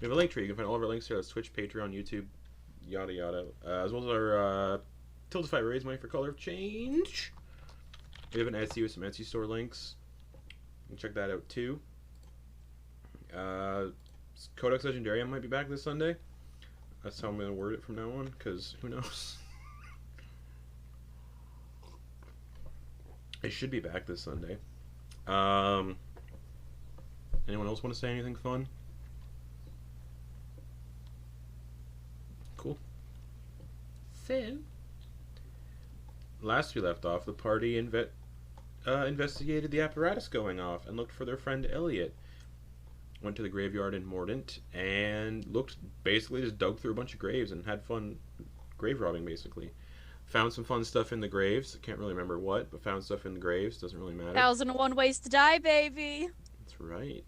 We have a link tree. You can find all of our links here. That's Twitch, Patreon, YouTube, yada yada. As well as our Tiltify Raise Money for Color of Change. We have an Etsy with some Etsy store links. You can check that out too. Codex Legendarium might be back this Sunday. That's how I'm going to word it from now on, because who knows? It should be back this Sunday. Anyone else want to say anything fun? Cool. So, last we left off, the party investigated the apparatus going off and looked for their friend Elliot. Went to the graveyard in Mordent and basically just dug through a bunch of graves and had fun grave robbing, basically. Found some fun stuff in the graves. Can't really remember what, but found stuff in the graves. Doesn't really matter. 1001 Ways to Die, baby! That's right.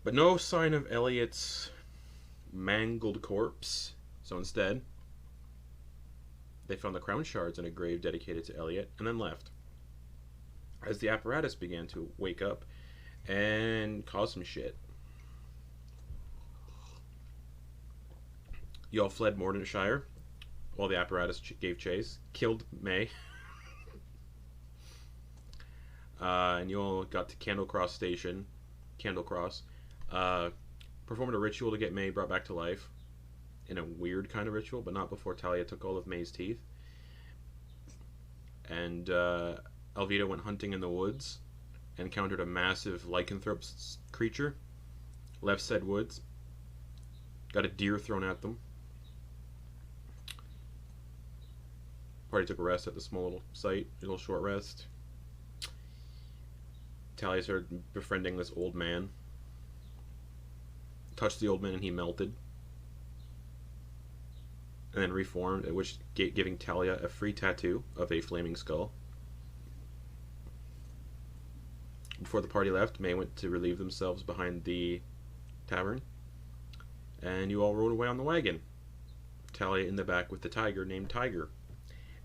But no sign of Elliot's mangled corpse. So instead, they found the crown shards in a grave dedicated to Elliot and then left. As the apparatus began to wake up and cause some shit. You all fled Mordentshire while the apparatus gave chase, killed May, and you all got to Candlecross Station, performed a ritual to get May brought back to life, in a weird kind of ritual, but not before Thalia took all of May's teeth. And Alvita went hunting in the woods, encountered a massive lycanthrope creature, left said woods, got a deer thrown at them. Party took a rest at the small little site, a little short rest. Thalia started befriending this old man. Touched the old man and he melted. And then reformed, at which giving Thalia a free tattoo of a flaming skull. Before the party left, May went to relieve themselves behind the tavern. And you all rode away on the wagon. Thalia in the back with the tiger named Tiger.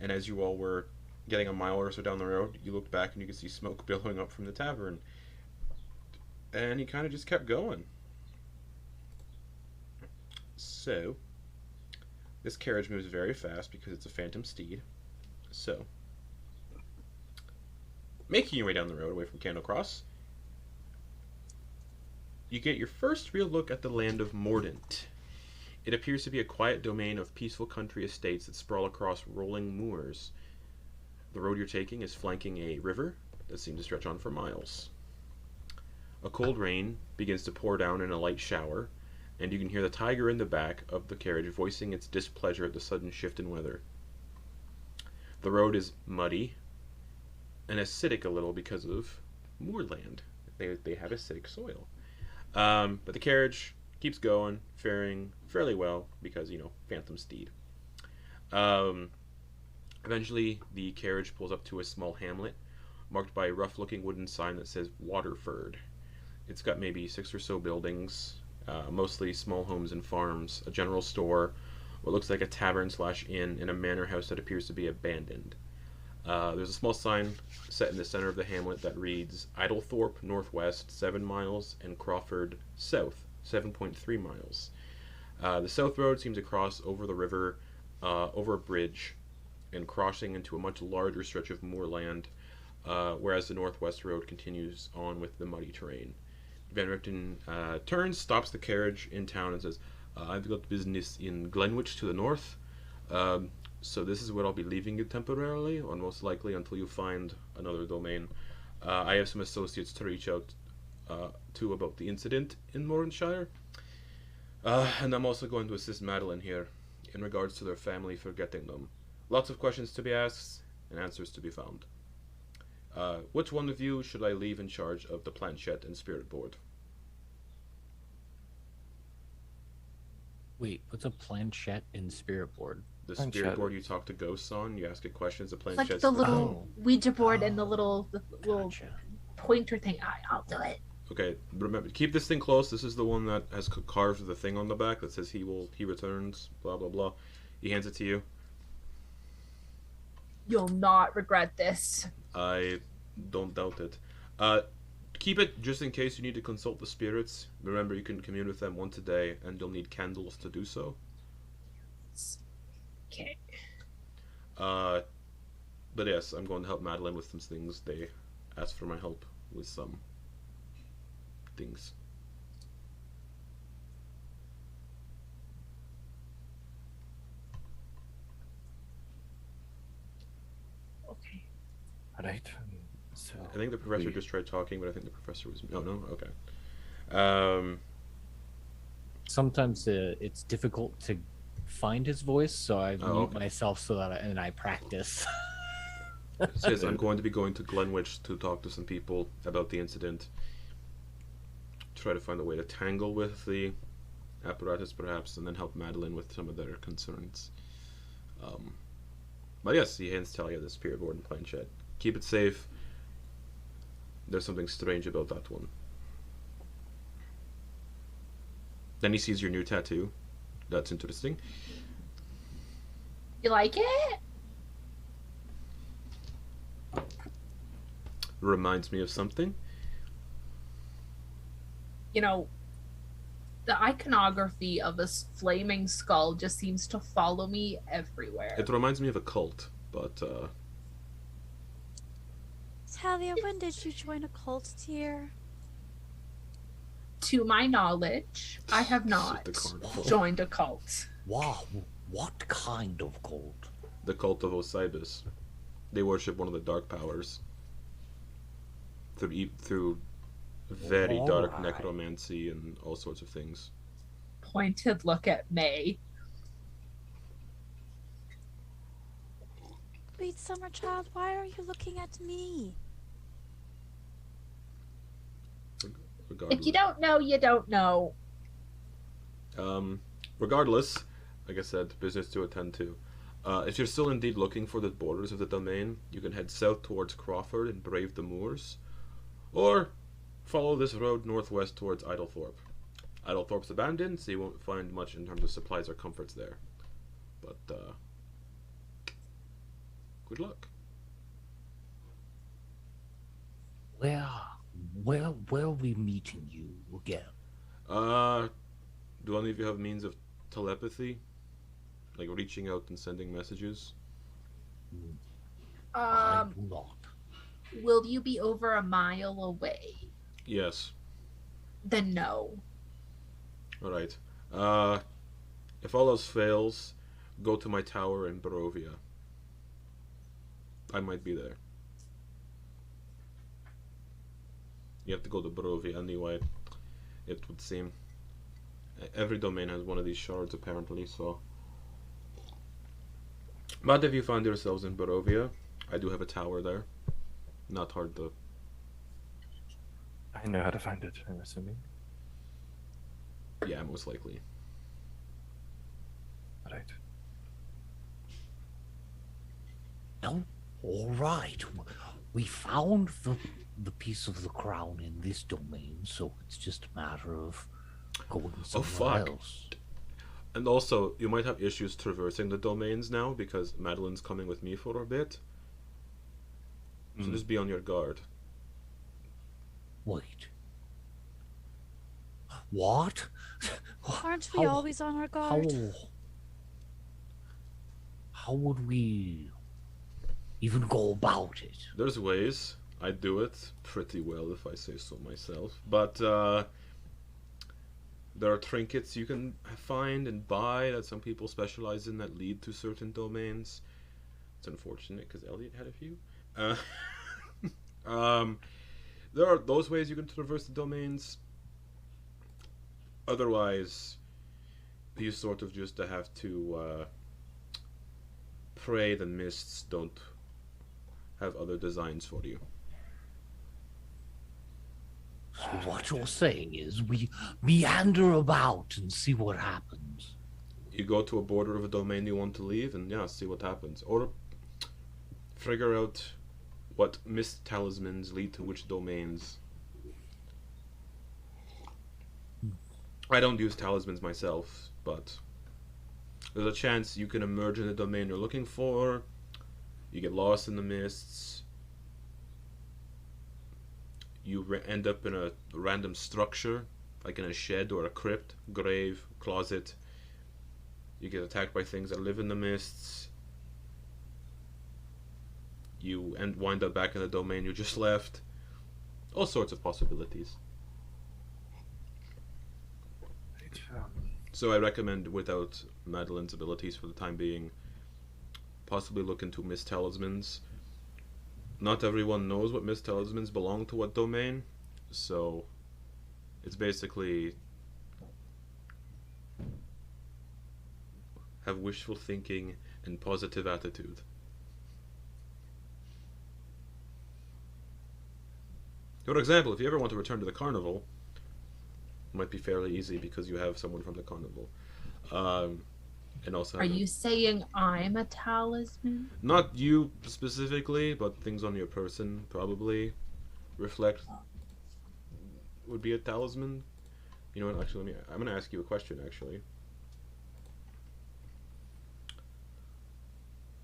And as you all were getting a mile or so down the road, you looked back and you could see smoke billowing up from the tavern. And you kind of just kept going. So, this carriage moves very fast because it's a phantom steed. So, making your way down the road away from Candlecross, you get your first real look at the land of Mordent. It appears to be a quiet domain of peaceful country estates that sprawl across rolling moors. The road you're taking is flanking a river that seems to stretch on for miles. A cold rain begins to pour down in a light shower, and you can hear the tiger in the back of the carriage voicing its displeasure at the sudden shift in weather. The road is muddy and acidic a little because of moorland. They have acidic soil. But the carriage keeps going, faring fairly well because, phantom steed. Eventually, the carriage pulls up to a small hamlet marked by a rough-looking wooden sign that says Waterford. It's got maybe 6 or so buildings, mostly small homes and farms, a general store, what looks like a tavern/inn, and a manor house that appears to be abandoned. There's a small sign set in the center of the hamlet that reads Idlethorpe northwest 7 miles and Crawford south 7.3 miles. The south road seems to cross over the river, over a bridge, and crossing into a much larger stretch of moorland, whereas the northwest road continues on with the muddy terrain. Van Richten turns, stops the carriage in town, and says, I've got business in Glenwich to the north, so this is where I'll be leaving you temporarily, or most likely until you find another domain. I have some associates to reach out to about the incident in Mordentshire, and I'm also going to assist Madeliene here in regards to their family forgetting them. Lots of questions to be asked and answers to be found. Which one of you should I leave in charge of the planchette and spirit board? Wait, what's a planchette and spirit board? The Planchette. spirit board you talk to ghosts on, you ask it questions, the It's planchette. like the little Ouija board and the little Gotcha. pointer thing. I'll do it. Okay, remember, keep this thing close. This is the one that has carved the thing on the back that says he returns, blah, blah, blah. He hands it to you. You'll not regret this. I don't doubt it. Keep it just in case you need to consult the spirits. Remember, you can commune with them once a day, and you'll need candles to do so. Okay. But yes, I'm going to help Madeliene with some things. They asked for my help with some things. Okay. Alright. So I think the professor just tried talking, but I think the professor was... Oh, no? Okay. sometimes it's difficult to find his voice, so I Oh, mute okay. myself so that I practice. It says I'm going to be going to Glenwich to talk to some people about the incident. Try to find a way to tangle with the apparatus, perhaps, and then help Madeliene with some of their concerns. But yes, he hands Thalia this spirit board and planchette. Keep it safe. There's something strange about that one. Then he sees your new tattoo. That's interesting. You like it? Reminds me of something. You know, the iconography of this flaming skull just seems to follow me everywhere. It reminds me of a cult, but Thalia, when did you join a cult, dear? To my knowledge, I have not the carnival. joined a cult. Wow, what kind of cult? The cult of Osiris. They worship one of the dark powers. Through very dark Alright. necromancy and all sorts of things. Pointed look at May. Sweet summer child, why are you looking at me? Regardless. If you don't know, you don't know. Regardless, like I said, business to attend to. If you're still indeed looking for the borders of the domain, you can head south towards Crawford and brave the moors, or follow this road northwest towards Idlethorpe. Idlethorpe's abandoned, so you won't find much in terms of supplies or comforts there. But, good luck. Where are we meeting you again? Do any of you have means of telepathy? Like reaching out and sending messages? I do not. Will you be over a mile away? Yes. Then no. Alright. If all else fails, go to my tower in Barovia. I might be there. You have to go to Barovia anyway, it would seem. Every domain has one of these shards apparently, so... But if you find yourselves in Barovia, I do have a tower there. Not hard to... I know how to find it, I'm assuming. Yeah, most likely. Right. No? All right. We found the piece of the crown in this domain, so it's just a matter of going somewhere fuck. else. And also, you might have issues traversing the domains now, because Madeleine's coming with me for a bit. So just be on your guard. Wait. What? Aren't we always on our guard? How would we even go about it? There's ways. I do it pretty well, if I say so myself. But, there are trinkets you can find and buy that some people specialize in that lead to certain domains. It's unfortunate, because Elliot had a few. There are those ways you can traverse the domains. Otherwise, you sort of just have to pray the mists don't have other designs for you. So what you're saying is we meander about and see what happens. You go to a border of a domain you want to leave, and yeah, see what happens. Or figure out what mist talismans lead to which domains. I don't use talismans myself, but there's a chance you can emerge in the domain you're looking for. You get lost in the mists. you end up in a random structure, like in a shed or a crypt, grave, closet. You get attacked by things that live in the mists. You wind up back in the domain you just left. All sorts of possibilities. So I recommend, without Madeleine's abilities for the time being, possibly look into Mist Talismans. Not everyone knows what Mist Talismans belong to what domain, so it's basically have wishful thinking and positive attitude. For example, if you ever want to return to the carnival, it might be fairly easy because you have someone from the carnival. And also, Are you saying I'm a talisman? not you specifically, but things on your person probably reflect would be a talisman. You know what? Actually, I'm gonna ask you a question. Actually,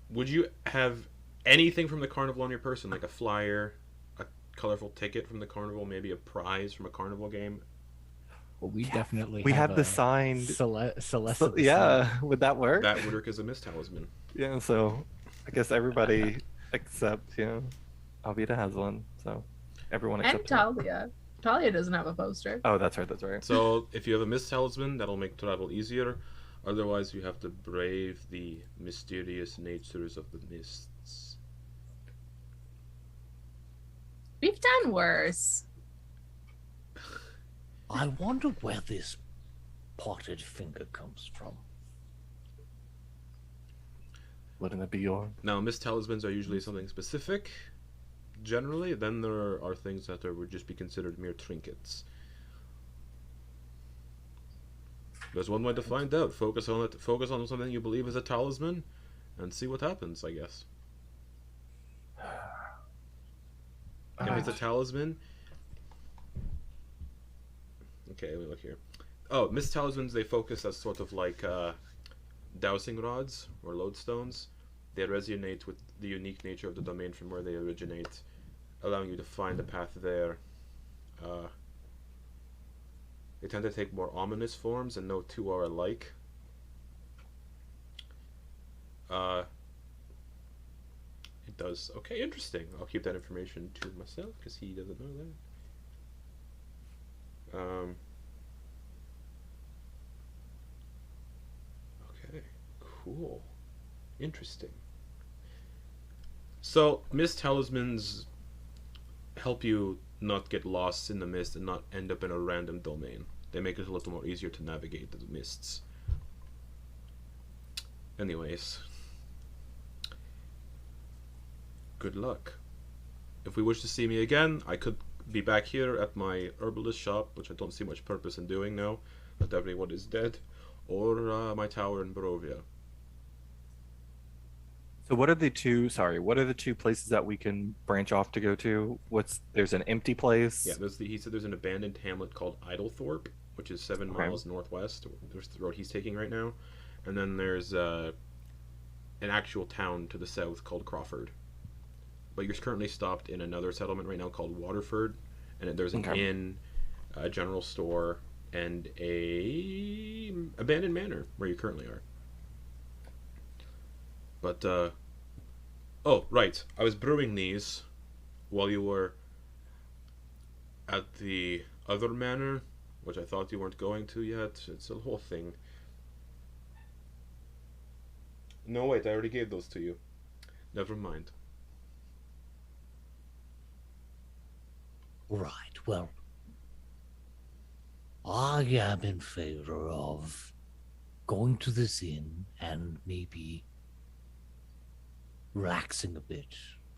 would you have anything from the carnival on your person, like a flyer, a colorful ticket from the carnival, maybe a prize from a carnival game? Well, we definitely We have have the a signed. Celeste. So, yeah, would that work? That would work as a Mist Talisman. Yeah, so I guess everybody except, Alvita has one, so everyone And except her. Thalia. Thalia doesn't have a poster. Oh, that's right, that's right. So if you have a Mist Talisman, that'll make travel easier. Otherwise, you have to brave the mysterious natures of the mists. We've done worse. I wonder where this potted finger comes from. Wouldn't it be your... Now, Mist Talismans are usually something specific, generally. Then there are things that would just be considered mere trinkets. There's one way to find out. Focus on it. Focus on something you believe is a talisman, and see what happens, I guess. If it's a talisman... Okay, let me look here. Oh, Mist Talismans, they focus as sort of like dowsing rods or lodestones. They resonate with the unique nature of the domain from where they originate, allowing you to find a path there. They tend to take more ominous forms, and no two are alike. It does. Okay, interesting. I'll keep that information to myself, because he doesn't know that. Okay, cool. Interesting. So, Mist Talismans help you not get lost in the mist and not end up in a random domain. They make it a little more easier to navigate the mists. Anyways. Good luck. If we wish to see me again, I could be back here at my herbalist shop, which I don't see much purpose in doing now that everyone is dead, or my tower in Barovia. So what are the two places that we can branch off to go to? There's an empty place? Yeah, he said there's an abandoned hamlet called Idlethorpe, which is 7 miles northwest. There's the road he's taking right now. And then there's an actual town to the south called Crawford. But you're currently stopped in another settlement right now called Waterford, and there's an inn, a general store, and a abandoned manor where you currently are. But oh right, I was brewing these while you were at the other manor, which I thought you weren't going to yet. It's a whole thing. No wait, I already gave those to you. Never mind. Right, well, I am in favor of going to this inn and maybe relaxing a bit.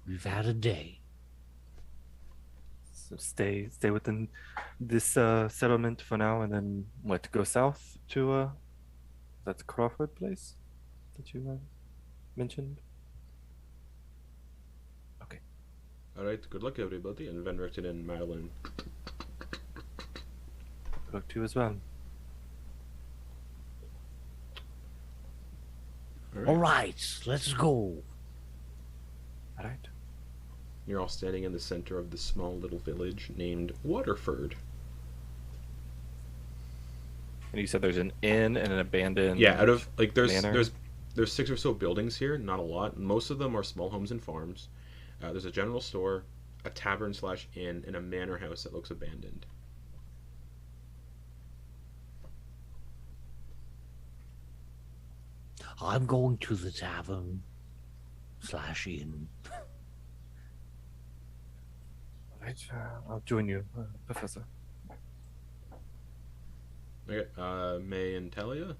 We've had a day. So stay within this settlement for now, and then go south to that's Crawford place that you mentioned. Okay. All right. Good luck, everybody, and Van Richten and Madeliene. Good luck to you as well. All right, let's go. All right. You're all standing in the center of the small little village named Waterford. And you said there's an inn and an abandoned. Yeah, out of like manor? there's 6 or so buildings here, not a lot. Most of them are small homes and farms. There's a general store, a tavern/inn, and a manor house that looks abandoned. I'm going to the tavern / inn. Right, I'll join you, Professor. Okay, May and Thalia?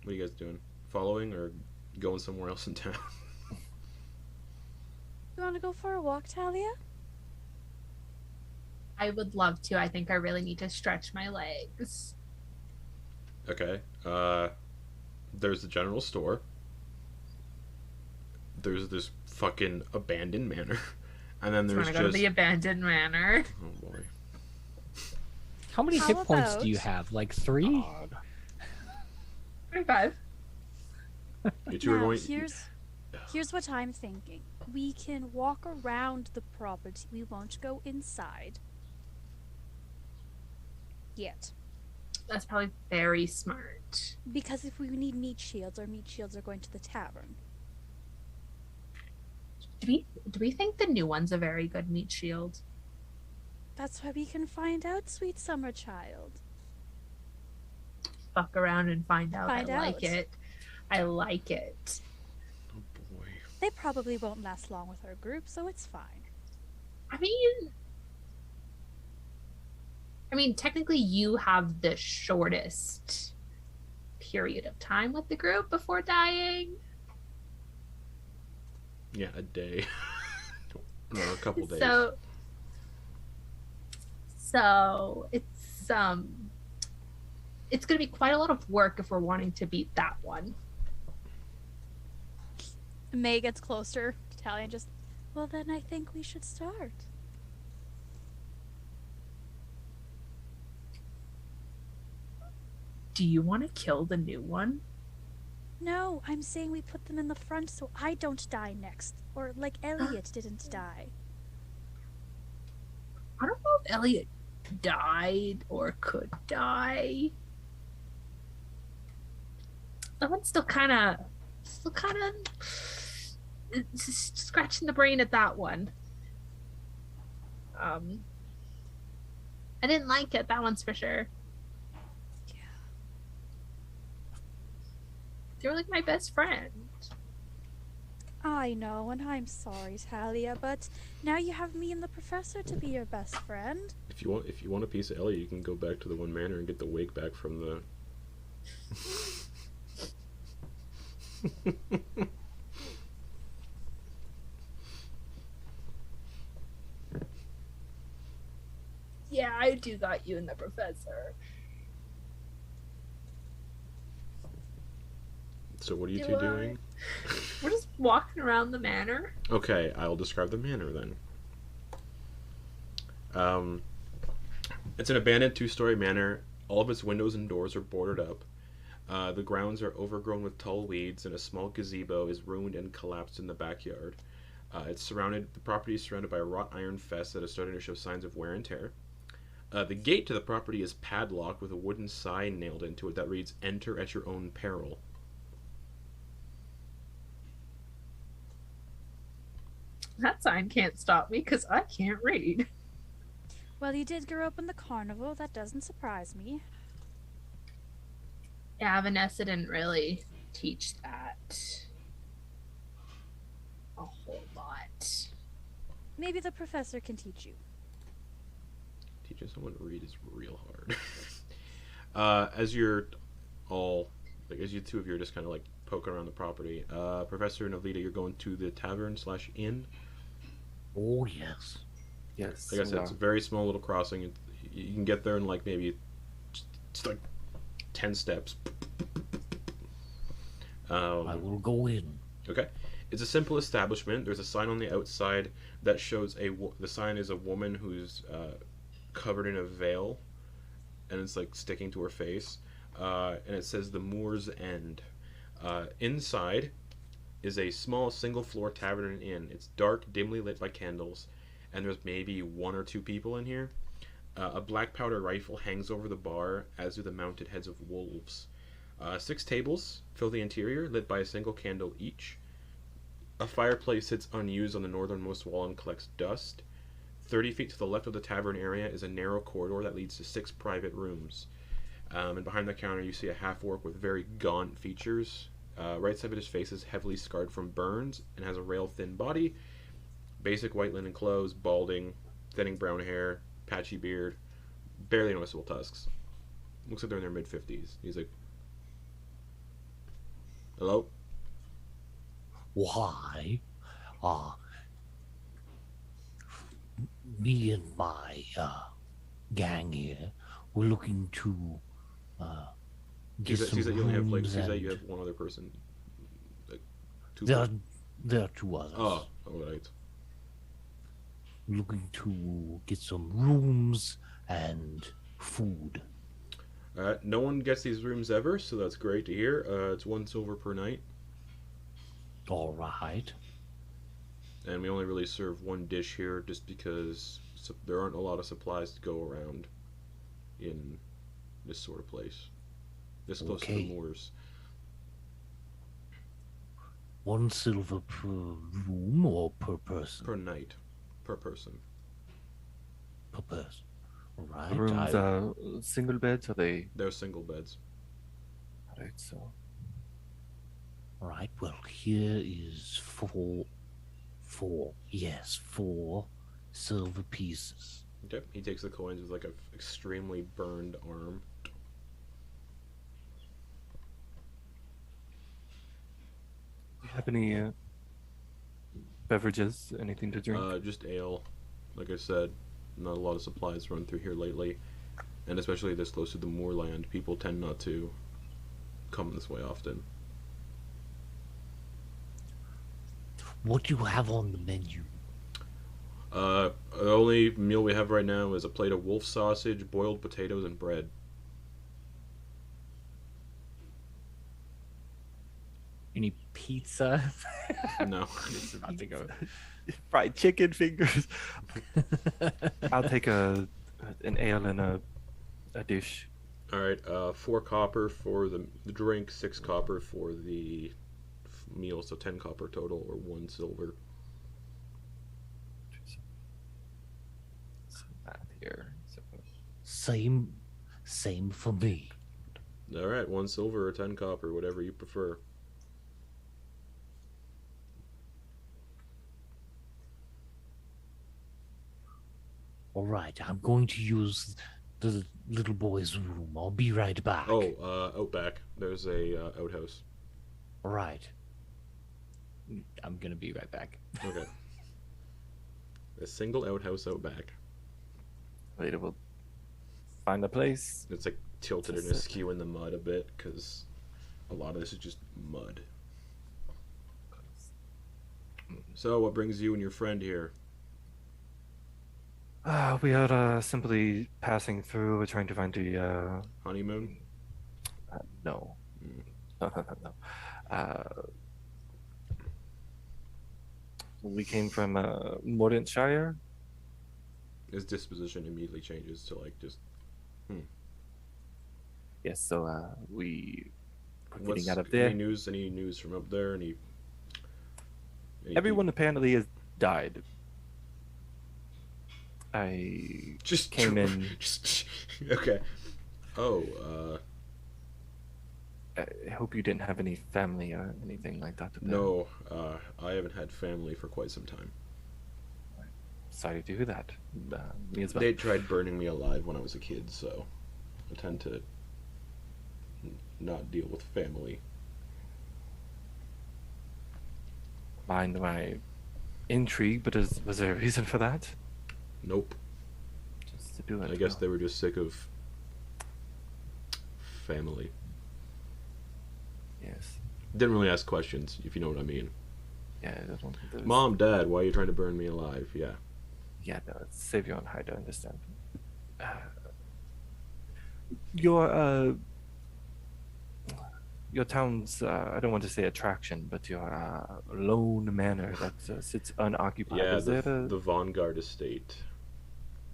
What are you guys doing? Following or going somewhere else in town? You want to go for a walk, Thalia? I would love to. I think I really need to stretch my legs. Okay, there's the general store. There's this fucking abandoned manor. And then I there's want to go to the abandoned manor. Oh boy. How many How hit points about- do you have? Like 3? 25. You two are Now, going. here's what I'm thinking. We can walk around the property. We won't go inside. Yet. That's probably very smart. Because if we need meat shields, our meat shields are going to the tavern. Do we think the new one's a very good meat shield? That's why we can find out, sweet summer child. Fuck around and find out. Find I like out. it. I like it. Oh boy. They probably won't last long with our group, so it's fine. I mean, technically, you have the shortest period of time with the group before dying. Yeah, a day. No, a couple days. So it's gonna be quite a lot of work if we're wanting to beat that one. May gets closer to Thalia and just, well, then I think we should start. Do you want to kill the new one? No, I'm saying we put them in the front so I don't die next. Or like Elliot didn't die. I don't know if Elliot died or could die. That one's still kind of scratching the brain at that one. I didn't like it. That one's for sure. Yeah. They were like my best friend. I know, and I'm sorry, Thalia, but now you have me and the professor to be your best friend. If you want a piece of Ellie, you can go back to the one manor and get the wig back from the. Yeah, I do got you and the professor. So what are you Do two I? doing? We're just walking around the manor. Okay, I'll describe the manor then. It's an abandoned 2-story manor. All of its windows and doors are boarded up. The grounds are overgrown with tall weeds, and a small gazebo is ruined and collapsed in the backyard. The property is surrounded by a wrought iron fence that is starting to show signs of wear and tear. The gate to the property is padlocked with a wooden sign nailed into it that reads, "Enter at your own peril." That sign can't stop me because I can't read. Well, you did grow up in the carnival. That doesn't surprise me. Yeah, Vanessa didn't really teach that a whole lot. Maybe the professor can teach you. Teaching someone to read is real hard. As you're all, as you two of you are just kind of like poking around the property, Professor and Alvita, you're going to the tavern/inn. Oh, yes. Yes. Like I said, it's a very small little crossing. You can get there in like maybe it's like 10 steps. I will go in. Okay. It's a simple establishment. There's a sign on the outside that shows the sign is a woman who's covered in a veil, and it's like sticking to her face, and it says the Moor's End. Inside, is a small single-floor tavern and inn. It's dark, dimly lit by candles, and there's maybe one or two people in here. A black powder rifle hangs over the bar, as do the mounted heads of wolves. 6 tables fill the interior, lit by a single candle each. A fireplace sits unused on the northernmost wall and collects dust. 30 feet to the left of the tavern area is a narrow corridor that leads to 6 private rooms. And behind the counter you see a half-orc with very gaunt features. Right side of his face is heavily scarred from burns and has a rail-thin body. Basic white linen clothes, balding, thinning brown hair, patchy beard, barely noticeable tusks. Looks like they're in their mid-50s. He's like, hello? Why? Me and my gang here, we're looking to get some Sees that you only have like, rooms sees that you and have one other person. Like, two there are 2 others. Oh, alright. Looking to get some rooms and food. No one gets these rooms ever, so that's great to hear. It's 1 silver per night, All right. and we only really serve 1 dish here just because there aren't a lot of supplies to go around in this sort of place. This close to the Okay. moors. 1 silver per room or per person? Per night. Per person. Per person. All right. The rooms are single beds, or they? They're single beds. Right, so. All right. Well, here is 4 silver pieces. Okay. He takes the coins with like a extremely burned arm. Do you have any beverages? Anything to drink? Just ale. Like I said, not a lot of supplies run through here lately. And especially this close to the moorland, people tend not to come this way often. What do you have on the menu? The only meal we have right now is a plate of wolf sausage, boiled potatoes, and bread. Any pizza? No. I think Fried chicken fingers. I'll take an ale and a dish. Alright, 4 copper for the drink, 6 copper for the meal, so 10 copper total, or 1 silver. Some math here. So, Same for me. Alright, 1 silver or 10 copper, whatever you prefer. All right. I'm going to use the little boy's room. I'll be right back. Oh, out back. There's a outhouse. All right. I'm gonna be right back. Okay. A single outhouse out back. later we'll find a place. It's like tilted and askew in the mud a bit because a lot of this is just mud. So, what brings you and your friend here? We are simply passing through. We're trying to find the Honeymoon? no. Mm. No. We came from Mordentshire. His disposition immediately changes to like just. Yes, so we were What's, getting out of there. Any news from up there? Any Everyone apparently has died. I just came in. Okay. Oh, I hope you didn't have any family or anything like that. no. I haven't had family for quite some time. Sorry to hear that. Me as well. They tried burning me alive when I was a kid, so I tend to not deal with family. Mind my intrigue, but was there a reason for that? Nope. Just to do it. I guess they were just sick of family. Yes. Didn't really ask questions, if you know what I mean. Yeah, I don't think there's... Mom, Dad, why are you trying to burn me alive? Yeah. Yeah, no, it's save your own hide, I understand. Your your town's, I don't want to say attraction, but your lone manor that sits unoccupied. Yeah, Is there the Vanguard estate.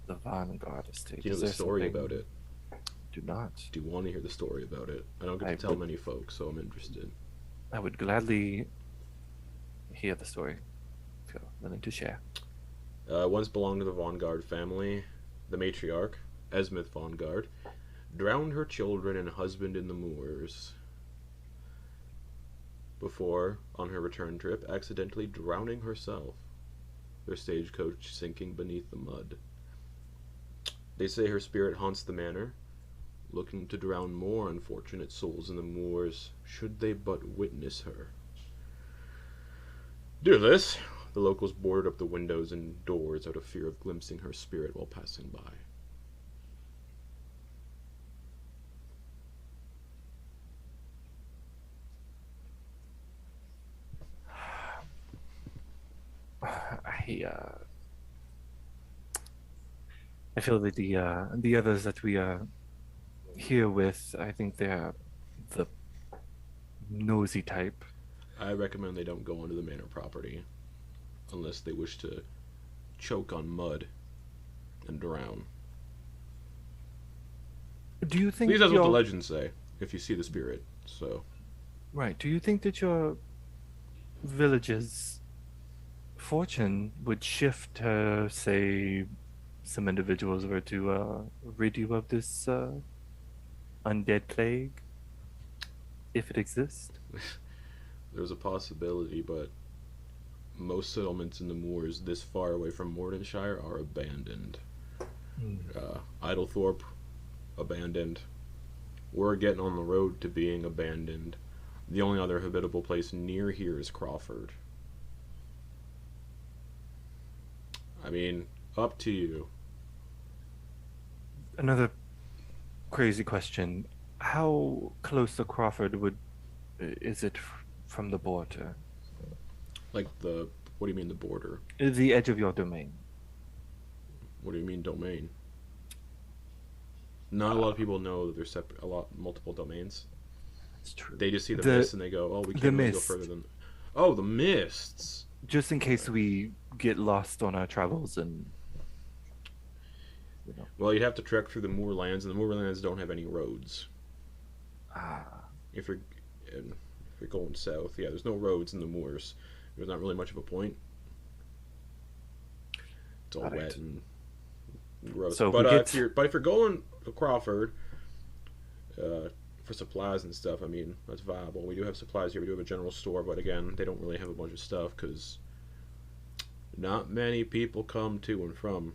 the Vanguard estate? Do you know Is the there story something- about it? Do not. Do you want to hear the story about it? I don't get to I tell would- many folks, so I'm interested. I would gladly hear the story if you're willing to share. Once belonged to the Vanguard family. The matriarch, Esmith Vanguard, drowned her children and husband in the moors before, on her return trip, accidentally drowning herself, their stagecoach sinking beneath the mud. They say her spirit haunts the manor, looking to drown more unfortunate souls in the moors, should they but witness her. Due to this, the locals boarded up the windows and doors out of fear of glimpsing her spirit while passing by. I feel that the others that we are here with, I think they're the nosy type. I recommend they don't go onto the manor property unless they wish to choke on mud and drown. Do you At think least that's what the your- legends say, if you see the spirit, so... Right. Do you think that your village's fortune would shift, say, some individuals were to rid you of this undead plague, if it exists? There's a possibility, but most settlements in the moors this far away from Mordentshire are abandoned. Idlethorpe, abandoned. We're getting on the road to being abandoned. The only other habitable place near here is Crawford. I mean, up to you. Another crazy question: how close to Crawford is it from the border? Like the... What do you mean the border? The edge of your domain. What do you mean domain? Not a lot of people know that there's multiple domains. That's true. They just see the The- mist and they go, "Oh, we the can't really go mist. further than." Oh, the mists. Just in case we get lost on our travels and. Well, you'd have to trek through the moorlands, and the moorlands don't have any roads. If you're going south, yeah, there's no roads in the moors. There's not really much of a point. It's all Alright. wet and gross. So But we get- if you're going to Crawford for supplies and stuff, I mean, that's viable. We do have supplies here. We do have a general store, but again, they don't really have a bunch of stuff because not many people come to and from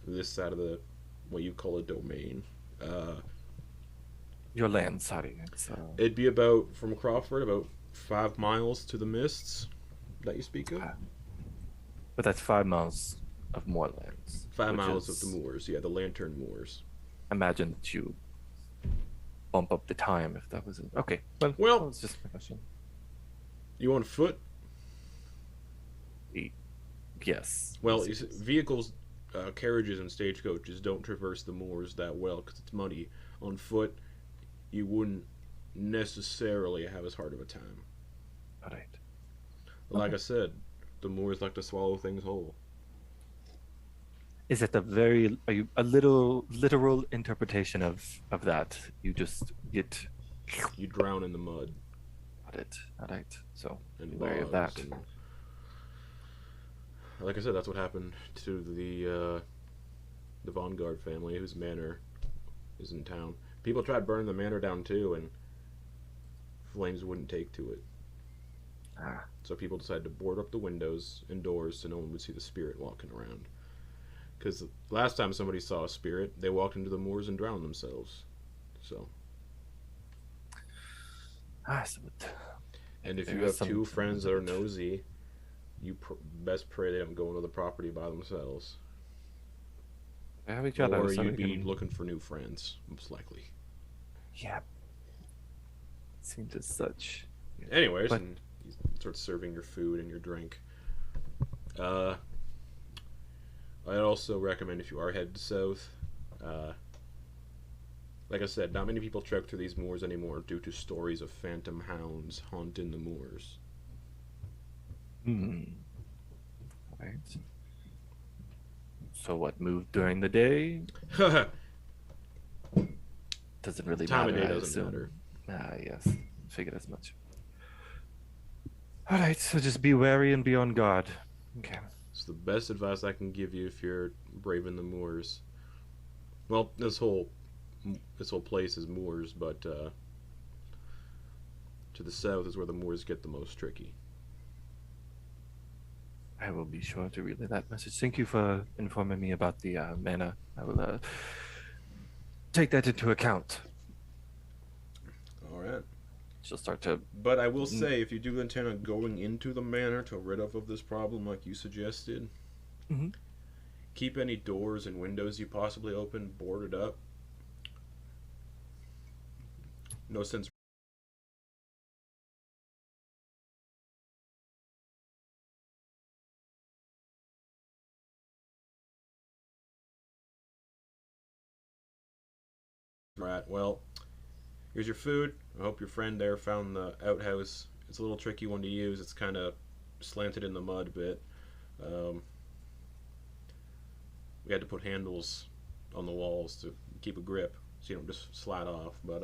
this side of the what you call a domain. Your land, sorry. It's, It'd be about from Crawford about 5 miles to the mists that you speak of. but that's 5 miles of moorlands. 5 which miles is- of the moors, yeah, the lantern moors. Imagine that you bump up the time if that was it. Okay. Well- it's just a question. You on foot? Yes. Well, you see, vehicles, carriages, and stagecoaches don't traverse the moors that well because it's muddy. On foot, you wouldn't necessarily have as hard of a time. All right. Like I said, the moors like to swallow things whole. Is it a little literal interpretation of that? You just get You drown in the mud at it. All right. So and be wary of logs that. and- like I said, that's what happened to the Vanguard family, whose manor is in town. People tried burning the manor down too, and flames wouldn't take to it. Ah, So people decided to board up the windows and doors so no one would see the spirit walking around. Because last time somebody saw a spirit, they walked into the moors and drowned themselves. So, so it, and if There you is have two some- friends that are nosy, you best pray they don't go into the property by themselves. we have each other. Or so you'd we be can- looking for new friends, most likely. Yeah. Seems as such. Anyways, But- and you start serving your food and your drink. I'd also recommend if you are headed south, Like I said, not many people trek through these moors anymore due to stories of phantom hounds haunting the moors. Hmm. Right. So what moved during the day? Doesn't really Time of matter. day I doesn't assume. matter. Ah, yes. Figured as much. All right, so just be wary and be on guard. Okay. It's the best advice I can give you if you're braving the moors. Well, this whole place is moors, but to the south is where the moors get the most tricky. I will be sure to relay that message. Thank you for informing me about the mana. I will take that into account. All right. She'll start to. But I will say, if you do intend on going into the manor to rid of this problem, like you suggested, Mhm. keep any doors and windows you possibly open boarded up. No sense. Right. Well, here's your food. I hope your friend there found the outhouse. It's a little tricky one to use. It's kind of slanted in the mud a bit. We had to put handles on the walls to keep a grip so you don't just slide off. But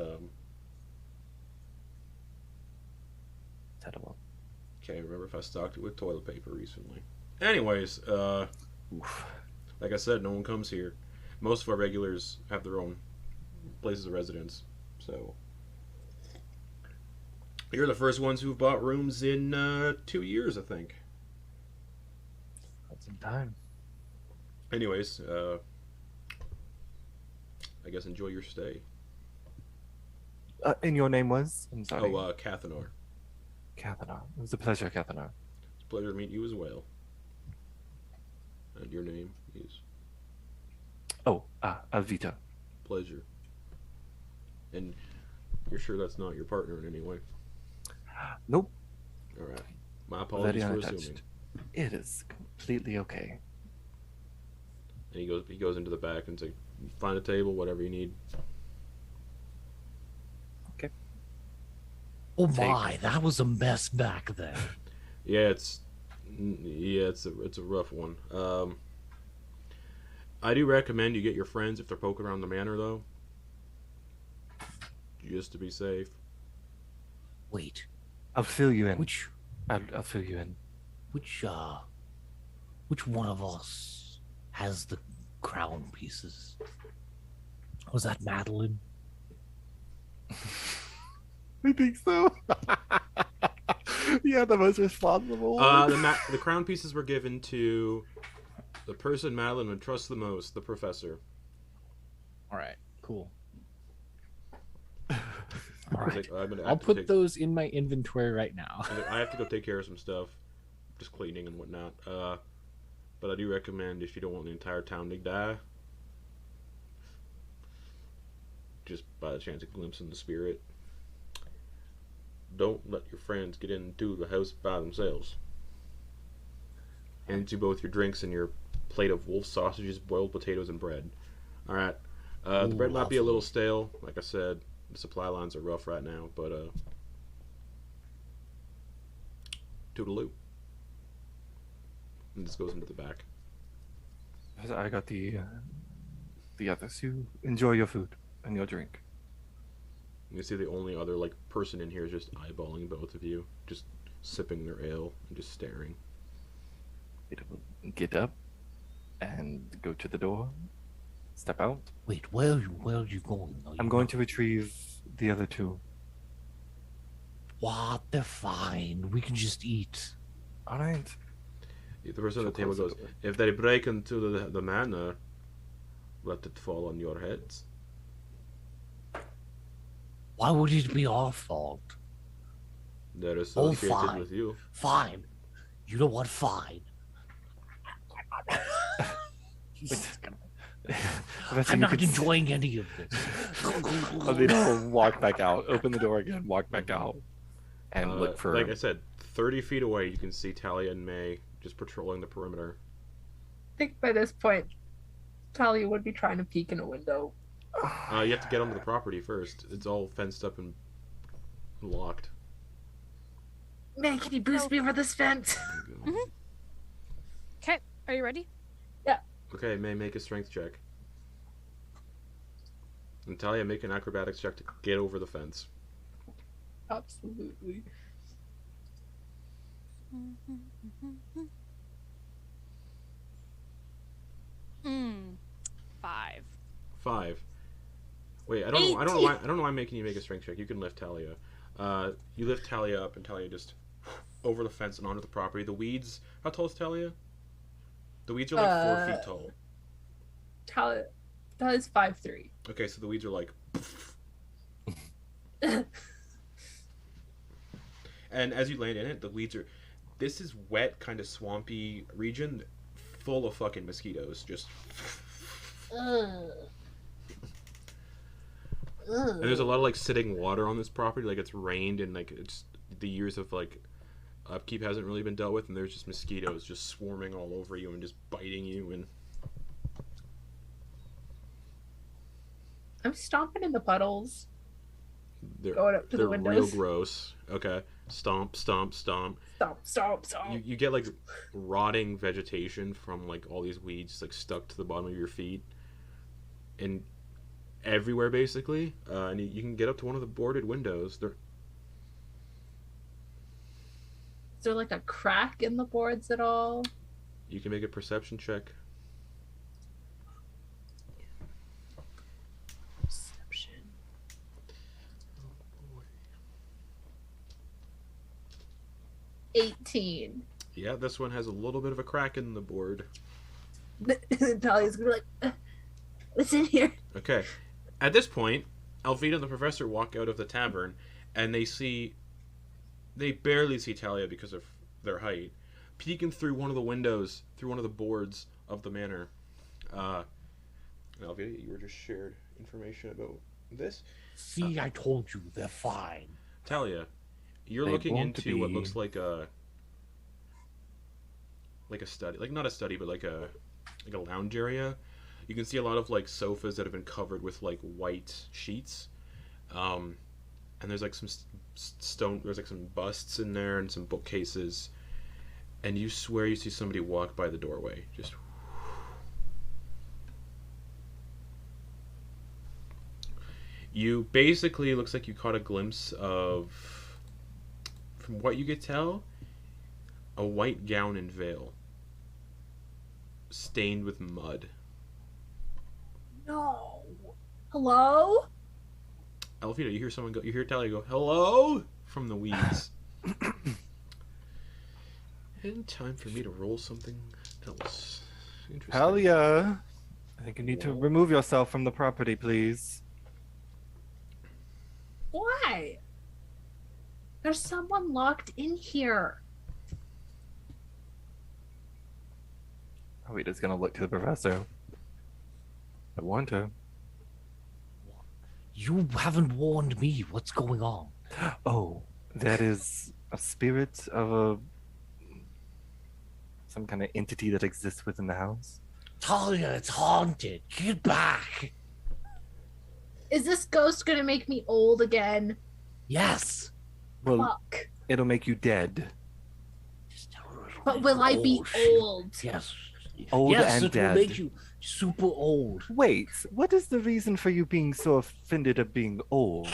Settle. can't remember if I stocked it with toilet paper recently. Anyways, Oof. like I said, no one comes here. Most of our regulars have their own places of residence, so you're the first ones who've bought rooms in 2 years, I think. That's in time. Anyways, I guess enjoy your stay. And your name was? I'm sorry. Oh, Cathanar. Cathanar. It was a pleasure, Cathanar. It's a pleasure to meet you as well. And your name is? Oh, Alvita. Pleasure. And you're sure that's not your partner in any way? Nope. All right. My apologies Very for unattached. assuming. It is completely okay. And he goes into the back and says, "Find a table, whatever you need." Oh my, that was a mess back there. Yeah, it's a rough one. I do recommend you get your friends if they're poking around the manor, though, just to be safe. Wait, I'll fill you in. which I'll fill you in. which one of us has the crown pieces? Was that Madeliene? I think so. Yeah, the most responsible. The crown pieces were given to the person Madeliene would trust the most, the professor. All right, cool. All I right. think I'm gonna I'll have to put take- those in my inventory right now. I have to go take care of some stuff, just cleaning and whatnot. But I do recommend, if you don't want the entire town to die, just by the chance of glimpsing the spirit, don't let your friends get into the house by themselves. Hand you both your drinks and your plate of wolf sausages, boiled potatoes, and bread. All right. The Ooh, bread might be a little lovely. stale. Like I said, the supply lines are rough right now, but toodaloo. And this goes into the back. I got the others. You enjoy your food and your drink. You see the only other person in here is just eyeballing both of you, just sipping their ale and just staring. Get up and go to the door. Step out. Wait, where are you going? I'm going to retrieve the other two. What? They're fine. We can just eat. All right. The person at the She'll table close goes, the door. "If they break into the manor, let it fall on your heads." Why would it be our fault? They're Oh, associated fine. with you. Fine. You know what? Fine. Professor, I'm you not could enjoying any of this. Alvita will walk back out, open the door again, walk back out, and look for. Like I said, 30 feet away, you can see Thalia and May just patrolling the perimeter. I think by this point, Thalia would be trying to peek in a window. You have to get onto the property first. It's all fenced up and locked. Man, can you boost me over this fence? Okay, are you ready? Okay, May, make a strength check. And Thalia, make an acrobatics check to get over the fence. Absolutely. Mm. 5. 5. Wait, I don't know. I don't know why. I don't know why I'm making you make a strength check. You can lift Thalia. You lift Thalia up, and Thalia just over the fence and onto the property. The weeds. How tall is Thalia? The weeds are like 4 feet tall. Talia's 5'3". Okay, so the weeds are like. And as you land in it, the weeds are. This is wet, kind of swampy region, full of fucking mosquitoes. Just. And there's a lot of like sitting water on this property, like it's rained and like it's the years of like upkeep hasn't really been dealt with, and there's just mosquitoes just swarming all over you and just biting you. And I'm stomping in the puddles. they're Going up to the they're real windows. gross. Okay, stomp, stomp, stomp. Stomp, stomp, stomp. You get like rotting vegetation from like all these weeds like stuck to the bottom of your feet, and everywhere basically. And you can get up to one of the boarded windows. They're Is there like a crack in the boards at all? You can make a perception check. Perception. 18. Yeah, this one has a little bit of a crack in the board. Talia's gonna be like, what's in here? Okay. At this point, Alvita and the professor walk out of the tavern, and they barely see Thalia because of their height, peeking through one of the windows, through one of the boards of the manor. And Alvita, you were just shared information about this. See, I told you, they're fine. Thalia, you're They looking want to into what be- looks like a study, like not a study, but like a lounge area. You can see a lot of like sofas that have been covered with like white sheets, and there's like some stone. There's like some busts in there and some bookcases, and you swear you see somebody walk by the doorway. Just. You basically looks like you caught a glimpse of, from what you could tell, a white gown and veil, stained with mud. No. Hello? Alvita, you hear someone go. You hear Thalia go, "Hello," from the weeds. And time for me to roll something else. Interesting. Thalia, I think you need to remove yourself from the property, please. Why? There's someone locked in here. Alvita's gonna look to the professor. I warned her. You haven't warned me. What's going on? Oh, that is a spirit of some kind of entity that exists within the house. Thalia, it's haunted. Get back. Is this ghost gonna make me old again? Yes. Well, Fuck. it'll make you dead. But will I be old? Yes. Old yes, and it dead. will make you super old. Wait, what is the reason for you being so offended at being old?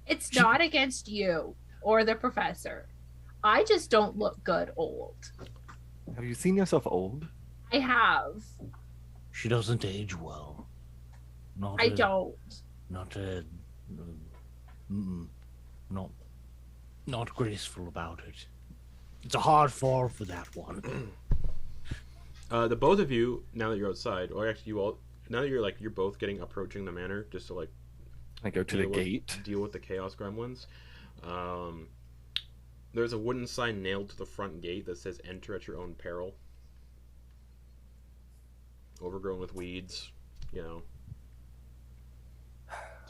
It's not against you or the professor. I just don't look good old. Have you seen yourself old? I have. She doesn't age well. Not I don't. Not not graceful about it. It's a hard fall for that one. The both of you, now that you're outside, or actually you all, now that you're both approaching the manor, just to like I go to the deal with- gate. deal with the chaos gremlins. There's a wooden sign nailed to the front gate that says "Enter at your own peril." Overgrown with weeds, It's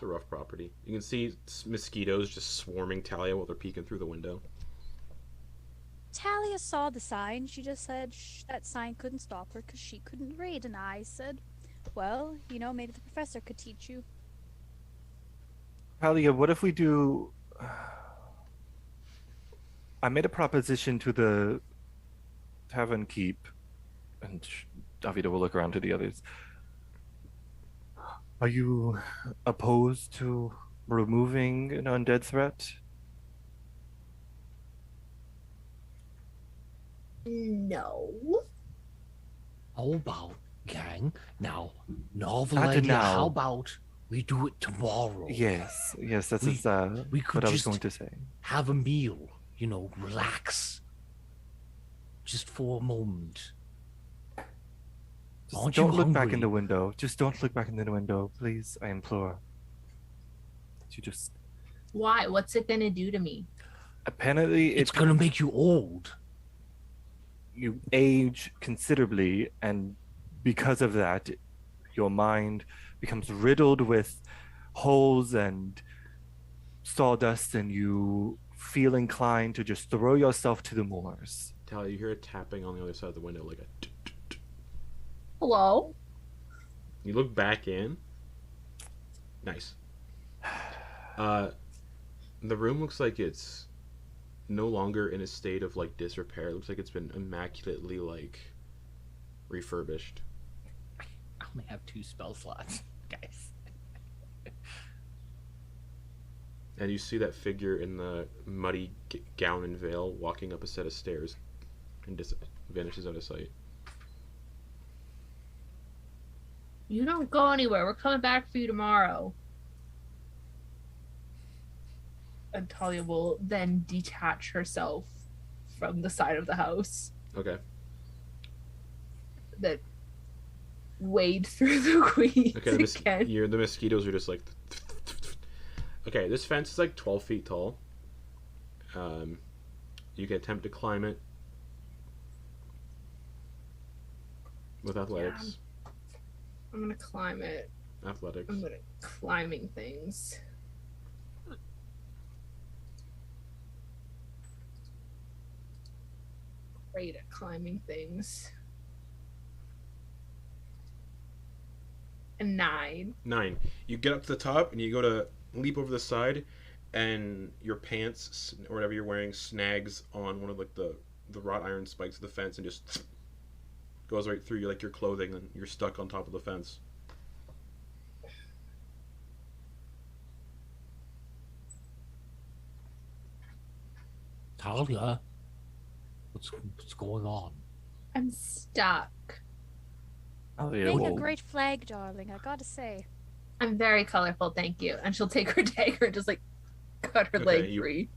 a rough property. You can see mosquitoes just swarming Thalia while they're peeking through the window. Talia saw the sign. She just said that sign couldn't stop her because she couldn't read. And I said, well, maybe the professor could teach you. Thalia, what if we do... I made a proposition to the Tavern Keep, and Alvita will look around to the others. Are you opposed to removing an undead threat? No. How about, gang? Now, novel Not idea. now. How about we do it tomorrow? Yes, that's We could what I was just going to say. have a meal. Relax. Just for a moment. Just Aren't you don't look back in hungry? the window. Just don't look back in the window, please. I implore. You just... Why? What's it gonna do to me? Apparently, It's gonna make you old. you age considerably, and because of that, your mind becomes riddled with holes and sawdust, and you feel inclined to just throw yourself to the moors. Talia, you hear a tapping on the other side of the window, like a. Hello? You look back in. Nice. The room looks like it's no longer in a state of like disrepair. It looks like it's been immaculately like refurbished. I only have 2 spell slots, guys. And you see that figure in the muddy gown and veil walking up a set of stairs and vanishes out of sight. You don't go anywhere. We're coming back for you tomorrow. And Thalia will then detach herself from the side of the house Okay. that wade through the weeds Okay, again. the mosquitoes are just like. Okay, this fence is like 12 feet tall. You can attempt to climb it with athletics. I'm gonna climb it. Athletics. I'm gonna climbing things. Great at climbing things. A 9. 9. You get up to the top and you go to leap over the side, and your pants or whatever you're wearing snags on one of like the wrought iron spikes of the fence and just goes right through your clothing, and you're stuck on top of the fence. Thalia, what's going on? I'm stuck. Thalia Make a will... great flag, darling, I gotta say. I'm very colorful, thank you. And she'll take her dagger and just cut her Okay, leg free.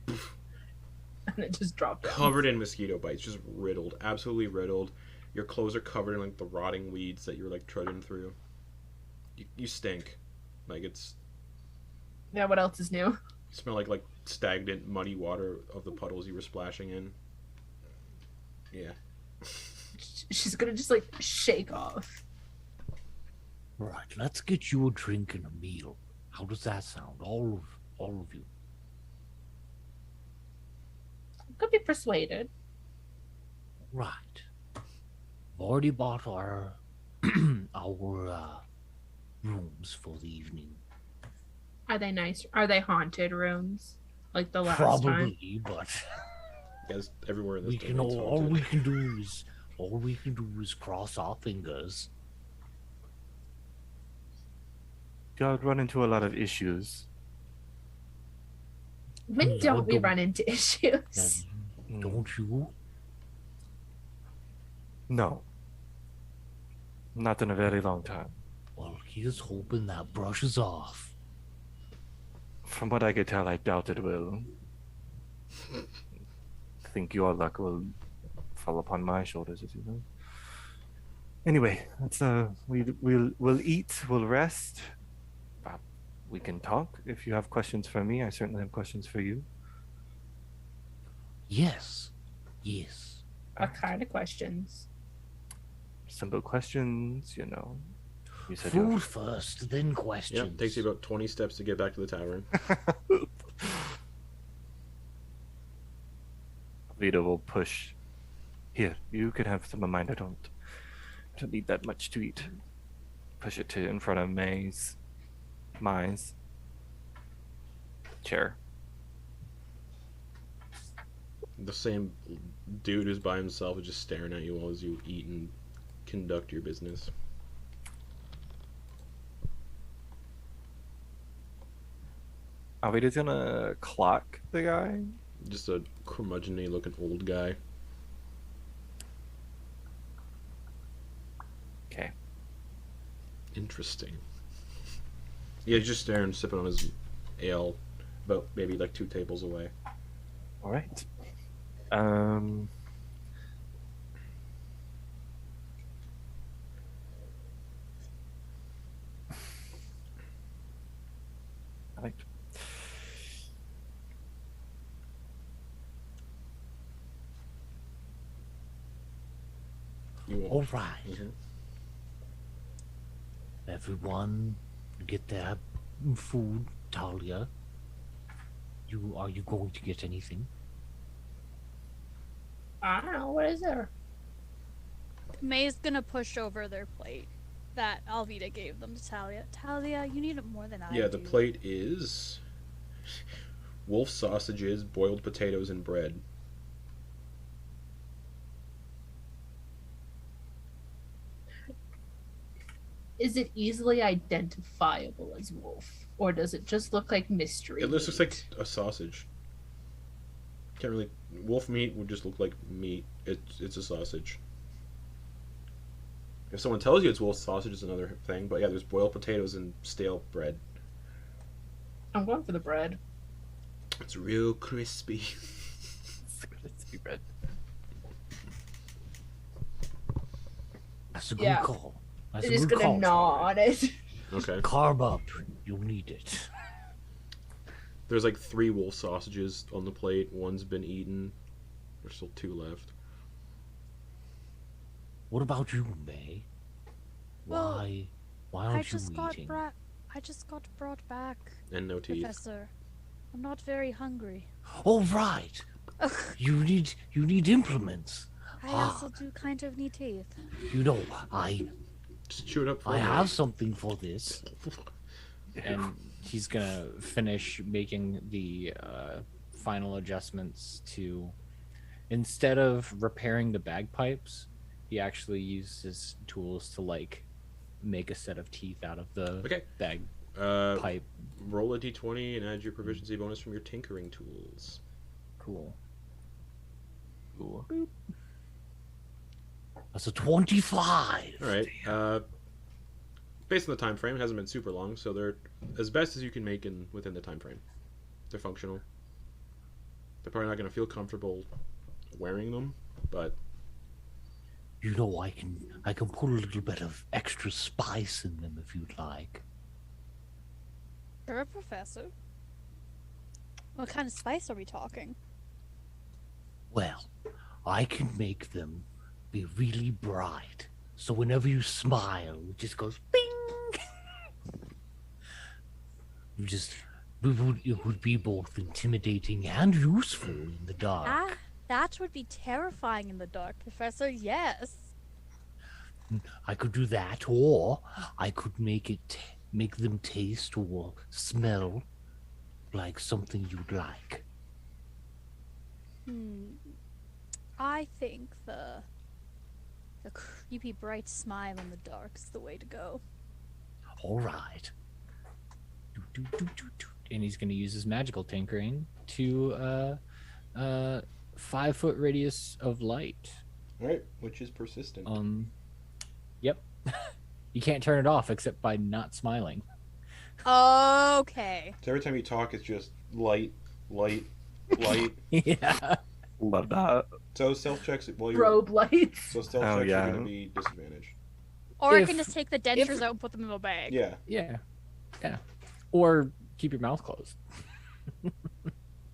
And it just dropped down. Covered in mosquito bites, just riddled, absolutely riddled. Your clothes are covered in the rotting weeds that you're trudging through. You stink, it's. Yeah, what else is new? You smell like stagnant, muddy water of the puddles you were splashing in. Yeah. She's gonna just shake off. Right, let's get you a drink and a meal. How does that sound? All of you. Could be persuaded. Right. I've already bought our our rooms for the evening. Are they nice? Are they haunted rooms? Like the last time? Probably, but Guys, everywhere in this we can domain's all haunted. we can do is cross our fingers. God run into a lot of issues. When No, don't we don't- run into issues? Don't you? No. Not in a very long time. Well, here's hoping that brushes off. From what I could tell, I doubt it will. I think your luck will fall upon my shoulders, as you know. Anyway, let's we'll eat, we'll rest. We can talk. If you have questions for me, I certainly have questions for you. Yes. Yes. What kind of questions? Simple questions, You said Food first, then questions. Yep, takes you about 20 steps to get back to the tavern. Vita will push. Here, you can have some of mine. I don't need that much to eat. Push it to in front of Mai's chair. The same dude who's by himself is just staring at you as you eat and conduct your business. Alvita's gonna clock the guy. Just a curmudgeon-y looking old guy. Okay. Interesting. Yeah, he's just staring, sipping on his ale, about maybe like 2 tables away. All right. Right. You won't. All right. Mhm. Everyone, get their food. Thalia, are you going to get anything? I don't know. What is there? May's gonna push over their plate that Alvita gave them to Thalia. Thalia, you need it more than I do. Yeah, the plate is wolf sausages, boiled potatoes, and bread. Is it easily identifiable as wolf, or does it just look like mystery? It looks meat? like a sausage. Can't really. Wolf meat would just look like meat. It's a sausage. If someone tells you it's wolf sausage, it's another thing. But yeah, there's boiled potatoes and stale bread. I'm going for the bread. It's real crispy. Crispy bread. That's a good Yeah. call. That's It a is good gonna call. gnaw on it. Okay. Carb up. You'll need it. There's like 3 wolf sausages on the plate. One's been eaten. There's still 2 left. What about you, May? Well, Why I aren't you just got eating? I just got brought back, And no teeth. Professor. I'm not very hungry. All right. You need implements. I also do kind of need teeth. You know, I Just chew it up for I me. have something for this. And he's gonna finish making the final adjustments to, instead of repairing the bagpipes, he actually uses tools to like make a set of teeth out of the Okay. bagpipe. Roll a d20 and add your proficiency bonus from your tinkering tools. Cool. Ooh. That's a 25. All right. Based on the time frame, it hasn't been super long, so they're as best as you can make within the time frame. They're functional. They're probably not going to feel comfortable wearing them, but You know, I can put a little bit of extra spice in them if you'd like. You're a professor. What kind of spice are we talking? Well, I can make them be really bright, so whenever you smile, it just goes bing. It would be both intimidating and useful in the dark. That would be terrifying in the dark, Professor. Yes. I could do that, or I could make them taste or smell like something you'd like. I think the creepy bright smile in the dark is the way to go. All right. And he's gonna use his magical tinkering to 5-foot radius of light. all right, which is persistent. Yep. You can't turn it off except by not smiling. Okay. So every time you talk, it's just light, light, light. Yeah. Love that. So stealth checks while you're Robe lights. so stealth Oh, checks yeah. are going to be disadvantaged. Or I If- can just take the dentures out and put them in my bag. Yeah. Yeah. Yeah. Or keep your mouth closed.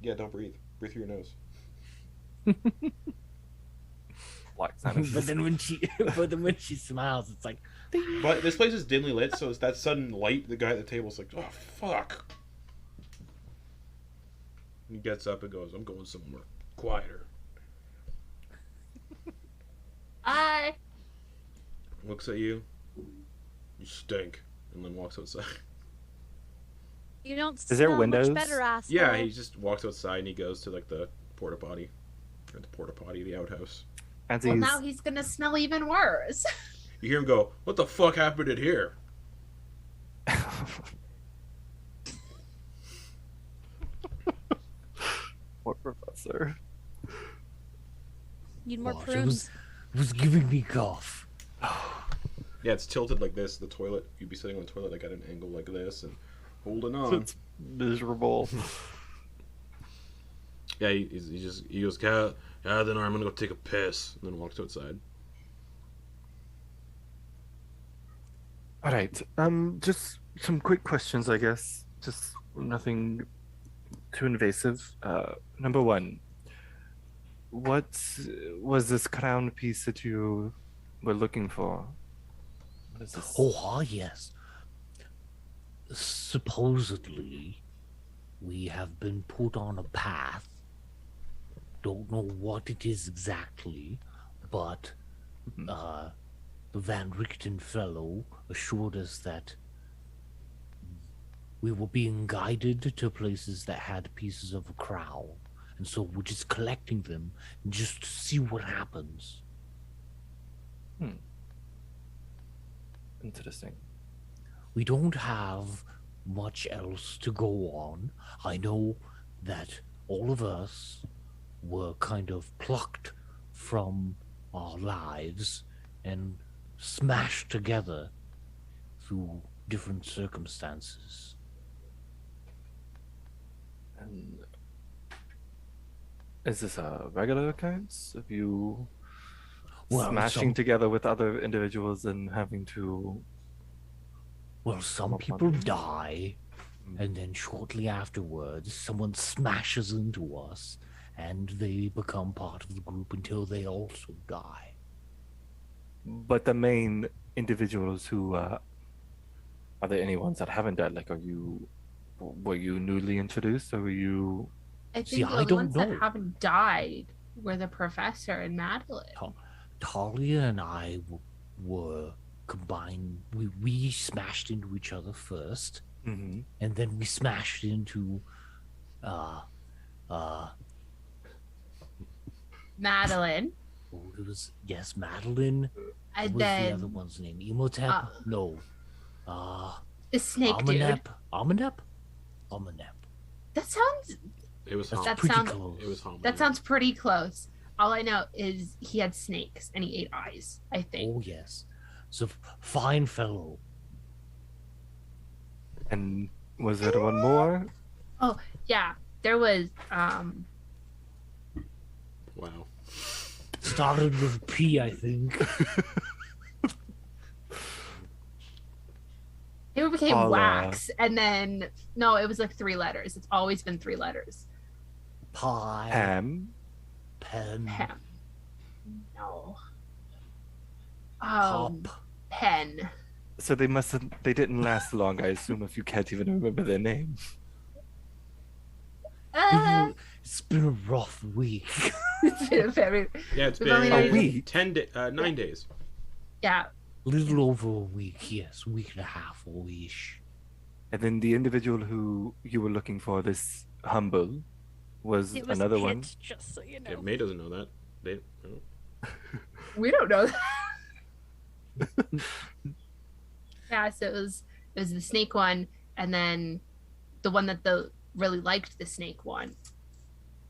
Yeah. Don't breathe. Breathe through your nose. Black Santa. but then when she smiles, it's like But this place is dimly lit, so it's that sudden light. The guy at the table's like, "Oh fuck!" He gets up and goes, "I'm going somewhere quieter." I Looks at you. You stink, and then walks outside. You don't Is there smell windows? much better, asshole. Yeah, he just walks outside and he goes to like the porta potty, or the outhouse. As well he's now he's gonna smell even worse. You hear him go, "What the fuck happened in here?" What professor? Need more What? prunes. It was giving me cough. Yeah, it's tilted like this. The toilet. You'd be sitting on the toilet like at an angle like this and holding on. It's miserable. Yeah, he goes, "Yeah, then I'm gonna go take a piss," and then walks outside. All right. Just some quick questions, I guess. Just nothing too invasive. Number one, what was this crown piece that you were looking for? What is this? Yes. Supposedly, we have been put on a path. Don't know what it is exactly, but the Van Richten fellow assured us that we were being guided to places that had pieces of a crown, and so we're just collecting them just to see what happens. Interesting. We don't have much else to go on. I know that all of us were kind of plucked from our lives and smashed together through different circumstances. And is this a regular occurrence of you smashing some together with other individuals and having to? some up people on- die, and then shortly afterwards, someone smashes into us, and they become part of the group until they also die. But the main individuals who are there any ones that haven't died? Like, were you newly introduced, or were you? I think See, I the don't ones know. that haven't died were the professor and Madeliene. Thalia and I were combined. We smashed into each other first, Mm-hmm. and then we smashed into Madeliene. oh, it was Madeliene. What And was then the other one's name? Emotep? No. the snake dude. Amanep? That sounds It was That's That pretty sounds- close. It was hominy. that sounds pretty close. All I know is he had snakes and he ate eyes, I think. Oh yes. So fine fellow. And was there one more? Yeah, there was Wow. Started with P, I think. it became Paula. wax and then no, it was like 3 letters. It's always been 3 letters. Pie. Pam. Pen. Pam. No. Pop. Pen. So they didn't last long, I assume, if you can't even remember their name. It's been a rough week. It's been a very Yeah, it's We've only been A week? 9 days. yeah. Little over a week, yes. Week and a half or ish. And then the individual who you were looking for, this humble, was It was another Kit, one. just so you know. Yeah, May doesn't know that. They. Oh. We don't know that. Yeah, so it was the snake one, and then the one that really liked the snake one,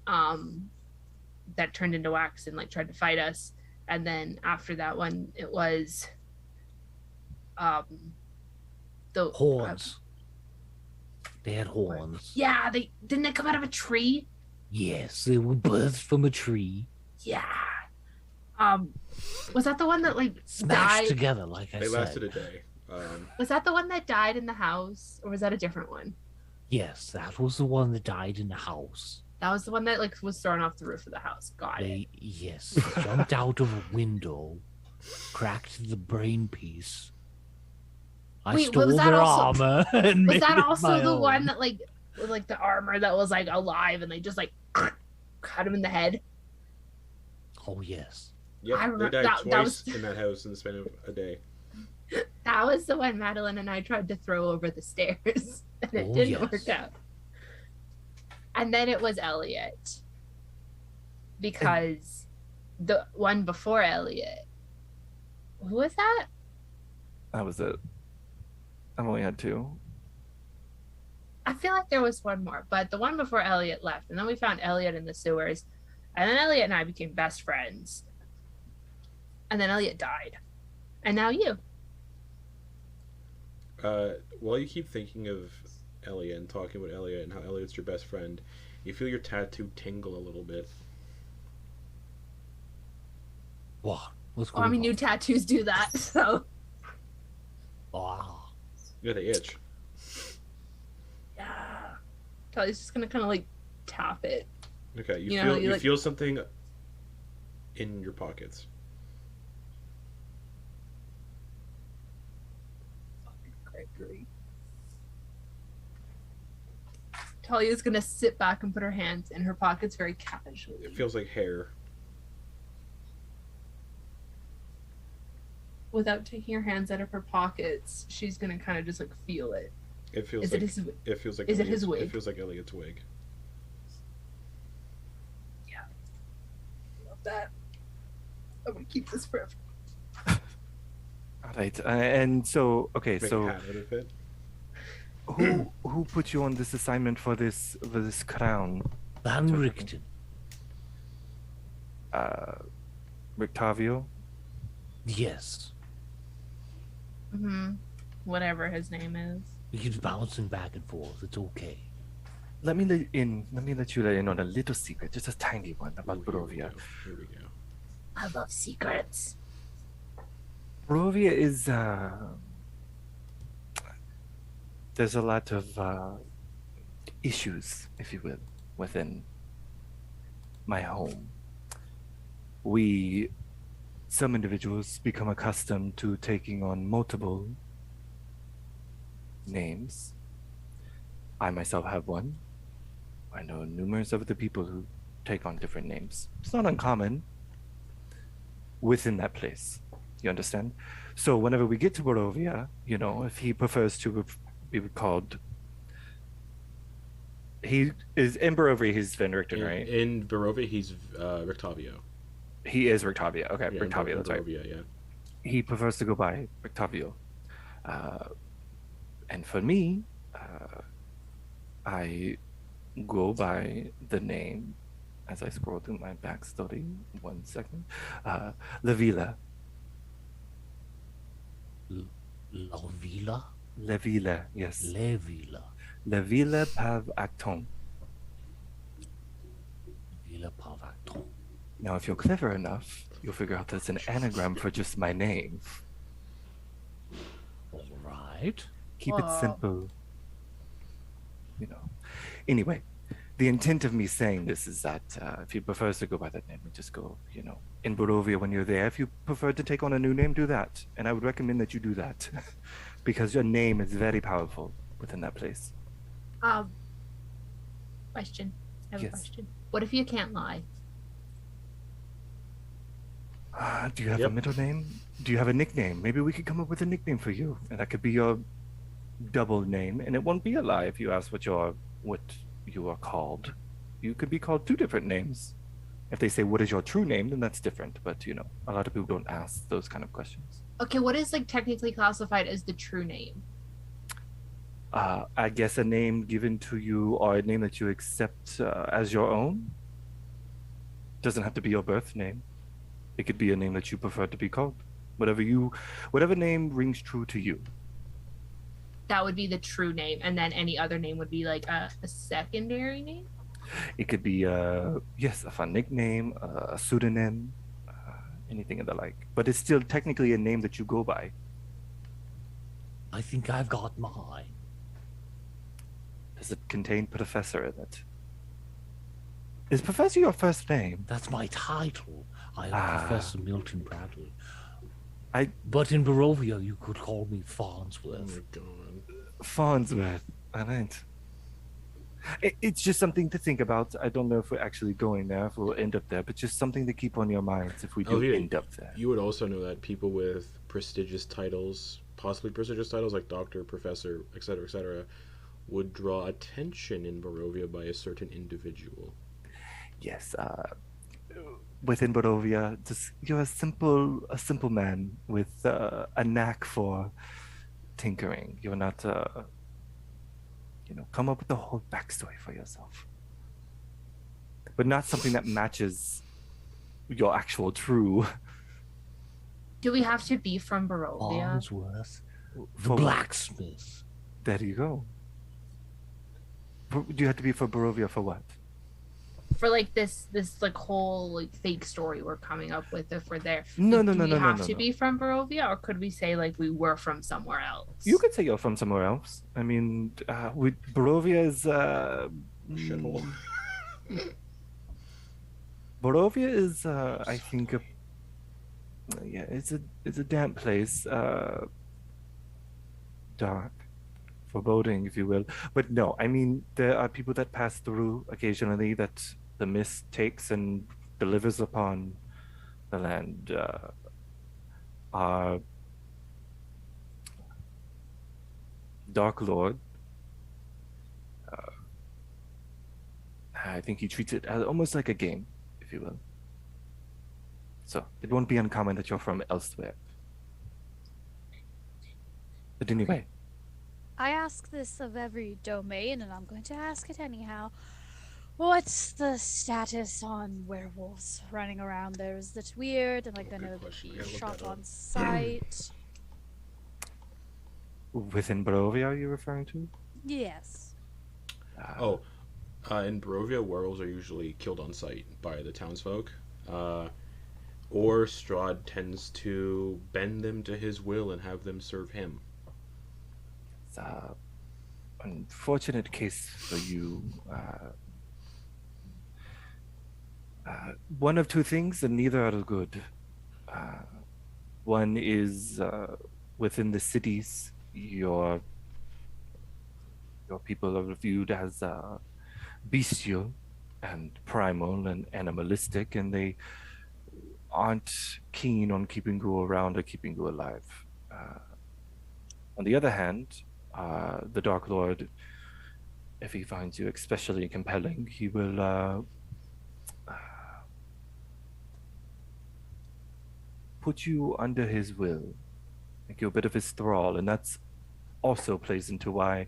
that turned into wax and like tried to fight us, and then after that one, it was the Horns. They had horns. yeah, they come out of a tree. Yes, they were birthed from a tree. Yeah. Was that the one that like Smashed died? together, like I They said. lasted a day. Was that the one that died in the house, or was that a different one? Yes, that was the one that died in the house. That was the one that like was thrown off the roof of the house. Got it. Yes, jumped out of a window, cracked the brain piece. I Wait, stole was that their also- armor and Was made that it also my the own. one that like with like the armor that was like alive and they just like cut him in the head? Oh yes. Yep, I they remember died that twice was in that house in the span of a day. that was the one Madeliene and I tried to throw over the stairs, and it Oh, didn't yes. work out. And then it was Elliot, because the one before Elliot, who was that? That was it. I've only had 2. I feel like there was one more, but the one before Elliot left, and then we found Elliot in the sewers, and then Elliot and I became best friends, and then Elliot died, and now you. While you keep thinking of Elliot and talking about Elliot and how Elliot's your best friend, you feel your tattoo tingle a little bit. What? What's Well, going I mean, on? new tattoos do that, so Ah, Yeah, they itch. yeah. Talia's just gonna kind of like tap it. Okay, you You feel know, you you like- feel something in your pockets. Gregory. Talia's gonna sit back and put her hands in her pockets very casually. It feels like hair. Without taking her hands out of her pockets, she's gonna kind of just like feel it. It feels Is like it his? it feels like is it his Elliot's- wig? It feels like Elliot's wig. Love that. I'm gonna keep this forever. All right. And so, okay, Make so a hat out of it. who put you on this assignment for this crown? Van Richten. Rictavio? Yes. Mm-hmm. Whatever his name is. He keeps bouncing back and forth. It's okay. Let me let you let in on a little secret, just a tiny one about Here we Barovia. go. Here we go. I love secrets. Barovia is there's a lot of issues, if you will, within my home. Some individuals become accustomed to taking on multiple names. I myself have one. I know numerous other people who take on different names. It's not uncommon within that place. You understand? So whenever we get to Barovia, if he prefers to be called, he is in Barovia. He's Van Richten, right? In Barovia, he's Rictavio. He is Rictavio. Okay, Yeah, Rictavio. That's right. Barovia, yeah. He prefers to go by Rictavio. And for me, I go by the name, as I scroll through my backstory, 1 second, Levila. La Villa? Levila, yes. Le Villa. Levila Pav Acton. Villa Pavacton. Now, if you're clever enough, you'll figure out that's an anagram for just my name. All right. Keep it Wow. simple. Anyway, the intent of me saying this is that if he prefers to go by that name, we just go, in Barovia when you're there. If you prefer to take on a new name, do that. And I would recommend that you do that because your name is very powerful within that place. Question. I have a Yes. question. What if you can't lie? Do you have a Yep. middle name? Do you have a nickname? Maybe we could come up with a nickname for you. And that could be your double name. And it won't be a lie if you ask what you are called. You could be called 2 different names. If they say, what is your true name, then that's different. But, a lot of people don't ask those kind of questions. Okay, what is like technically classified as the true name? I guess a name given to you or a name that you accept as your own. Doesn't have to be your birth name. It could be a name that you prefer to be called. Whatever name rings true to you. That would be the true name, and then any other name would be like a secondary name. It could be, yes, a fun nickname, a pseudonym, anything of the like. But it's still technically a name that you go by. I think I've got mine. Does it contain Professor in it? Is Professor your first name? That's my title. I am Ah. Professor Milton Bradley. I- But in Barovia, you could call me Oh Farnsworth. my god. Farnsworth. All right. It's just something to think about. I don't know if we're actually going there, if we'll end up there, but just something to keep on your minds if we do Alvita, end up there. you would also know that people with prestigious titles, possibly prestigious titles like doctor, professor, etc., would draw attention in Barovia by a certain individual. Yes, within Barovia, just you're a simple man with a knack for tinkering. You're not, come up with a whole backstory for yourself, but not something that matches your actual true. Do we have to be from Barovia? Farnsworth, the For what? blacksmith. There you go. Do you have to be for Barovia for what? For like this like whole like fake story we're coming up with if we're there. No, Do we no, have no, to no. be from Barovia, or could we say like we were from somewhere else? You could say you're from somewhere else. I mean, Barovia is Shithole. Barovia is, I think, it's a damp place, dark, foreboding, if you will. But no, I mean, there are people that pass through occasionally that the mist takes and delivers upon the land. Our Dark Lord, I think he treats it as almost like a game, if you will. So it won't be uncommon that you're from elsewhere. But anyway, I ask this of every domain, and I'm going to ask it anyhow. What's the status on werewolves running around there? Is it weird? And like I Good know question. that We gotta you look shot that up. on sight. within Barovia, are you referring to? Yes. Oh, in Barovia, werewolves are usually killed on sight by the townsfolk. Or Strahd tends to bend them to his will and have them serve him. It's a unfortunate case for you. One of two things, and neither are good. One is within the cities, your people are viewed as bestial and primal and animalistic, and they aren't keen on keeping you around or keeping you alive. On the other hand, the Dark Lord, if he finds you especially compelling, he will put you under his will, make you a bit of his thrall, and that's also plays into why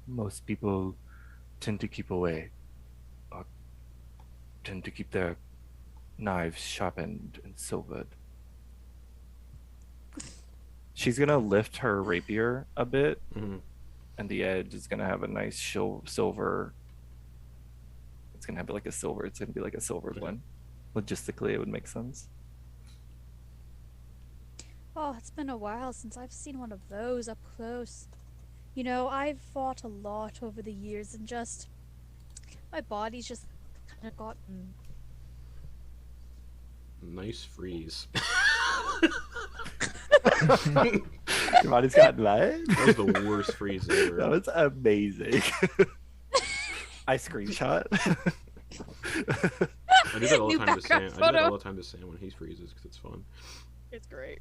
most people tend to keep away, or tend to keep their knives sharpened and silvered. She's gonna lift her rapier a bit, Mhm. and the edge is gonna have a nice silver. It's gonna have like a silver. It's gonna be like a silvered one. Logistically, it would make sense. Oh, it's been a while since I've seen one of those up close. You know, I've fought a lot over the years, and just my body's just kind of gotten. Nice freeze. Your body's got light. That was the worst freeze ever. That was amazing. I screenshot. I do that all the New time to Sam. background I do that photo. all the time to Sam when he freezes because it's fun. It's great.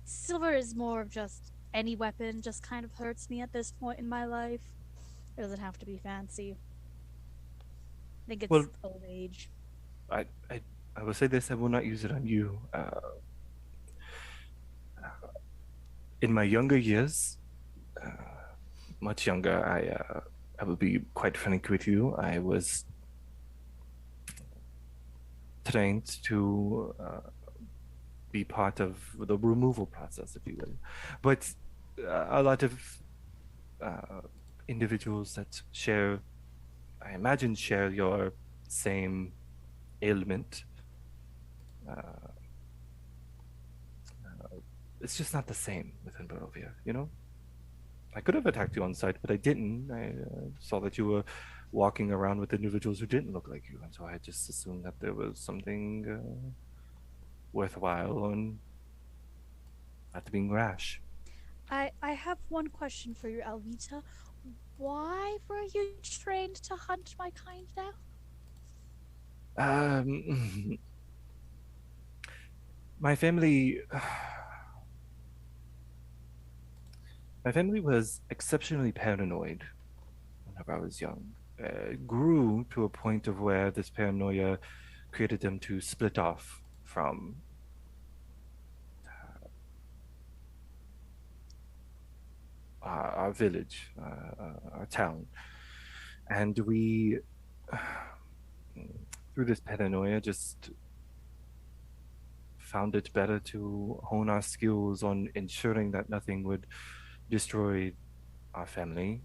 Silver is more of just any weapon, just kind of hurts me at this point in my life. It doesn't have to be fancy. I think it's Well- old age. I will say this: I will not use it on you. In my younger years, much younger, I will be quite frank with you. I was trained to be part of the removal process, if you will. But a lot of individuals that share, I imagine, share your same ailment. It's just not the same within Barovia, you know? I could have attacked you on sight, but I didn't. I saw that you were walking around with individuals who didn't look like you, and so I just assumed that there was something worthwhile and not being rash. I have one question for you, Alvita. Why were you trained to hunt my kind now? My family. My family was exceptionally paranoid whenever I was young. Grew to a point of where this paranoia created them to split off from our village, our town. And we, through this paranoia, just found it better to hone our skills on ensuring that nothing would destroy our family.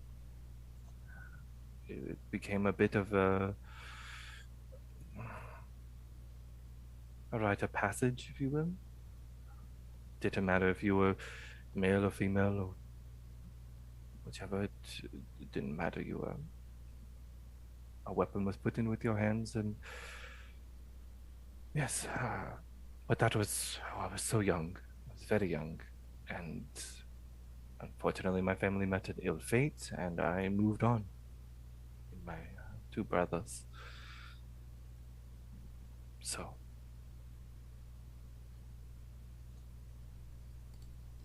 It became a bit of a rite of passage, if you will. Didn't matter if you were male or female or whichever, it didn't matter. You were, a weapon was put in with your hands, and yes, but that was, I was so young. I was very young, and unfortunately my family met an ill fate, and I moved on with my two brothers. So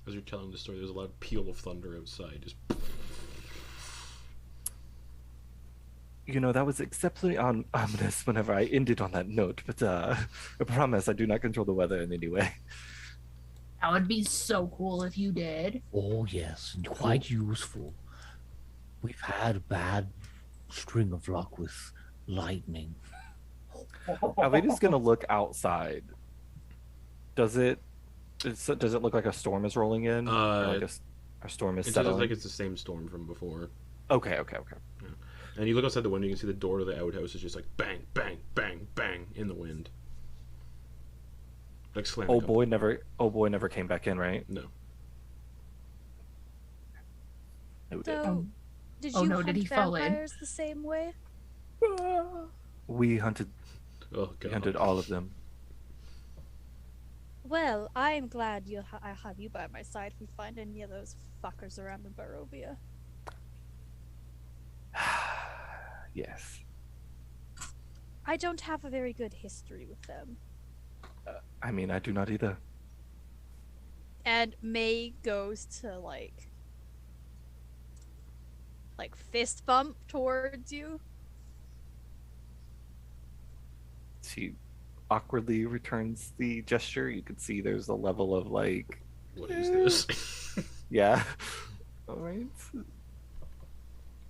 As you're telling the story, there's a loud peal of thunder outside. Just that was exceptionally ominous whenever I ended on that note, but I promise I do not control the weather in any way. That would be so cool if you did. Oh, yes, and quite useful. We've had a bad string of luck with lightning. Alvita's gonna look outside. Does it look like a storm is rolling in? Or like a storm is it settling? sounds like it's the same storm from before. Okay. Yeah. And you look outside the window, you can see the door to the outhouse is just like bang, bang, bang, bang in the wind. Like slamming. Oh boy never came back in, right? No. So, did Oh you no, hunt did he fall in? vampires the same way? We hunted Oh god. We hunted all of them. Well, I'm glad I have you by my side if we find any of those fuckers around in Barovia. Yes. I don't have a very good history with them. I mean, I do not either. And May goes to like fist bump towards you. She awkwardly returns the gesture. You can see there's a level of like, What is this? yeah. All right.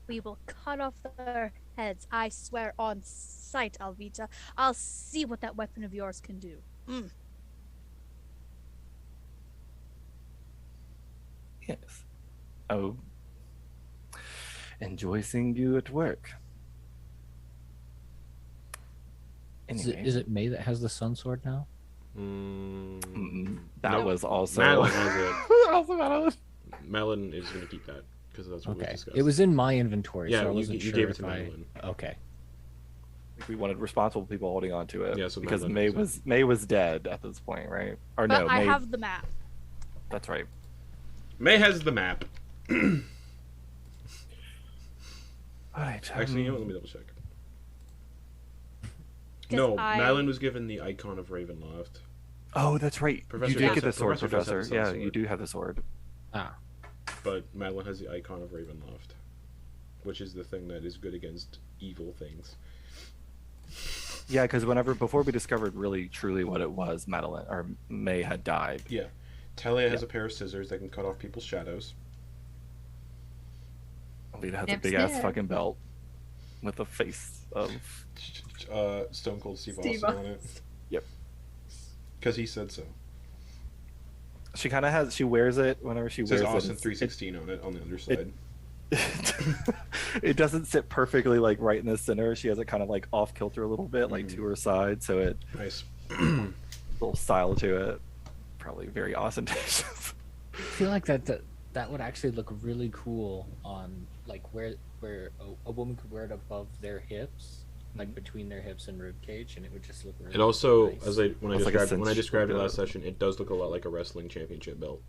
We will cut off their heads, I swear, on sight, Alvita. I'll see what that weapon of yours can do. Yes. Oh. Enjoy seeing you at work. Anyway. Is it May that has the sun sword now? That No. was also. Madeline has it. Also Madeline. Madeline is going to keep that because that's what we Okay, discussed. it was in my inventory, Yeah, so I you wasn't gave sure it if to Madeline. Okay. We wanted responsible people holding on to it. Yeah, so because Madeline has it. May was dead at this point, right? Or But no, I May. have the map. That's right. May has the map. All right. Actually, you know what? Let me double check. 'Cause No, I- Madeline was given the icon of Ravenloft. Oh, that's right. Professor you did does get the have- sword, Professor does have Professor. the Yeah, sword. you do have the sword. Ah, But Madeline has the icon of Ravenloft, which is the thing that is good against evil things. Yeah, because before we discovered really truly what it was, Madeline or May had died. Yeah. Thalia has a pair of scissors that can cut off people's shadows. Alvita has a Snip, big ass snip. fucking belt with a face of. Stone Cold Steve Steve Austin on it. Yep. Because he said so. She kind of has. She wears it whenever she It says wears Austin it. 316 on it on the underside. It doesn't sit perfectly like right in the center. She has it kind of like off kilter a little bit, like to her side, so it Nice. little style to it. Probably very ostentatious. I feel like that would actually look really cool on like where a woman could wear it above their hips, like between their hips and rib cage, and it would just look really It also, nice. when I Looks like a described it cinch. last session, it does look a lot like a wrestling championship belt.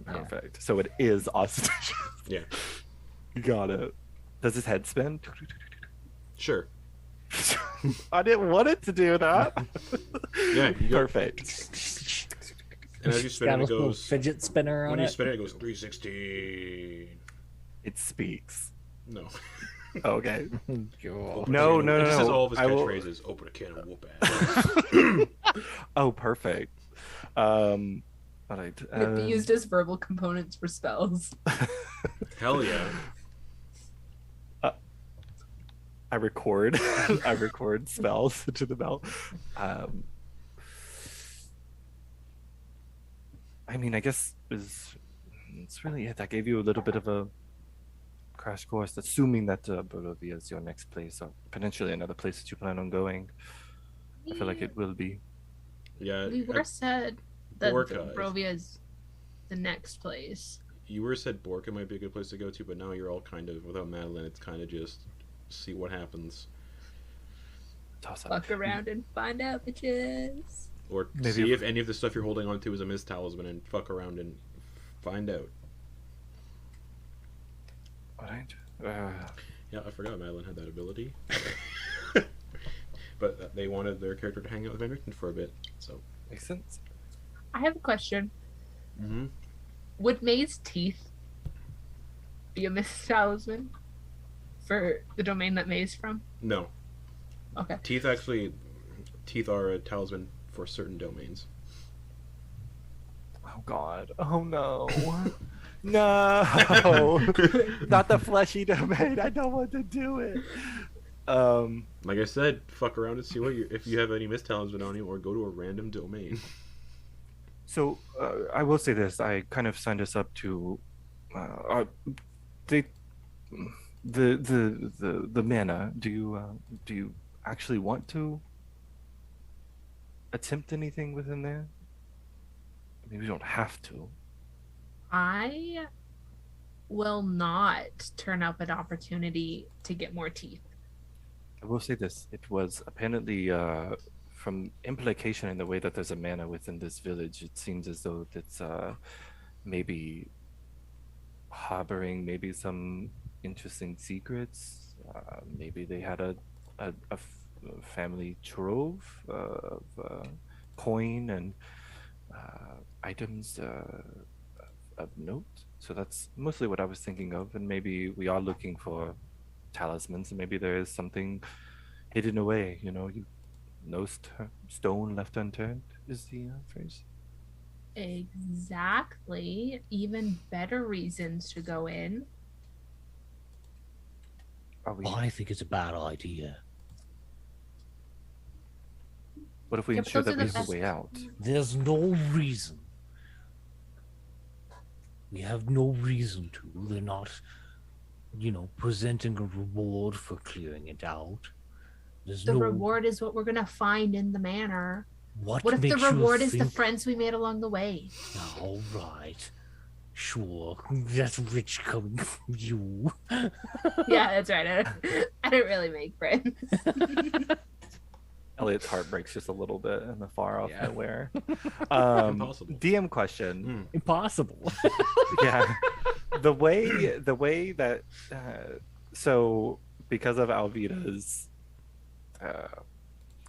Perfect. So it is auspicious. Yeah. Got it. Does his head spin? Sure. I didn't want it to do that. Yeah, you go. Perfect. And as you spin Got it, a it little goes. fidget spinner on When you it. spin it, it goes 316. It speaks. No. Okay. God. No, no, It just no. says all of his I will- catchphrases. Open a can of whoop ass. Oh, perfect. All right. Could be used as verbal components for spells. Hell yeah. I record. I record spells to the bell. I mean, I guess it's really it. I gave you a little bit of a crash course, assuming that Barovia is your next place, or potentially another place that you plan on going. I feel like it will be. Yeah. We were said that Borka is- Barovia is the next place. You were said Borka might be a good place to go to, but now you're all kind of without Madeliene. It's kind of just see what happens, Toss up. Fuck around and find out, bitches. or Maybe see if- if any of the stuff you're holding on to is a Miss Talisman, and fuck around and find out. All right. Yeah, I forgot Madeliene had that ability. But they wanted their character to hang out with Van Richten for a bit, so. Makes sense. I have a question. Mm-hmm. Would May's teeth be a Miss Talisman for the domain that May's from? No. Okay. Teeth are a talisman for certain domains. Oh God. Oh no. No. Not the fleshy domain. I don't want to do it. Like I said, fuck around and see if you have any Miss Talisman on you, or go to a random domain. So I will say this: I kind of signed us up to the mana. Do you actually want to attempt anything within there? I mean, we don't have to. I will not turn up an opportunity to get more teeth. I will say this: it was apparently from implication in the way that there's a mana within this village. It seems as though it's maybe harboring maybe some interesting secrets. Maybe they had a family trove of coin and items of note. So that's mostly what I was thinking of. And maybe we are looking for talismans, and maybe there is something hidden away. You know, no stone left unturned is the phrase. Exactly. Even better reasons to go in. Are we? I think it's a bad idea. What if we Yeah, but ensure those that are we the have a way best- out? There's no reason. We have no reason to. They're not, presenting a reward for clearing it out. There's The no reward is what we're gonna find in the manor. What What if the makes you reward is the think... friends we made along the way? All right. Sure. That's rich coming from you. Yeah, that's right. I didn't really make friends. Elliot's heart breaks just a little bit in the far off Yeah. nowhere. Impossible. DM question. Impossible. Yeah, the way that so because of Alvita's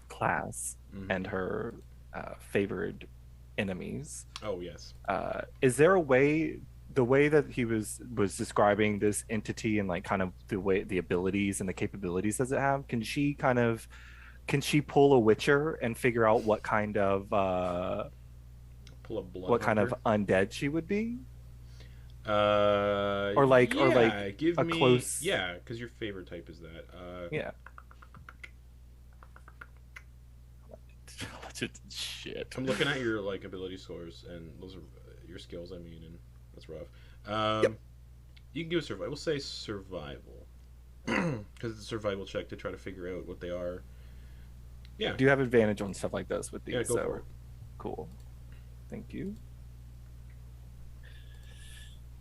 class Mhm. and her favored enemies, Oh yes. is there a way, the way that he was describing this entity and like kind of the abilities and the capabilities does it have, can she pull a witcher and figure out what kind of Pull a blood. what kind of hunter. undead she would be? Or like- give a me close- Yeah, because your favorite type is that. Yeah. Shit. I'm looking at your ability scores, and those are your skills. I mean, and that's rough. You can give a survival. We'll say survival, because it's a survival check to try to figure out what they are. Yeah. Do you have advantage on stuff like this with these? Yeah, go for it. Cool. Thank you.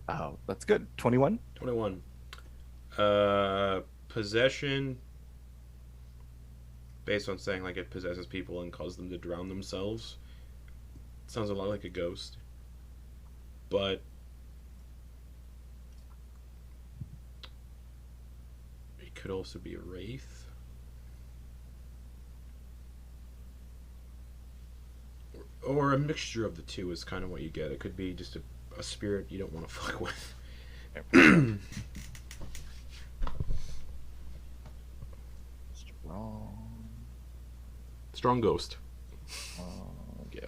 Oh, that's good. 21. 21. Possession. Based on saying it possesses people and causes them to drown themselves. Sounds a lot like a ghost. But Could also be a wraith. Or a mixture of the two is kind of what you get. It could be just a spirit you don't want to fuck with. Strong ghost. Yeah.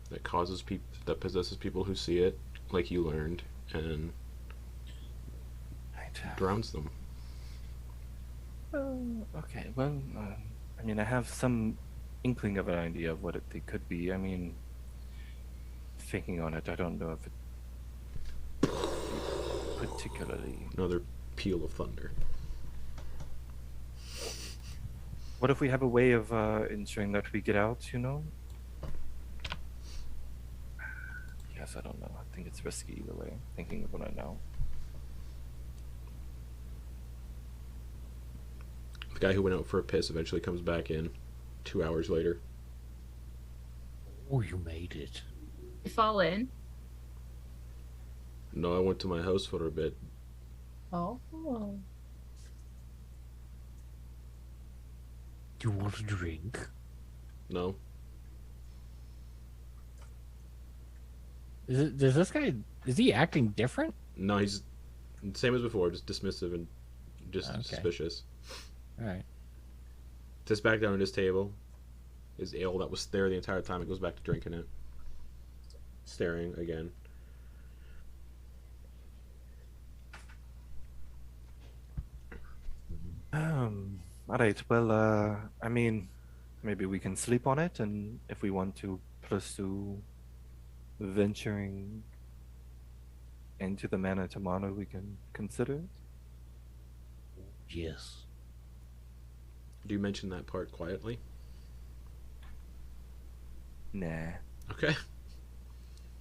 That causes people, that possesses people who see it, like you learned, and drowns them. Okay, well, I mean, I have some inkling of an idea of what they could be. I mean, thinking on it, I don't know if it particularly. Another peal of thunder. What if we have a way of ensuring that we get out, you know? Yes, I don't know. I think it's risky either way, thinking of what I know. The guy who went out for a piss eventually comes back in 2 hours later. Oh, you made it. You fall in. No, I went to my house for a bit. Oh. Do you want a drink? No. Does this guy, is he acting different? No, he's same as before, just dismissive and just Okay. suspicious. All right. Sits back down at his table. His ale that was there the entire time, it goes back to drinking it. Staring again. Alright, well, I mean, maybe we can sleep on it, and if we want to pursue venturing into the manor tomorrow, we can consider it. Yes. Do you mention that part quietly? Nah, Okay,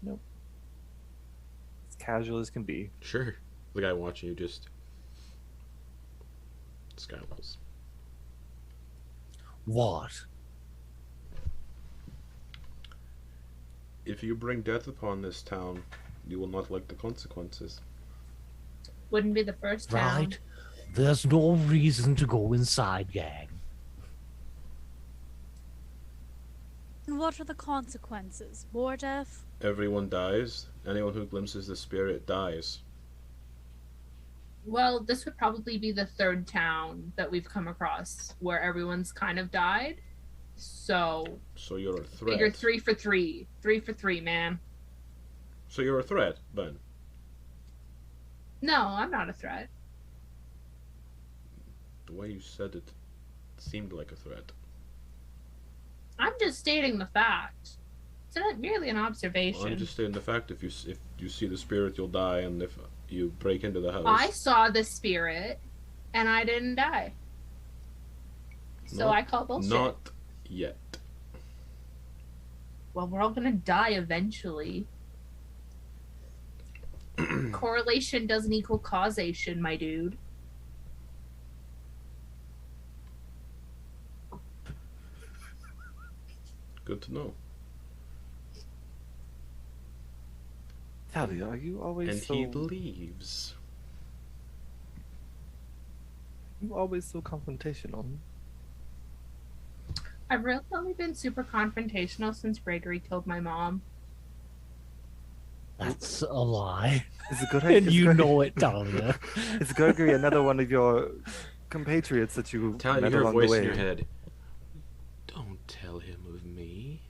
as casual as can be. sure. The guy watching you just scowls. What? If you bring death upon this town, you will not like the consequences. Wouldn't be the first town. Right? There's no reason to go inside, gang. And what are the consequences? More death? Everyone dies. Anyone who glimpses the spirit dies. Well, this would probably be the third town that we've come across where everyone's kind of died. So So you're a threat. figure 3 for 3. 3 for 3, man. So you're a threat, Ben. No, I'm not a threat. The way you said it seemed like a threat. I'm just stating the fact. It's not merely an Well, observation. I'm just stating the fact. If you see the spirit, you'll die, and if you break into the house, I saw the spirit and I didn't die. So Not- I call bullshit. not yet. Well, we're all gonna die eventually. Correlation doesn't equal causation, my dude. Good to know. Thalia, are you always And so he leaves. Confrontational? I've really only been super confrontational since Gregory killed my mom. That's a lie. Is it good? And you know it, Thalia. Is Gregory another one of your compatriots that you Tell you met hear a along the voice way? in your head. Don't tell him of me.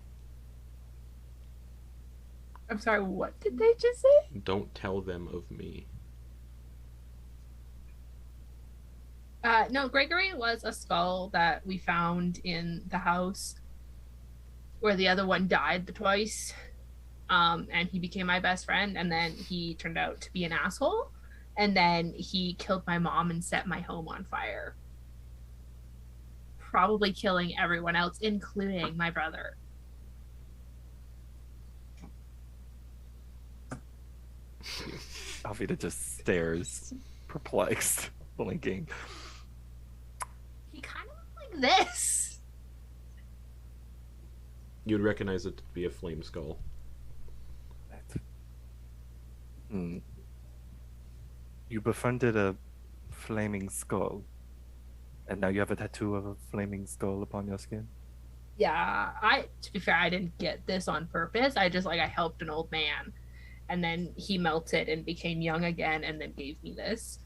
I'm sorry, what did they just say? Don't tell them of me. No, Gregory was a skull that we found in the house where the other one died twice. And he became my best friend, and then he turned out to be an asshole. And then he killed my mom and set my home on fire. Probably killing everyone else, including my brother. Alvita just stares, perplexed, blinking. He kind of looked like this. You'd recognize it to be a flame skull. Hmm. You befriended a flaming skull, and now you have a tattoo of a flaming skull upon your skin. Yeah, to be fair, I didn't get this on purpose. I helped an old man, and then he melted and became young again, and then gave me this.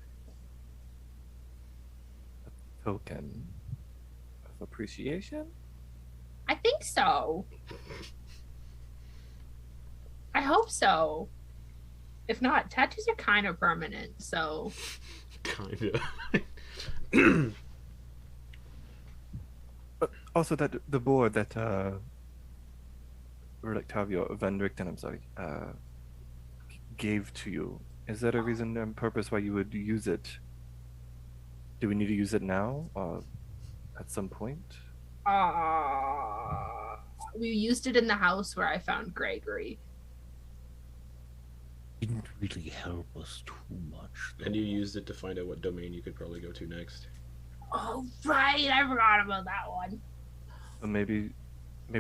Token of appreciation? I think so. I hope so. If not, tattoos are kind of permanent, so. Kinda. But also that the board that Relictavio Van Richten, I'm sorry, gave to you. Is that a reason and purpose why you would use it? Do we need to use it now or at some point? We used it in the house where I found Gregory. Didn't really help us too much. And you used it to find out what domain you could probably go to next. Oh, right. I forgot about that one. Maybe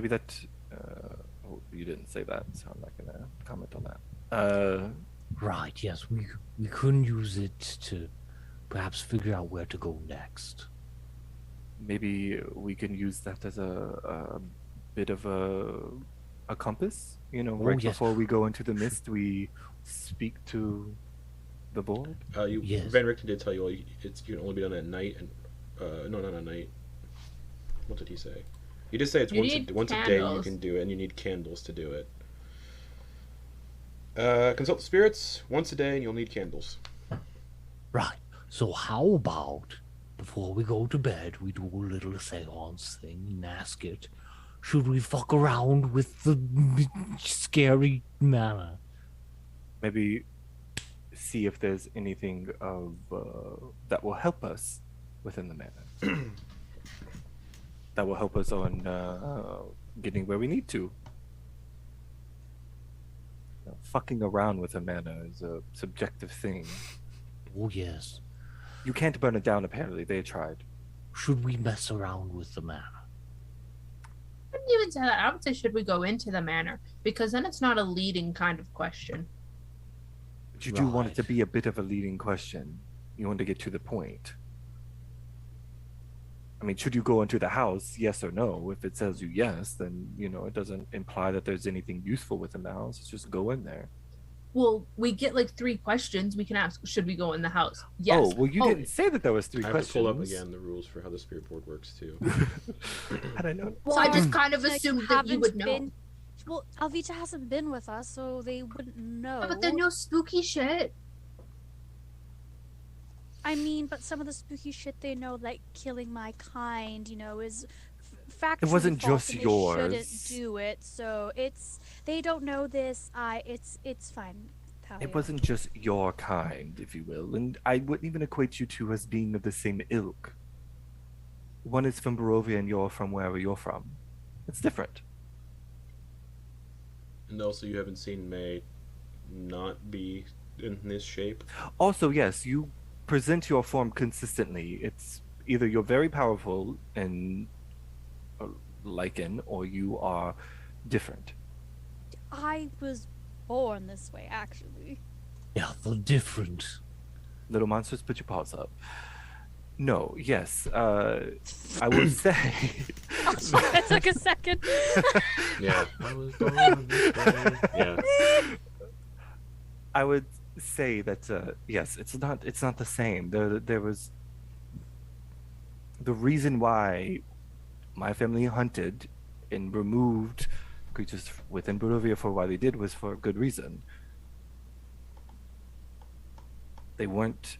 that. Oh, you didn't say that, so I'm not gonna comment on that. Right, yes, we couldn't use it to perhaps figure out where to go next. Maybe we can use that as a bit of a compass. You know, right yes. before we go into the mist, we speak to the board. Yes. Van Richten did tell you you can only be done at night, and no, not at night. What did he say? He did say it's once a day you can do it, and you need candles to do it. Consult the spirits once a day, and you'll need candles. Right, so how about, before we go to bed, we do a little seance thing and ask it, should we fuck around with the scary manor? Maybe see if there's anything of that will help us within the manor. That will help us on getting where we need to. Fucking around with a manor is a subjective thing. Oh, yes. You can't burn it down, apparently. They tried. Should we mess around with the manor? I wouldn't even say that. I would say, should we go into the manor? Because then it's not a leading kind of question. But you do want it to be a bit of a leading question. You want to get to the point. I mean, should you go into the house, yes or no? If it tells you yes, then, it doesn't imply that there's anything useful within the house. It's just go in there. Well, we get 3 questions. We can ask, should we go in the house? Yes. Oh, well, you didn't say that there was 3 I have questions. to pull up again the rules for how the spirit board works, too. How'd I know? So I just kind of assumed that you would know. Well, Alvita hasn't been with us, so they wouldn't know. Yeah, but there's no spooky shit. I mean, but some of the spooky shit they know, like killing my kind, is factually It wasn't false, just and yours. They shouldn't do it, so they don't know this. It's fine. Thalia. It wasn't just your kind, if you will, and I wouldn't even equate you two as being of the same ilk. One is from Barovia and you're from wherever you're from. It's different. And also, you haven't seen May not be in this shape. Also, yes, you present your form consistently. It's either you're very powerful and Lycan, or you are different. I was born this way, actually. Yeah, the different. Little monsters, put your paws up. No, yes, I would say. Oh, that took a second. Yeah. I was born this way. Yeah. I would say that yes, it's not the same. There was the reason why my family hunted and removed creatures within Barovia for why they did was for a good reason. They weren't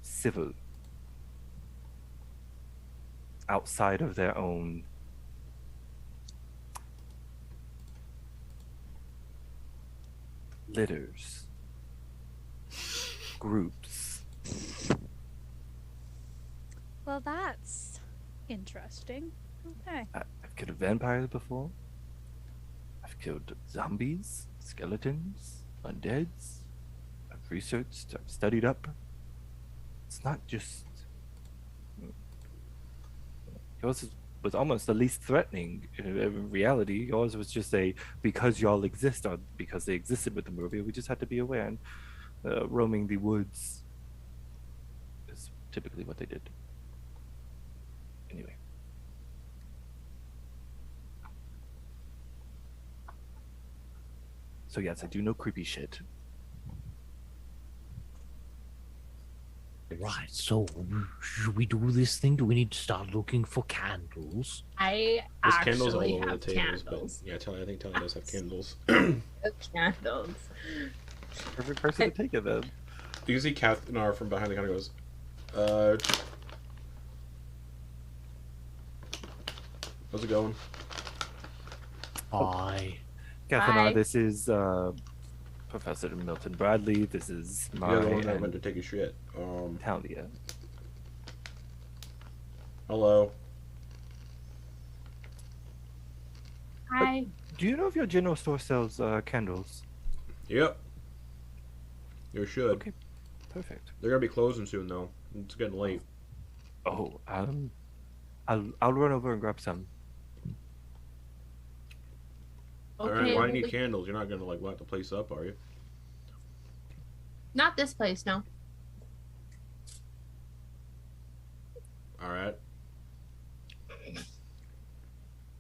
civil outside of their own litters, groups. Well, that's interesting. Okay. I've killed vampires before. I've killed zombies, skeletons, undeads. I've researched, I've studied up. It's not just. Yours was almost the least threatening. In reality, yours was just because y'all exist, or because they existed with the movie. We just had to be aware. And roaming the woods is typically what they did. Anyway. So yes, I do know creepy shit. Right, so should we do this thing? Do we need to start looking for candles? I There's candles all actually over the have tables, candles. but yeah, I think Thalia does have candles. Candles. Perfect person to take it then. You can see Kathnar from behind the counter goes, how's it going? Hi. Katharina, Hi. this is Professor Milton Bradley. This is my You're the one that and went to take a shit. Thalia. Hello. Hi. Do you know if your general store sells candles? Yep. You should. Okay. Perfect. They're gonna be closing soon though. It's getting late. Oh, I'll run over and grab some. Alright, Okay. why do you need candles? You're not gonna like light the place up, are you? Not this place, no. Alright.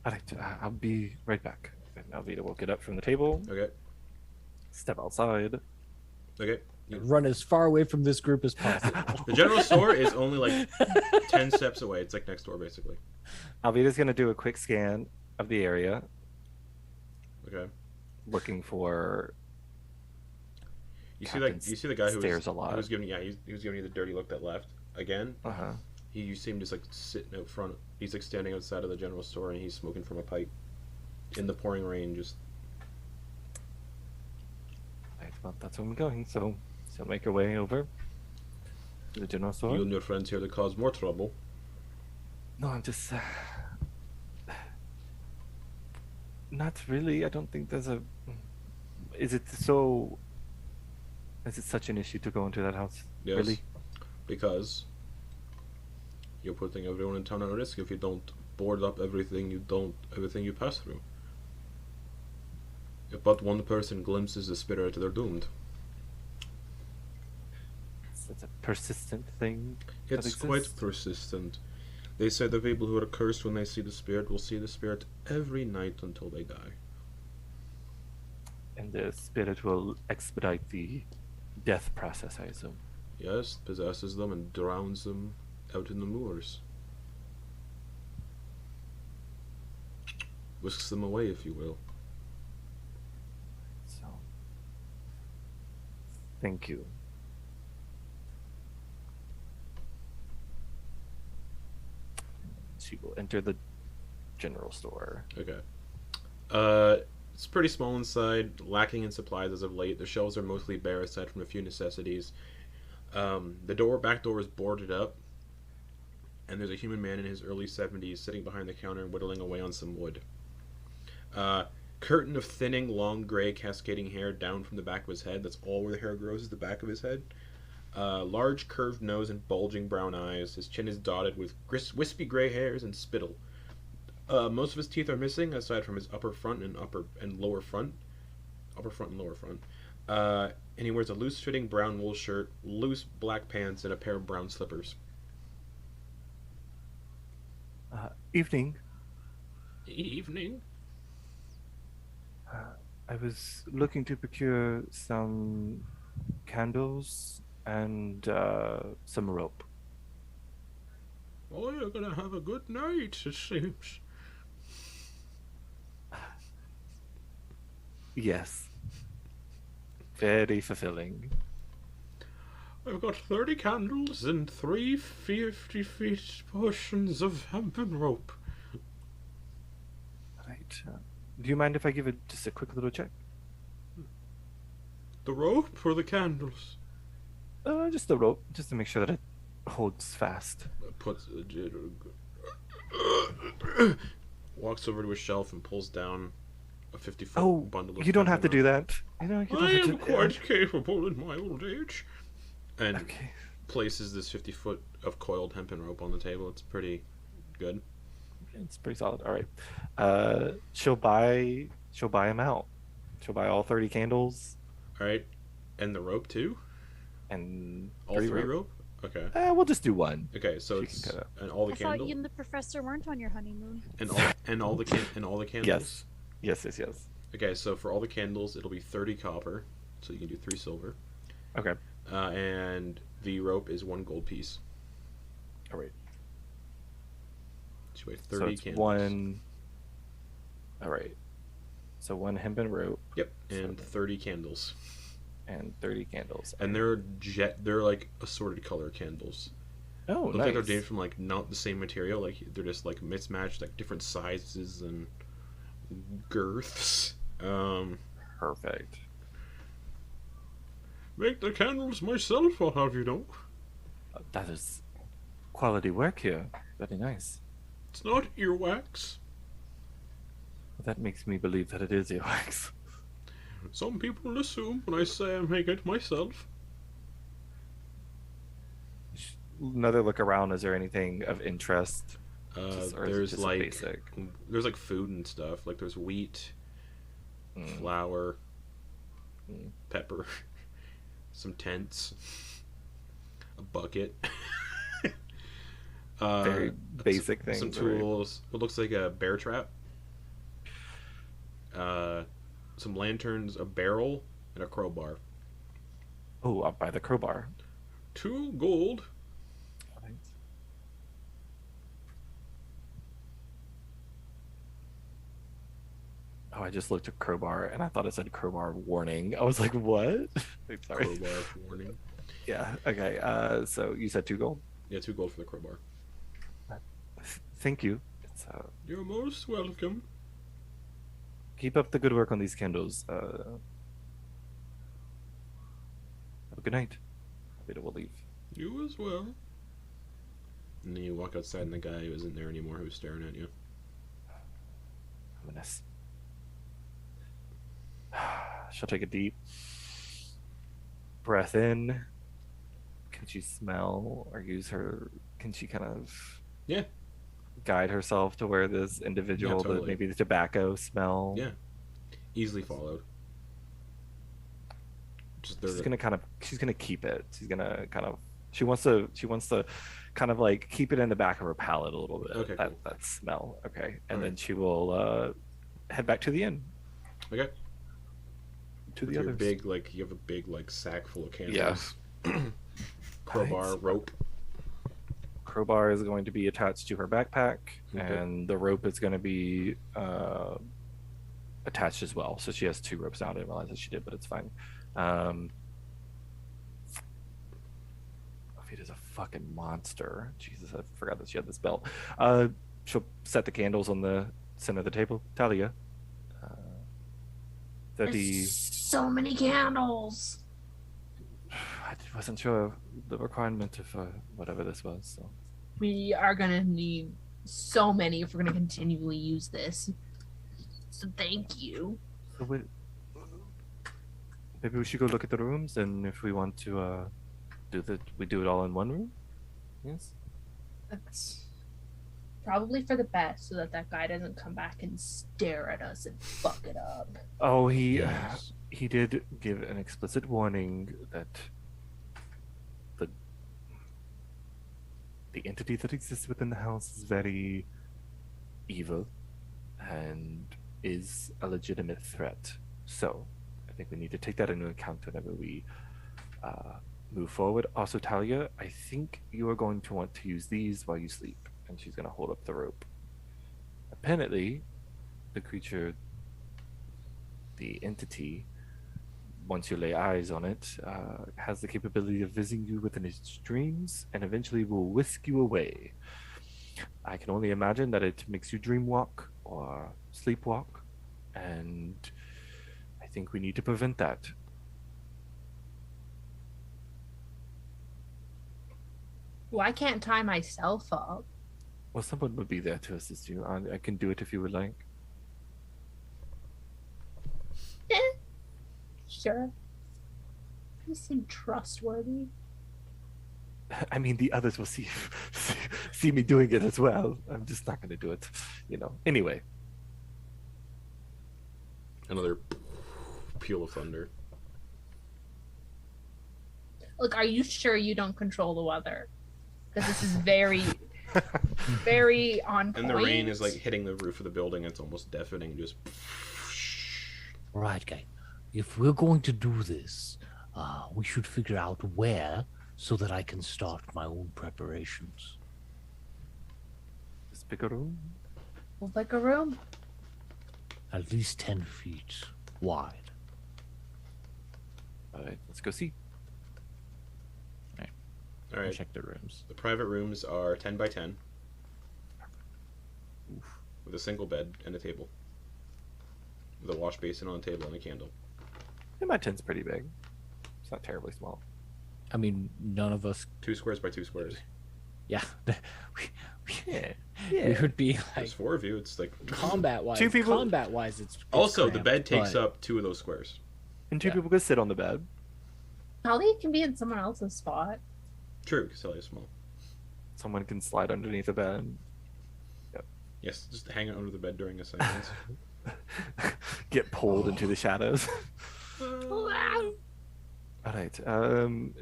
Alright, I'll be right back. And Alvita will get up from the table, Okay. step outside. Okay. Run as far away from this group as possible. The general store is only like 10 steps away. It's like next door basically. Alvita's gonna do a quick scan of the area, Okay. looking for. You Captain see the guy who stares a lot. He was giving he was giving you the dirty look that left again. Uh-huh. You see him just like sitting out front. He's like standing outside of the general store and he's smoking from a pipe in the pouring rain. Just Right, well, that's where I'm going. So make your way over to the general store. you and your friends here to cause more trouble. No, I'm just. Not really. I don't think there's a. Is it so? Is it such an issue to go into that house? Yes. Really? Because you're putting everyone in town at risk if you don't board up everything you pass through. If but one person glimpses the spirit, they're doomed. It's a persistent thing. that It's quite exists. persistent. They say the people who are cursed when they see the spirit will see the spirit every night until they die. And the spirit will expedite the death process, I assume. Yes, possesses them and drowns them out in the moors. Whisks them away, if you will. So. Thank you. She will enter the general store. Okay. It's pretty small inside, lacking in supplies as of late. The shelves are mostly bare aside from a few necessities. The back door is boarded up, and there's a human man in his early 70s sitting behind the counter whittling away on some wood. Curtain of thinning, long gray cascading hair down from the back of his head. That's all where the hair grows is the back of his head. Large curved nose and bulging brown eyes. His chin is dotted with wispy gray hairs and spittle. Most of his teeth are missing, aside from his upper front and lower front. And he wears a loose-fitting brown wool shirt, loose black pants, and a pair of brown slippers. Evening. Evening. I was looking to procure some candles and some rope. Oh, you're gonna have a good night, it seems. Yes. Very fulfilling. I've got 30 candles and 3 50-feet portions of hempen rope. Right. Do you mind if I give it just a quick little check? The rope or the candles? Just the rope, just to make sure that it holds fast. Walks over to a shelf and pulls down a 50-foot Oh, bundle of you don't have to hempen do rope. that. You know, you don't I have am to. quite capable in my old age. And Okay. places this 50-foot of coiled hempen rope on the table. It's pretty good. It's pretty solid. All right. She'll buy him out. She'll buy all 30 candles. All right, and the rope too. and All three rope? Okay. We'll just do one. Okay, so She it's can cut it. and all the I thought candles you and the professor weren't on your honeymoon. and all the candles. Yes. Okay, so for all the candles, it'll be 30 copper, so you can do 3 silver. Okay. And the rope is 1 gold piece. All right. So you have So 30 it's candles. one. All right. So 1 hempen rope Yep, and So- 30 candles. and 30 candles. And they're like assorted color candles. Oh, Looks nice. like they're made from like not the same material. Like they're just like mismatched, like different sizes and girths. Perfect. Make the candles myself, I'll have you know. That is quality work here. Very nice. It's not earwax. That makes me believe that it is earwax. Some people assume when I say I make it myself. Another look around. Is there anything of interest? Or is it There's just like basic? there's like food and stuff. Like there's wheat, Mm. flour, Mm. pepper, some tents, a bucket. Very basic things. Some right? tools. What looks like a bear trap. Some lanterns, a barrel, and a crowbar. Oh, up by the crowbar. 2 gold. Right. Oh, I just looked at crowbar and I thought it said crowbar warning. I was like, what? Sorry. Crowbar warning. Yeah. Okay. So you said 2 gold. Yeah, 2 gold for the crowbar. Thank you. It's, You're most welcome. keep up the good work on these candles. Have a good night. Alvita will leave. You as well. And then you walk outside and the guy who isn't there anymore who's staring at you. Ominous. She'll take a deep breath in. Can she smell or use her? Can she kind of Yeah. guide herself to where this individual, totally. maybe the tobacco smell? Yeah. Easily followed. Just She's gonna keep it. She's gonna kind of. She wants to kind of like keep it in the back of her palate a little bit. Okay, That cool. that smell. Okay, and All then right. she will head back to the inn. Okay. To With the your others. big you have a big sack full of Yeah. candles. Crowbar, Nice. rope. Crowbar is going to be attached to her backpack, Okay. and the rope is going to be attached as well. So she has 2 ropes now. I didn't realize that she did, but it's fine. Alvita's a fucking monster. Jesus, I forgot that she had this belt. She'll set the candles on the center of the table. Thalia. 30. There's so many candles. I wasn't sure of the requirement of whatever this was. So. We are gonna need so many if we're gonna continually use this. So thank you. So maybe we should go look at the rooms, and if we want to we do it all in one room. Yes. That's probably for the best, so that that guy doesn't come back and stare at us and fuck it up. Oh, Yes. he did give an explicit warning that the entity that exists within the house is very evil and is a legitimate threat. So I think we need to take that into account whenever we move forward. Also, Thalia, I think you are going to want to use these while you sleep. And she's going to hold up the rope. Apparently, the creature, the entity, once you lay eyes on it, has the capability of visiting you within its dreams and eventually will whisk you away. I can only imagine that it makes you dream walk or sleepwalk, and I think we need to prevent that. Well, I can't tie myself up. Well, someone would be there to assist you. I can do it if you would like. Sure. You seem trustworthy. I mean, the others will see me doing it as well. I'm just not going to do it, Anyway, Another peal of thunder. Look, are you sure you don't control the weather? Because this is very, very on point. And the rain is like hitting the roof of the building. It's almost deafening. Just. Right, guy. If we're going to do this, we should figure out where so that I can start my own preparations. Just pick a room. We'll pick a room. At least 10 feet wide. All right, let's go see. All right. Check the rooms. The private rooms are 10 by 10, with a single bed and a table, with a wash basin on a table and a candle. Yeah, my tent's pretty big. It's not terribly small. I mean, none of us. 2 squares by 2 squares. Yeah. Yeah. We would be like There's 4 of you. It's like combat wise. Two people- Combat wise, it's also the cramped, bed takes but- up 2 of those squares. And 2 Yeah. people could sit on the bed. Talia can be in someone else's spot. True, because Thalia is small. Someone can slide underneath the bed. Yes, just hang out under the bed during assignments. Get pulled into the shadows. Wow. All right.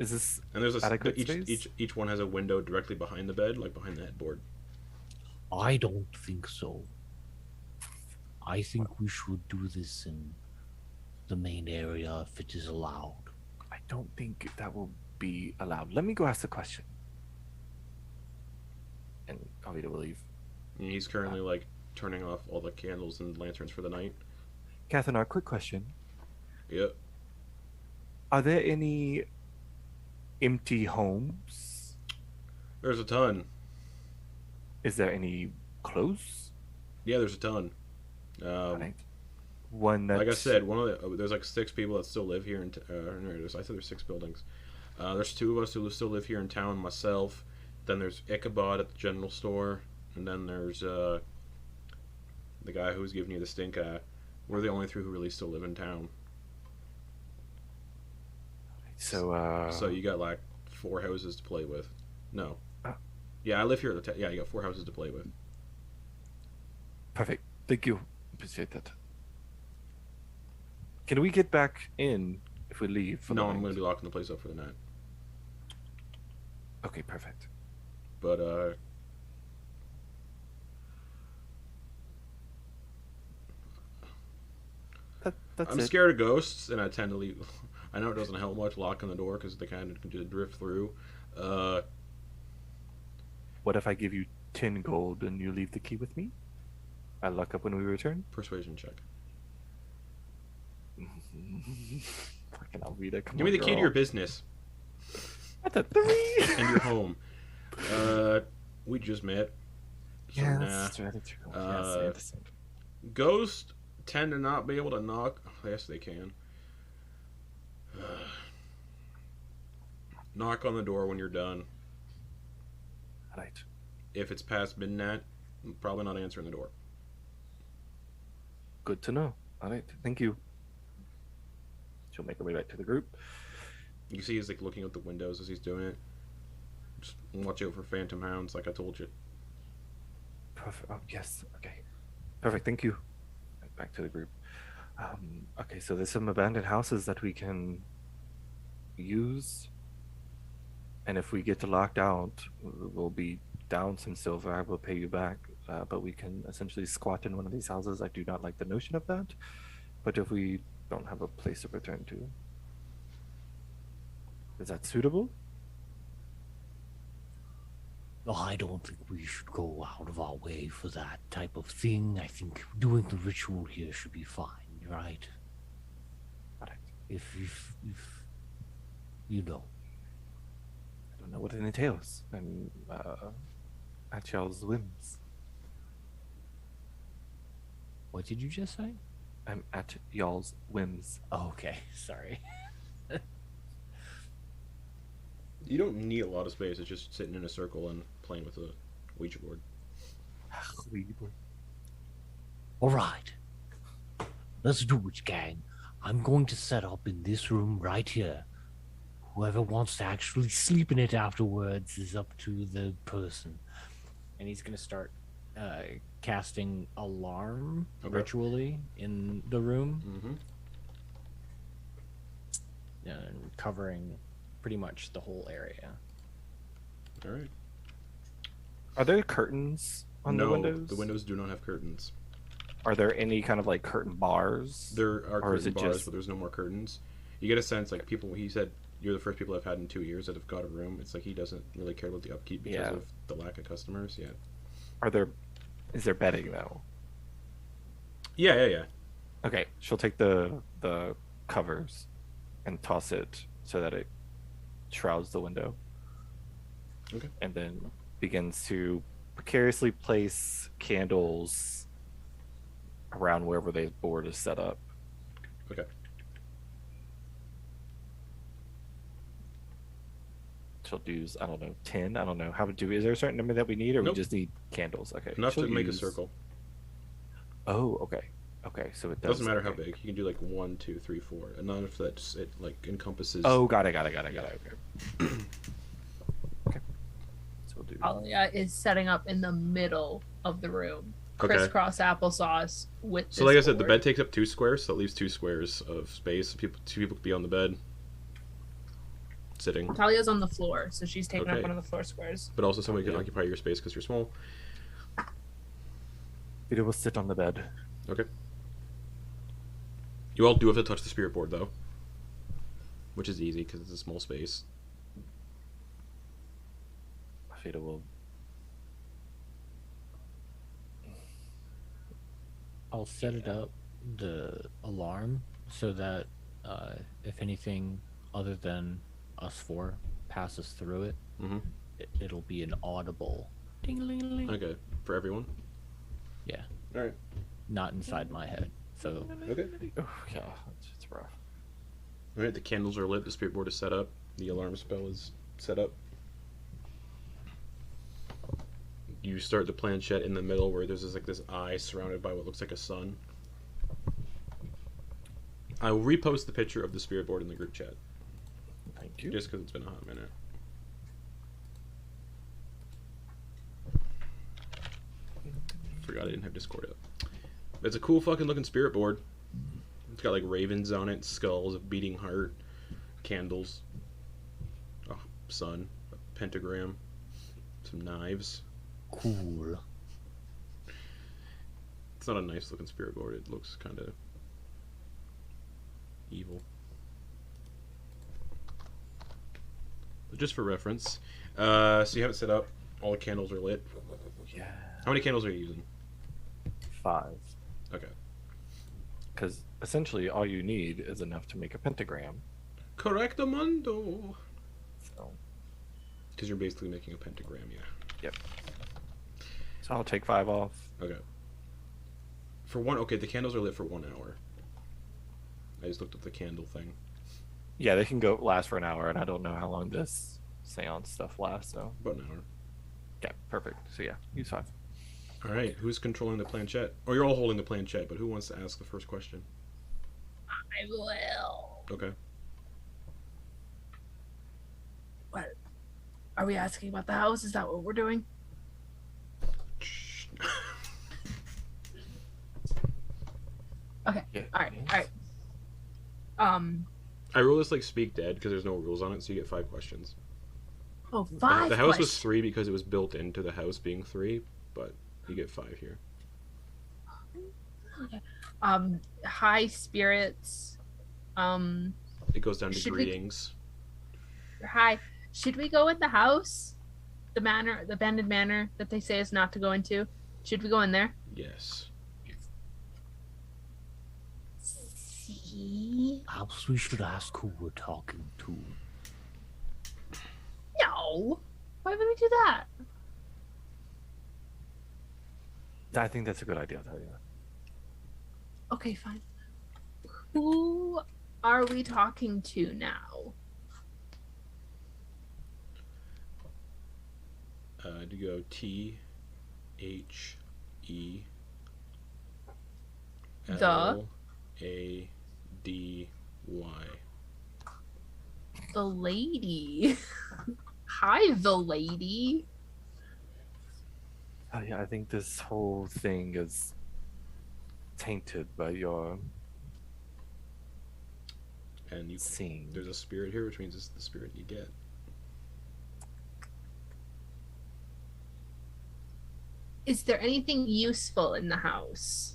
Is this And there's adequate space? each one has a window directly behind the bed, like behind the headboard. I don't think so. I think we should do this in the main area if it is allowed. I don't think that will be allowed. Let me go ask the question. And Alvita will leave. And he's currently like turning off all the candles and lanterns for the night. Catherine, our quick question. Yep. Are there any empty homes? There's a ton. Is there any close? Yeah, there's a ton. Right. One that Like I said, one of the there's like 6 people that still live here. I said there's 6 buildings. There's 2 of us who still live here in town. Myself. Then there's Ichabod at the general store, and then there's the guy who's giving you the stink eye. We're the only 3 who really still live in town. So So you got like 4 houses to play with. No. Uh. Yeah, I live here at the yeah, you got 4 houses to play with. perfect. Thank you. Appreciate that. Can we get back in if we leave for No, the I'm night? going to be locking the place up for the night. Okay, perfect. But That's I'm it. scared of ghosts, and I tend to leave. I know it doesn't help much locking the door because they kind of can just drift through. What if I give you 10 gold and you leave the key with me? I lock up when we return? Persuasion check. Fucking Alvita, come Give me on, the key to girl. your business That's a 3! and your home. We just met. So Yeah, nah. that's rather true. Yes, I Uh, understand. Ghosts tend to not be able to knock. Yes, they can. Knock on the door when you're done. Right. If it's past midnight, probably not answering the door. Good to know. Alright, thank you. She'll make her way back to the group. You see he's like looking out the windows as he's doing it. Just watch out for phantom hounds, like I told you. Perfect. Oh, yes. Okay. Perfect. Thank you. Back to the group. Okay, so there's some abandoned houses that we can use. And if we get locked out, we'll be down some silver. I will pay you back. But we can essentially squat in one of these houses. I do not like the notion of that. But if we don't have a place to return to, is that suitable? No, I don't think we should go out of our way for that type of thing. I think doing the ritual here should be fine, right? Alright. If you know. I don't know what it entails. And at y'all's whims. What did you just say? I'm at y'all's whims. Oh, okay. Sorry. You don't need a lot of space. It's just sitting in a circle and playing with a Ouija board. All right. Let's do it, gang. I'm going to set up in this room right here. Whoever wants to actually sleep in it afterwards is up to the person. And he's gonna start casting alarm Okay. ritually in the room Mm-hmm. and covering pretty much the whole area. All right. Are there curtains on the windows? The windows do not have curtains. Are there any kind of like curtain bars? There are Or is curtain it bars, just- but there's no more curtains. You get a sense like people. He said you're the first people I've had in 2 years that have got a room. It's like he doesn't really care about the upkeep because Yeah. of the lack of customers. Yeah. Is there bedding though? Yeah. Okay, she'll take the covers and toss it so that it shrouds the window. Okay. And then begins to precariously place candles around wherever the board is set up. Okay. She'll use, I don't know, 10. I don't know. Is there a certain number that we need, or Nope. we just need candles? Okay. Enough to she'll make a use- circle. Oh, okay. Okay, so it Doesn't matter how okay. big. You can do like 1, 2, 3, 4. Enough that it like encompasses. Oh, got it. Okay. Okay. So we'll do. Thalia is setting up in the middle of the room. Okay. Crisscross applesauce with So this like I said, the board. bed takes up 2 squares, so that leaves 2 squares of space. Two people could be on the bed, sitting, Talia's on the floor, so she's taking Okay. up one of the floor squares. but also somebody can Yeah. occupy your space because you're small. Peter will sit on the bed. Okay. You all do have to touch the spirit board though, which is easy because it's a small space. Peter will. I'll set it up, the alarm, so that if anything other than us four passes through it, Mhm. it'll be an audible ding-a-ling-a-ling. Okay, for everyone. Yeah, All right. not inside my head. So Okay. Oh, yeah, it's rough. All right. The candles are lit. The spirit board is set up. The alarm spell is set up. You start the planchette in the middle where there's this eye surrounded by what looks like a sun. I will repost the picture of the spirit board in the group chat Thank you. just because it's been a hot minute. Forgot I didn't have Discord up. But it's a cool fucking looking spirit board. It's got like ravens on it, skulls, a beating heart, candles, a sun, a pentagram, some knives. Cool. It's not a nice looking spirit board. It looks kind of evil. But just for reference, so you have it set up. All the candles are lit. Yeah. How many candles are you using? 5. Okay. Because essentially all you need is enough to make a pentagram. Correctamundo. So, Because you're basically making a pentagram, yeah. so I'll take 5 off. Okay. The candles are lit for 1 hour. I just looked up the candle thing. Yeah, they can last for an hour, and I don't know how long this seance stuff lasts. So About an hour. yeah, perfect. So yeah, use 5. All right. Who's controlling the planchette? Or you're all holding the planchette, but who wants to ask the first question? I will. Okay. What? Are we asking about the house? Is that what we're doing? Okay. Yeah. All right. I roll this like speak dead because there's no rules on it, so you get 5 questions. Oh, The- 5 The house was questions. 3 because it was built into the house being 3, but you get 5 here. High spirits. It goes down to Should we- greetings. Hi. Should we go in the house? The abandoned manor that they say is not to go into. Should we go in there? Yes. See? Perhaps we should ask who we're talking to. No. Why would we do that? I think that's a good idea, Thalia. Okay, fine. Who are we talking to now? Do you go T H E L A D Y? The lady. Hi, the lady. Yeah, I think this whole thing is tainted by your And Seeing. there's a spirit here, which means it's the spirit you get. Is there anything useful in the house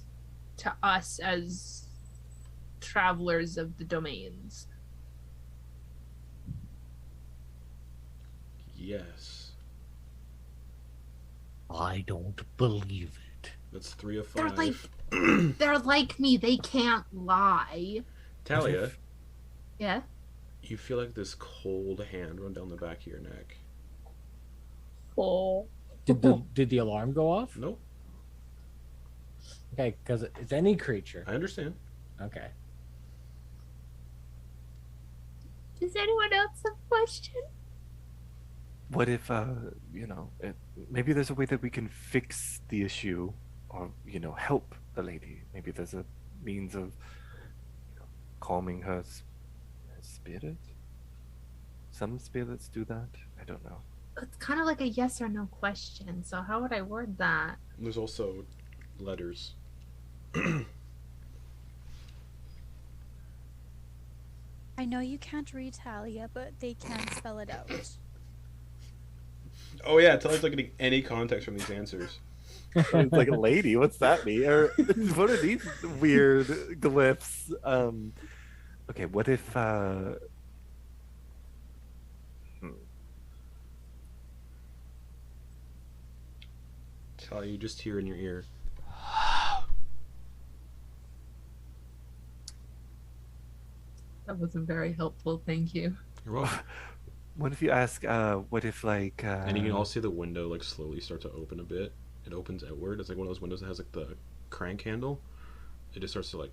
to us as travelers of the domains? Yes. I don't believe it. That's 3 of They're 5. like they're like me. They can't lie. Thalia, Yeah. you feel like this cold hand run down the back of your neck. Oh. Did the alarm go off? Nope. Okay, because it's any creature. I understand. Okay. Does anyone else have a question? What if, maybe there's a way that we can fix the issue or, help the lady. Maybe there's a means of, calming her spirit? Some spirits do that. I don't know. It's kind of like a yes or no question. So how would I word that? There's also letters. I know you can't read Thalia, but they can spell it out. Oh yeah, Thalia's not getting any context from these answers. It's like a lady. What's that mean? Or what are these weird glyphs? Okay, what if Thalia, you just hear in your ear. That wasn't very helpful. Thank you. You're welcome. what if you ask what if like And you can all see the window like slowly start to open a bit. It opens outward. It's like one of those windows that has like the crank handle. It just starts to like.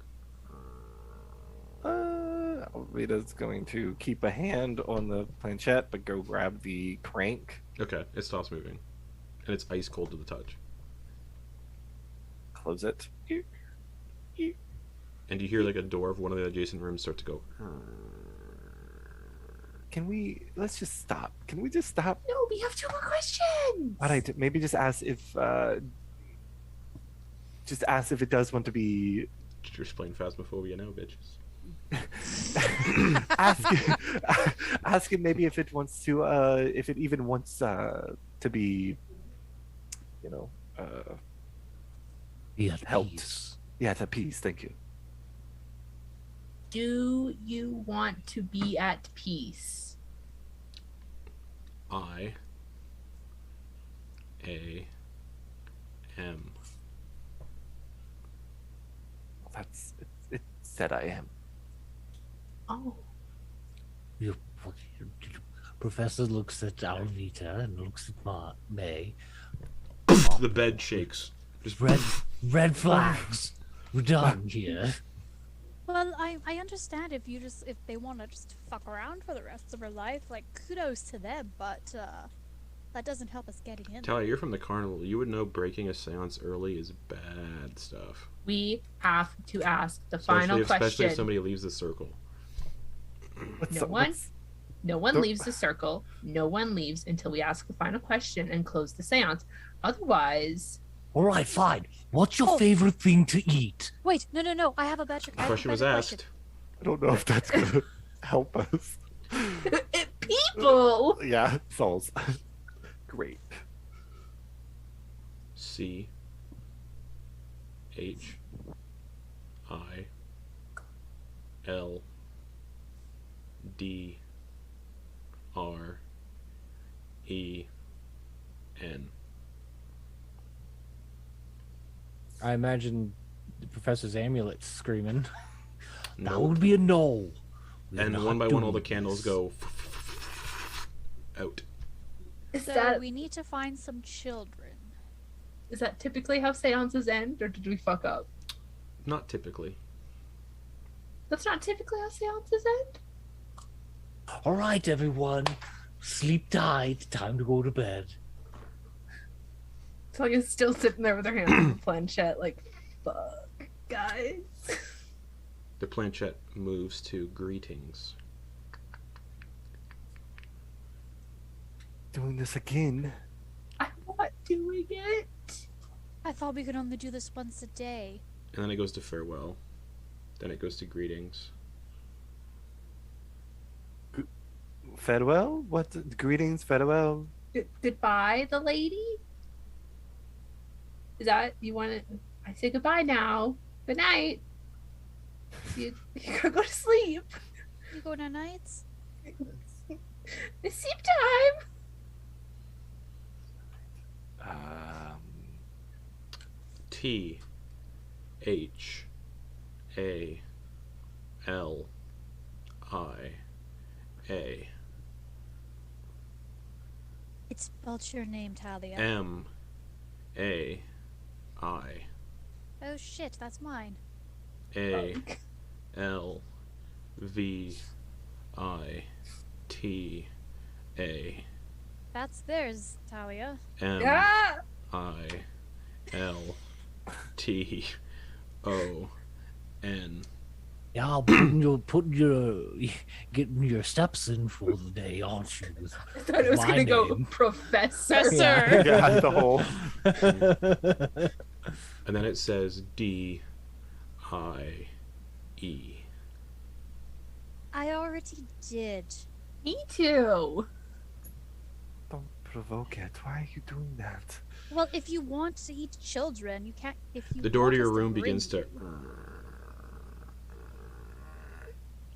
Alvita's going to keep a hand on the planchette but go grab the crank. Okay, it stops moving, and it's ice cold to the touch. Close it. And you hear like a door of one of the adjacent rooms start to go. Let's just stop. Can we just stop? No, we have 2 more questions. All right, maybe just ask if it does want to be. You're just playing Phasmophobia now, bitches. ask it maybe if it wants to if it even wants to be Be at helped. peace. Yeah, it's a piece. Thank you. Do you want to be at peace? I am. That's it said I am. Oh. You, Professor looks at Alvita and looks at May. The bed shakes. Just Red flags. We're done here. Well, I understand if they want to just fuck around for the rest of her life, like kudos to them, but that doesn't help us getting in. Thalia, you're from the carnival. You would know breaking a seance early is bad stuff. We have to ask the final Especially question. if somebody leaves the circle. No one leaves the circle. No one leaves until we ask the final question and close the seance. Otherwise, All right, fine. What's your favorite thing to eat? Wait, no. I have a better The question was asked. I don't know if that's gonna help us. people. Yeah, souls. Great. C H I L D R E N. I imagine the professor's amulet screaming. That No. would be a no. We're And not one by one, all the doing candles this. go out. Is So that we need to find some children. typically how seances end, or did we fuck up? Not typically. That's not typically how seances end. All right, everyone. Sleep tight. Time to go to bed. Talia's still sitting there with her hand on the planchette, like, fuck, guys. The planchette moves to greetings. Doing this again. I'm not doing it. I thought we could only do this once a day. And then it goes to farewell. Then it goes to greetings. farewell? What? Greetings, farewell. Goodbye, the lady? Is that you want to? I say goodbye now. Good night. You gotta go to sleep. You go to nights? It's sleep time. T H A L I A It spelled your name, Thalia. M A I Oh shit, that's mine. A L V I T A That's theirs, Thalia. M Ah! I L T O N. Yeah, getting your steps in for the day, aren't you? I thought it was My gonna go name. Professor. Professor. Yeah, the whole. And then it says D I E. I already did. Me too. Don't provoke it. Why are you doing that? Well, if you want to eat children, you can't. If you The door want to your us room bring begins to. you-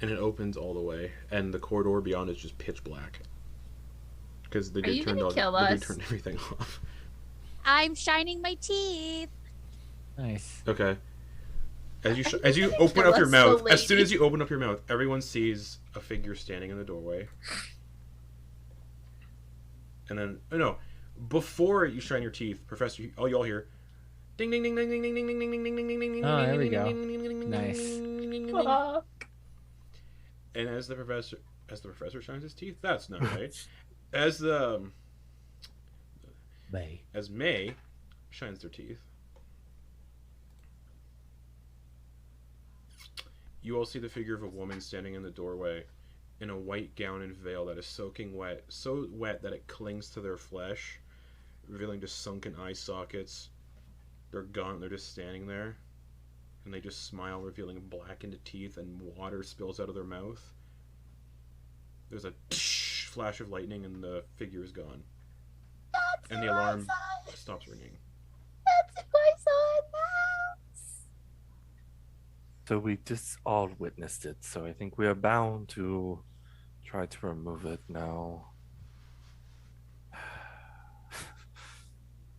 And it opens all the way, and the corridor beyond is just pitch black. Because the Are dude you turned gonna all, kill the us? dude turned everything off. I'm shining my teeth. Nice. Okay. As you Are as you you gonna open kill up your us, mouth, the as soon lady? as you open up your mouth, everyone sees a figure standing in the doorway. And then, oh no, before you shine your teeth, Professor, all y'all hear, ding ding ding ding ding ding ding ding ding ding ding ding ding ding. Oh, there we go. Nice. Fuck. And as the professor shines his teeth, that's not right. As the May. as May shines their teeth, you all see the figure of a woman standing in the doorway in a white gown and veil that is soaking wet, so wet that it clings to their flesh, revealing just sunken eye sockets. They're gone, they're just standing there, and they just smile, revealing blackened teeth, and water spills out of their mouth. There's a flash of lightning, and the figure is gone. And the alarm stops ringing. That's who I saw in the house. So we just all witnessed it. So I think we are bound to try to remove it now.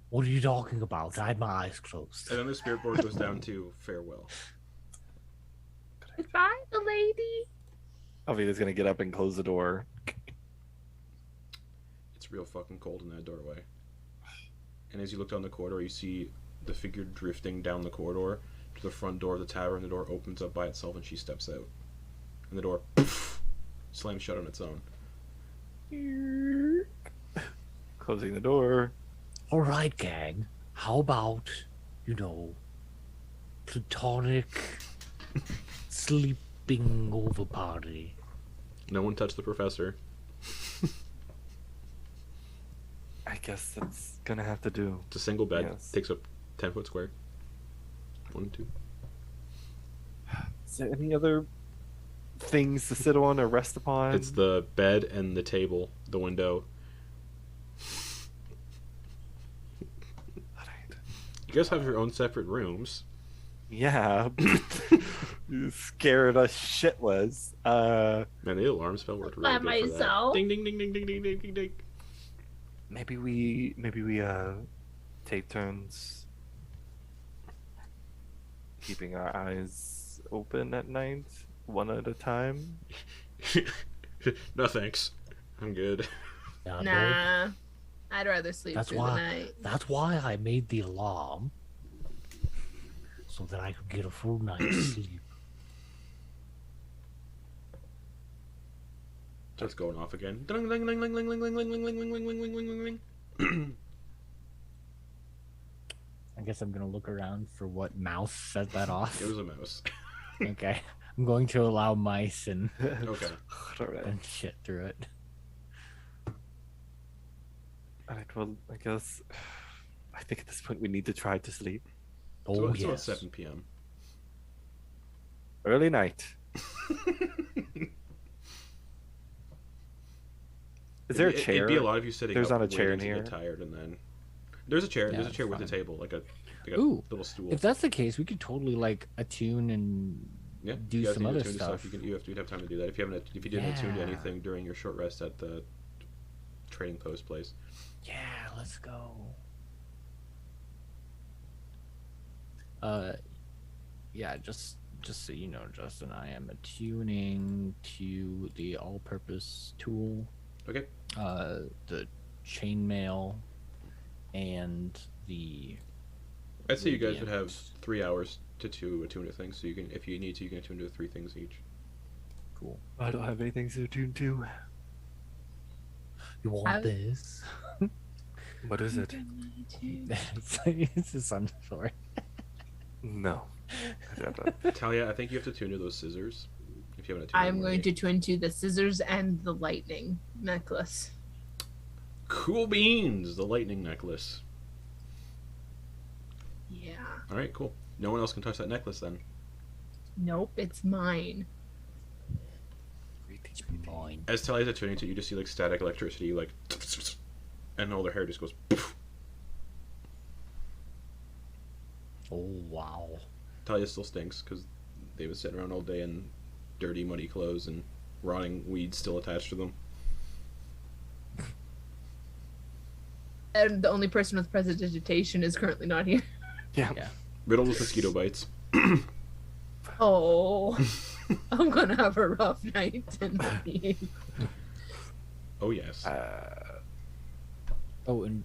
What are you talking about? I had my eyes closed. And then the spirit board goes down to farewell. Goodbye, the lady. Alvita's gonna get up and close the door. It's real fucking cold in that doorway. And as you look down the corridor, you see the figure drifting down the corridor to the front door of the tavern. The door opens up by itself and she steps out. And the door slams shut on its own. Closing the door. All right, gang. How about, platonic sleeping over party? No one touched the professor. I guess that's gonna have to do. It's a single bed. Yes. Takes up 10-foot square. 1 and 2. Is there any other things to sit on or rest upon? It's the bed and the table, the window. Alright. You guys have your own separate rooms. Yeah. You scared us shitless. Man, the alarm spell worked really By good for that. myself. Ding ding ding ding ding ding ding ding ding. Maybe we take turns keeping our eyes open at night, one at a time. No thanks. I'm good. Yeah, no? Nah. I'd rather sleep That's through why. the night. That's why I made the alarm, so that I could get a full night's sleep. Just going off again. Ding ding ding ding ding ding ding ding ding ding ding ding ding ding ding. I guess I'm gonna look around for what mouse set that off. It was a mouse. Okay. I'm going to allow mice and Okay. Alright. shit through it. Alright, well, I guess I think at this point we need to try to sleep. Oh It's about yes. 7 p.m. Early night. Is there a It'd chair? be a lot of you sitting There's up not a chair in waiting to here. get tired, and then there's a chair. Yeah, There's a chair with a fine. table, like a Ooh, little stool. If that's the case, we could totally like attune and Yeah, do you guys some need to other attune to stuff. You'd have time to do that if you haven't. If you didn't attune to Yeah. anything during your short rest at the trading post place. Yeah, let's go. Yeah, just so you know, Justin, I am attuning to the all-purpose tool, Okay. the chainmail, and the. I'd say you guys would have radiant. 3 hours to attune to things, so you can, if you need to, you can attune to 3 things each. Cool. I don't have anything to attune to. You want I- this? What is it? It's a sunflower. No. I don't. Thalia, I think you have to tune to those scissors. If you haven't attuned. I'm them going to already. twin to the scissors and the lightning necklace. Cool beans, the lightning necklace. Yeah. All right, cool. No one else can touch that necklace then. Nope, it's mine. It's mine. As Thalia's attuning to it, you just see like static electricity, like, and all their hair just goes. Poof. Oh wow. Thalia still stinks because they was sitting around all day in dirty, muddy clothes and rotting weeds still attached to them. And the only person with prestidigitation is currently not here. Yeah. Riddled with mosquito bites. Oh, I'm gonna have a rough night tonight. Oh yes. Oh, and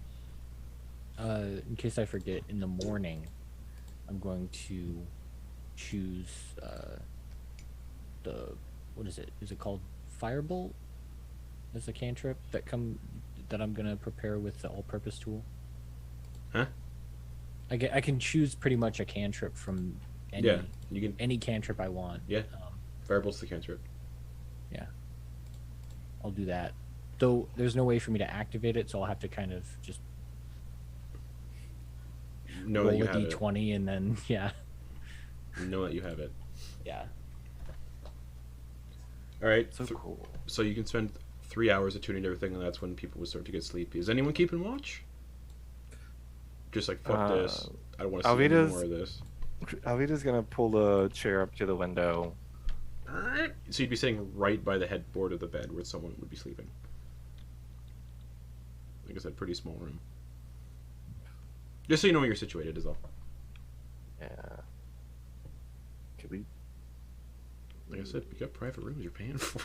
in case I forget, in the morning, I'm going to choose the what is it? Is it called Firebolt? As a cantrip that I'm gonna prepare with the all-purpose tool. Huh? I can choose pretty much a cantrip from any Yeah, you can. any cantrip I want. Yeah. Firebolt's the cantrip. I'll do that. Though there's no way for me to activate it, so I'll have to kind of just Know that roll you a have it. d20 and then Know that you have it. yeah. All right. So cool. So you can spend 3 hours attuning to everything, and that's when people would start to get sleepy. Is anyone keeping watch? Just like fuck this. I don't want to see any Alvita's- more of this. Alvita's gonna pull the chair up to the window. So you'd be sitting right by the headboard of the bed where someone would be sleeping. Like I said, pretty small room. Just so you know where you're situated is all. Yeah. Could we? Like I said, you got private rooms you're paying for.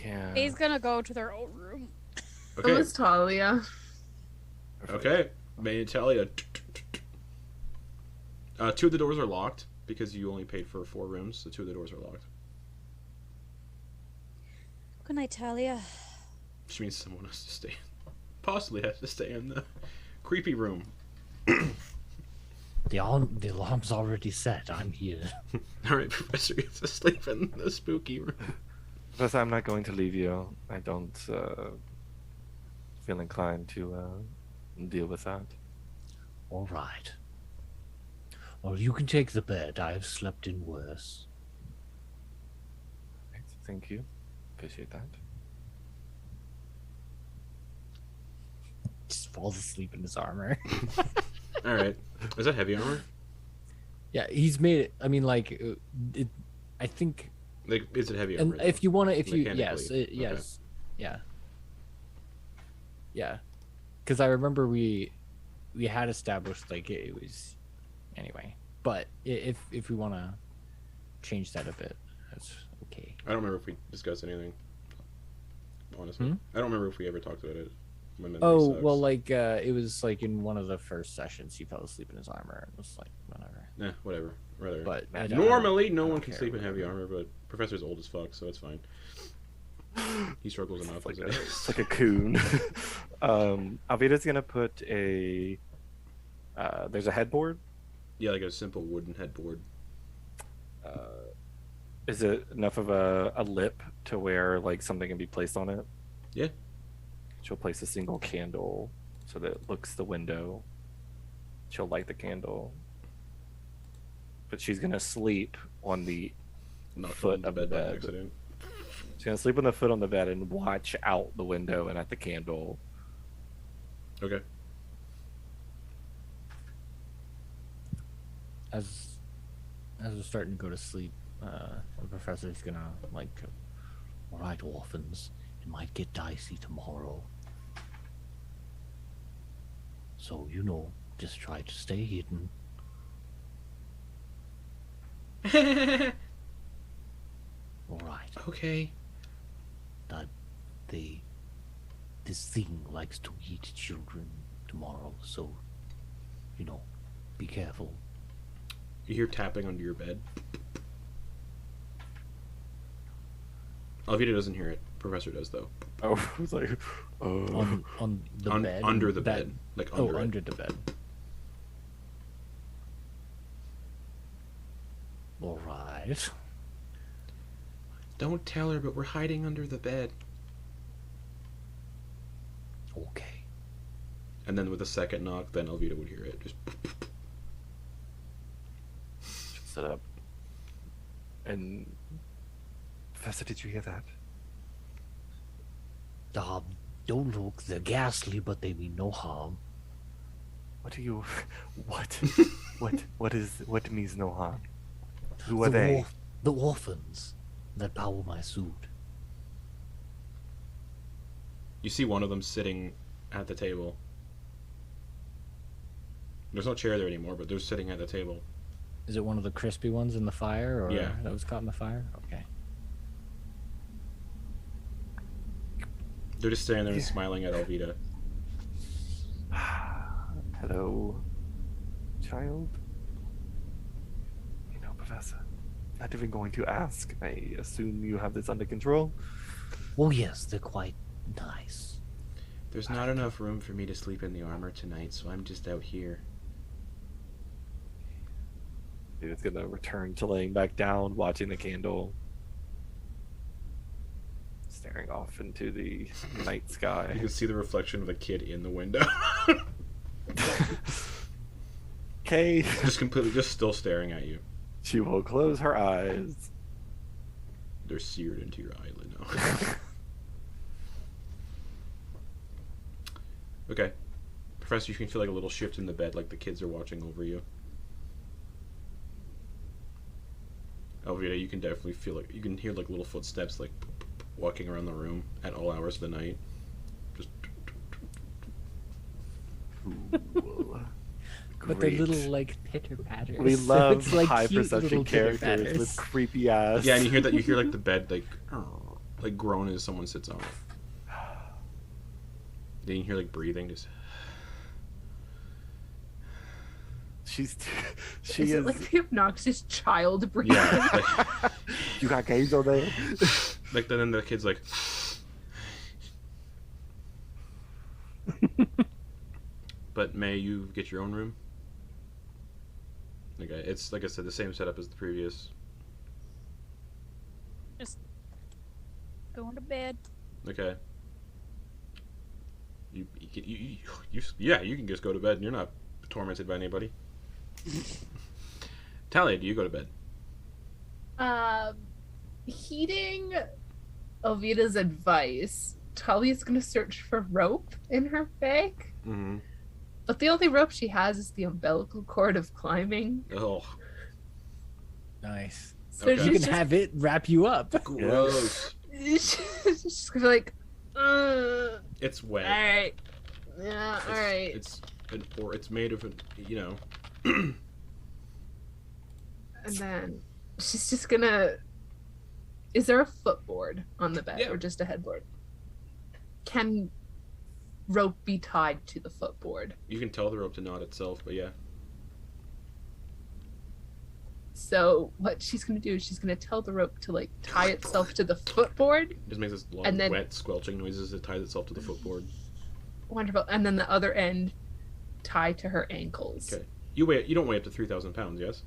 Yeah. He's gonna go to their own room. So Okay. is Thalia. Okay. May tell you. 2 of the doors are locked because you only paid for 4 rooms, so 2 of the doors are locked. Good night, Thalia. Which means someone has to stay. Possibly has to stay in the creepy room. The alarm's already set. I'm here. Alright, Professor gets to sleep in the spooky room. Plus, I'm not going to leave you. I don't feel inclined to deal with that. All right. Well, you can take the bed. I have slept in worse. Right, thank you. Appreciate that. Just falls asleep in his armor. Alright. Is that heavy armor? Yeah, he's made it. I mean, like, I think. Like, is it heavy And armor? if you want to, if you Mechanically. yes, yeah, because I remember we had established like it was anyway. But if we want to change that a bit, that's okay. I don't remember if we discussed anything. Honestly. Hmm? I don't remember if we ever talked about it. My memory Oh sucks. well, like it was like in one of the first sessions, he fell asleep in his armor and was like whatever. Nah, whatever. Rather. But I Normally, no I one don't can care, sleep in heavy whatever. armor, but Professor's old as fuck, so it's fine. He struggles enough as it It's is. like a coon. Alvita's gonna put a. There's a headboard. Yeah, like a simple wooden headboard. Is it enough of a lip to where like something can be placed on it? Yeah. She'll place a single candle so that it looks the window. She'll light the candle. But she's gonna sleep on the Knocked foot on the of the bed by bed. accident. She's gonna sleep on the foot on the bed and watch out the window and at the candle. Okay. As we're starting to go to sleep, the professor's gonna like, All right, orphans. It might get dicey tomorrow. So, just try to stay hidden. All right. Okay. That this thing likes to eat children tomorrow, so, be careful. You hear tapping under your bed. Alvita doesn't hear it. Professor does, though. Oh, I was like, oh. on the bed. Under the bed. Like under it. Under the bed. All right. Don't tell her, but we're hiding under the bed. Okay. And then with a second knock, then Alvita would hear it. Just. Sit up. And Professor, did you hear that? Don't look. They're ghastly, but they mean no harm. What are you? What? What means no harm? Who are they? The orphans that power my suit. You see one of them sitting at the table. There's no chair there anymore, but they're sitting at the table. Is it one of the crispy ones in the fire, or Yeah. that was caught in the fire? Okay. They're just standing there and smiling at Alvita. Hello, child. Professor, not even going to ask. I assume you have this under control. Oh yes, they're quite nice. There's not enough room for me to sleep in the armor tonight, so I'm just out here. Dude's gonna return to laying back down, watching the candle, staring off into the night You sky. can see the reflection of a kid in the window. Okay. just still staring at you. She will close her eyes. They're seared into your eyelid now. Okay. Professor, you can feel like a little shift in the bed, like the kids are watching over you. Alvita, you can definitely feel like you can hear like little footsteps like walking around the room at all hours of the night. Just But they're Great. little like pitter patters. We So love it's like high cute perception little characters pitter-patters. with creepy ass. yeah, and you hear that. You hear like the bed like groan as someone sits on it. Then you hear like breathing. Just She Is is. it like the obnoxious child breathing? yeah, like, You got games on there. like then the kid's like. But May, you get your own room. Okay, it's like I said, the same setup as the previous. Just going to bed. Okay. You can just go to bed and you're not tormented by anybody. Thalia, do you go to bed? Heeding Alvita's advice, Talia's gonna search for rope in her bag. Mm-hmm. But the only rope she has is the umbilical cord of climbing. Oh, Nice. So Okay. You she's can have it wrap you up. gross. she's just gonna be like, It's wet. alright. Yeah, alright. It's made of And then she's just gonna. Is there a footboard on the bed Yeah. or just a headboard? Can rope be tied to the footboard? You can tell the rope to knot itself, but yeah. So what she's gonna do is she's gonna tell the rope to like tie itself to the footboard. It just makes this long, And then- wet, squelching noises as it ties itself to the footboard. Wonderful. And then the other end tie to her ankles. Okay. You don't weigh up to 3,000 pounds, yes?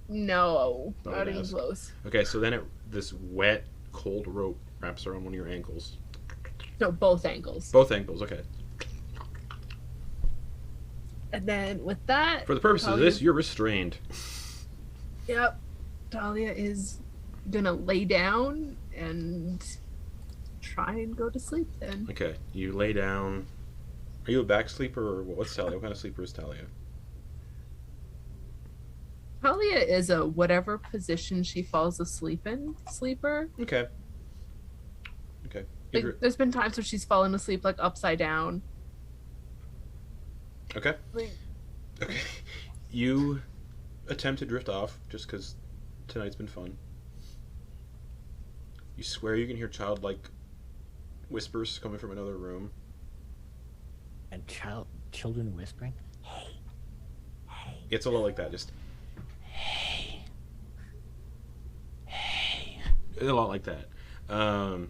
No, I not would even ask. close. Okay, so then this wet, cold rope wraps around one of your ankles. No, both ankles. Both ankles, okay. And then with that, For the purposes of Thalia- this, you're restrained. Yep. Thalia is gonna lay down and try and go to sleep then. Okay, you lay down. Are you a back sleeper or what? What's Thalia? What kind of sleeper is Thalia? Thalia is a whatever position she falls asleep in sleeper. Okay. Okay. Like, there's been times where she's fallen asleep like upside down. Okay. Like, Okay. You attempt to drift off just because tonight's been fun. You swear you can hear childlike whispers coming from another room. And children whispering. It's a lot like that. Just a lot like that. So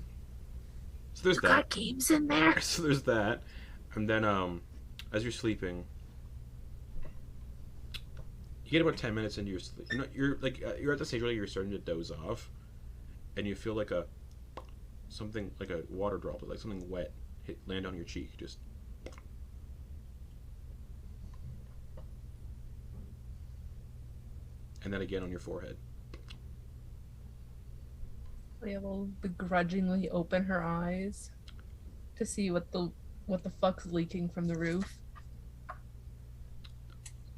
there's that. got games in there. So there's that, and then as you're sleeping, you get about 10 minutes into your sleep. You're at the stage where you're starting to doze off, and you feel like something like a water droplet, like something wet, land on your cheek. Just. And then again on your forehead. Leah will begrudgingly open her eyes to see what the fuck's leaking from the roof.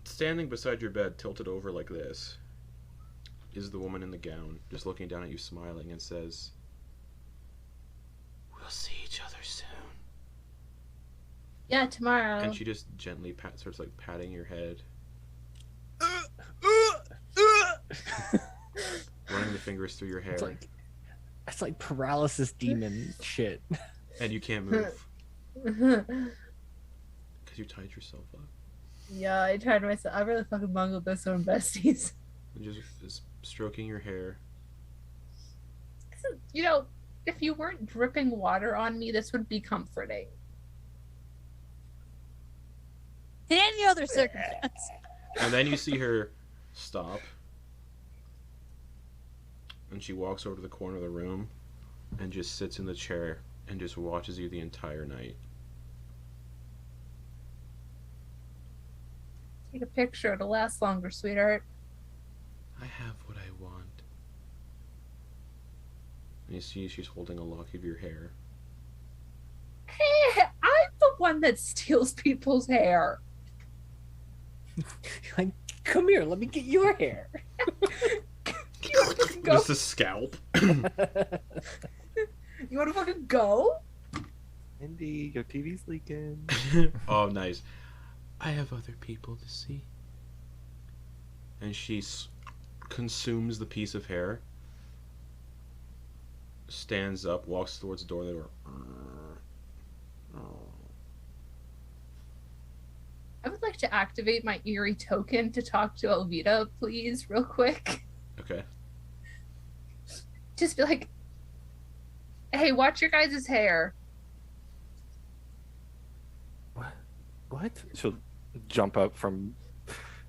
Standing beside your bed, tilted over like this, is the woman in the gown, just looking down at you, smiling, and says, "We'll see each other soon." Yeah, tomorrow. And she just gently starts like patting your head, running the fingers through your hair. It's like paralysis demon shit. And you can't move because you tied yourself up. Yeah, I tried myself. I really fucking bungled this one, besties. And just stroking your hair. You know, if you weren't dripping water on me, this would be comforting. In any other circumstance. And then you see her stop. And she walks over to the corner of the room and just sits in the chair and just watches you the entire night. Take a picture. It'll last longer, sweetheart. I have what I want. And you see she's holding a lock of your hair. Hey, I'm the one that steals people's hair. Like, come here, let me get your hair. Go. Just a scalp. You want to fucking go? Indy, your TV's leaking. Oh, nice. I have other people to see. And she consumes the piece of hair, stands up, walks towards the door, and they go, I would like to activate my eerie token to talk to Alvita, please, real quick. Okay. Just be like, hey, watch your guys' hair. What? She'll jump up from